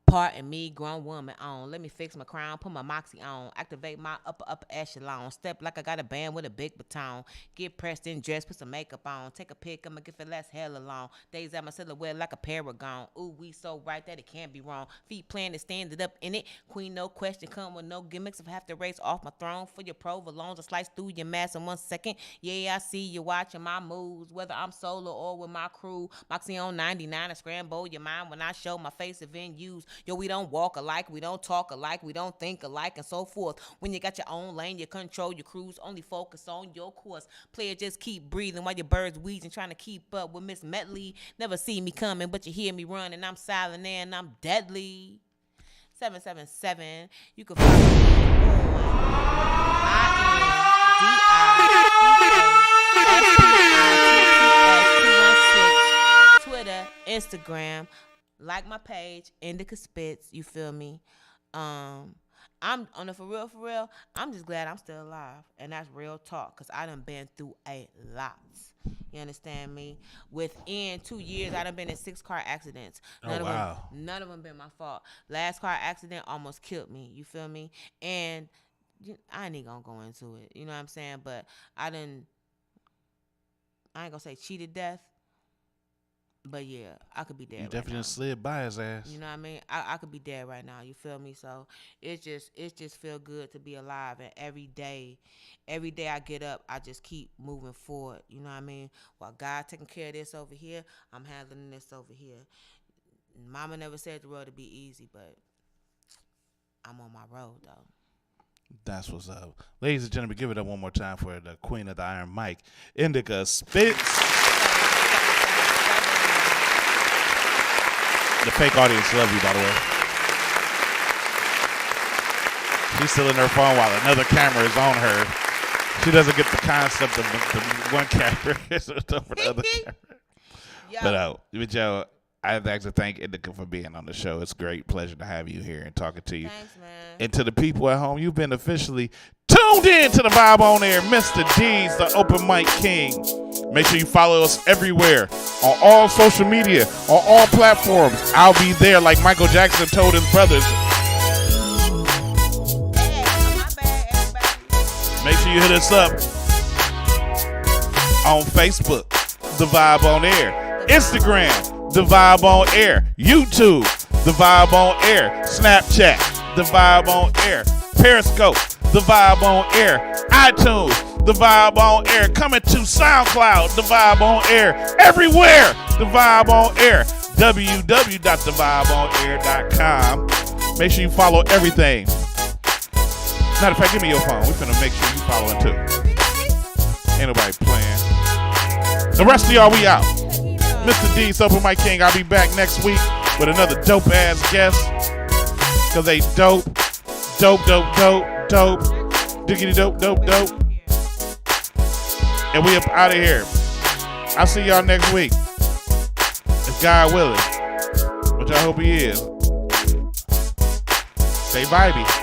Pardon me, grown woman on. Let me fix my crown, put my moxie on, activate my upper echelon, step like I got a band with a big baton, get pressed in dress, put some makeup on, take a pic, I'ma give it less hell alone. Days at my silhouette like a paragon. Ooh, we so right that it can't be wrong. Feet planted, standing up in it. Queen, no question, come with no gimmicks. If I have to race off my throne for your provolones, I slice through your mass in 1 second. Yeah, I see you watching my moves, whether I'm solo or with my crew. Moxie on 99 and scramble your mind when I show my face of venues. Yo, we don't walk alike, we don't talk alike, we don't think alike, and so forth. When you got your own lane, you control your cruise, only focus on your course. Player, just keep breathing while your birds wheezing, trying to keep up with Miss Medley. Never see me coming, but you hear me running. I'm silent and I'm deadly. 777. You can follow me on INDICASPITS216 Twitter, Instagram. Like my page, Indica Spitz, you feel me? I'm on the for real, I'm just glad I'm still alive. And that's real talk, because I done been through a lot. You understand me? Within 2 years, I done been in 6 car accidents. None of them been my fault. Last car accident almost killed me, you feel me? And I ain't gonna go into it, you know what I'm saying? But I ain't gonna say cheated death. But yeah, I could be dead. You right definitely now. slid by his ass. You know what I mean? I could be dead right now. You feel me? So it just feel good to be alive. And every day I get up, I just keep moving forward. You know what I mean? While God taking care of this over here, I'm handling this over here. Mama never said the road to be easy, but I'm on my road though. That's what's up. Ladies and gentlemen, give it up one more time for the queen of the iron mic, Indica Spitz. The fake audience love you, by the way. She's still in her phone while another camera is on her. She doesn't get the concept of the one camera is over the other camera. But Joe, I'd like to thank Indica for being on the show. It's a great pleasure to have you here and talking to you. Thanks, man. And to the people at home, you've been officially tuned in to the Vibe on Air. Mr. G's, the open mic king. Make sure you follow us everywhere on all social media, on all platforms. I'll be there like Michael Jackson told his brothers. Make sure you hit us up on Facebook, The Vibe on Air, Instagram, The Vibe on Air, YouTube, The Vibe on Air, Snapchat, The Vibe on Air, Periscope, The Vibe on Air, iTunes, The Vibe on Air, coming to SoundCloud, The Vibe on Air, everywhere, The Vibe on Air, www.thevibeonair.com. Make sure you follow everything. Matter of fact, give me your phone. We're finna make sure you following too. Ain't nobody playing. The rest of y'all, we out. Mr. D, Sober Mike King. I'll be back next week with another dope ass guest. Cause they dope. Diggity dope. And we up out of here. I'll see y'all next week. If God willing. Which I hope he is. Stay vibey.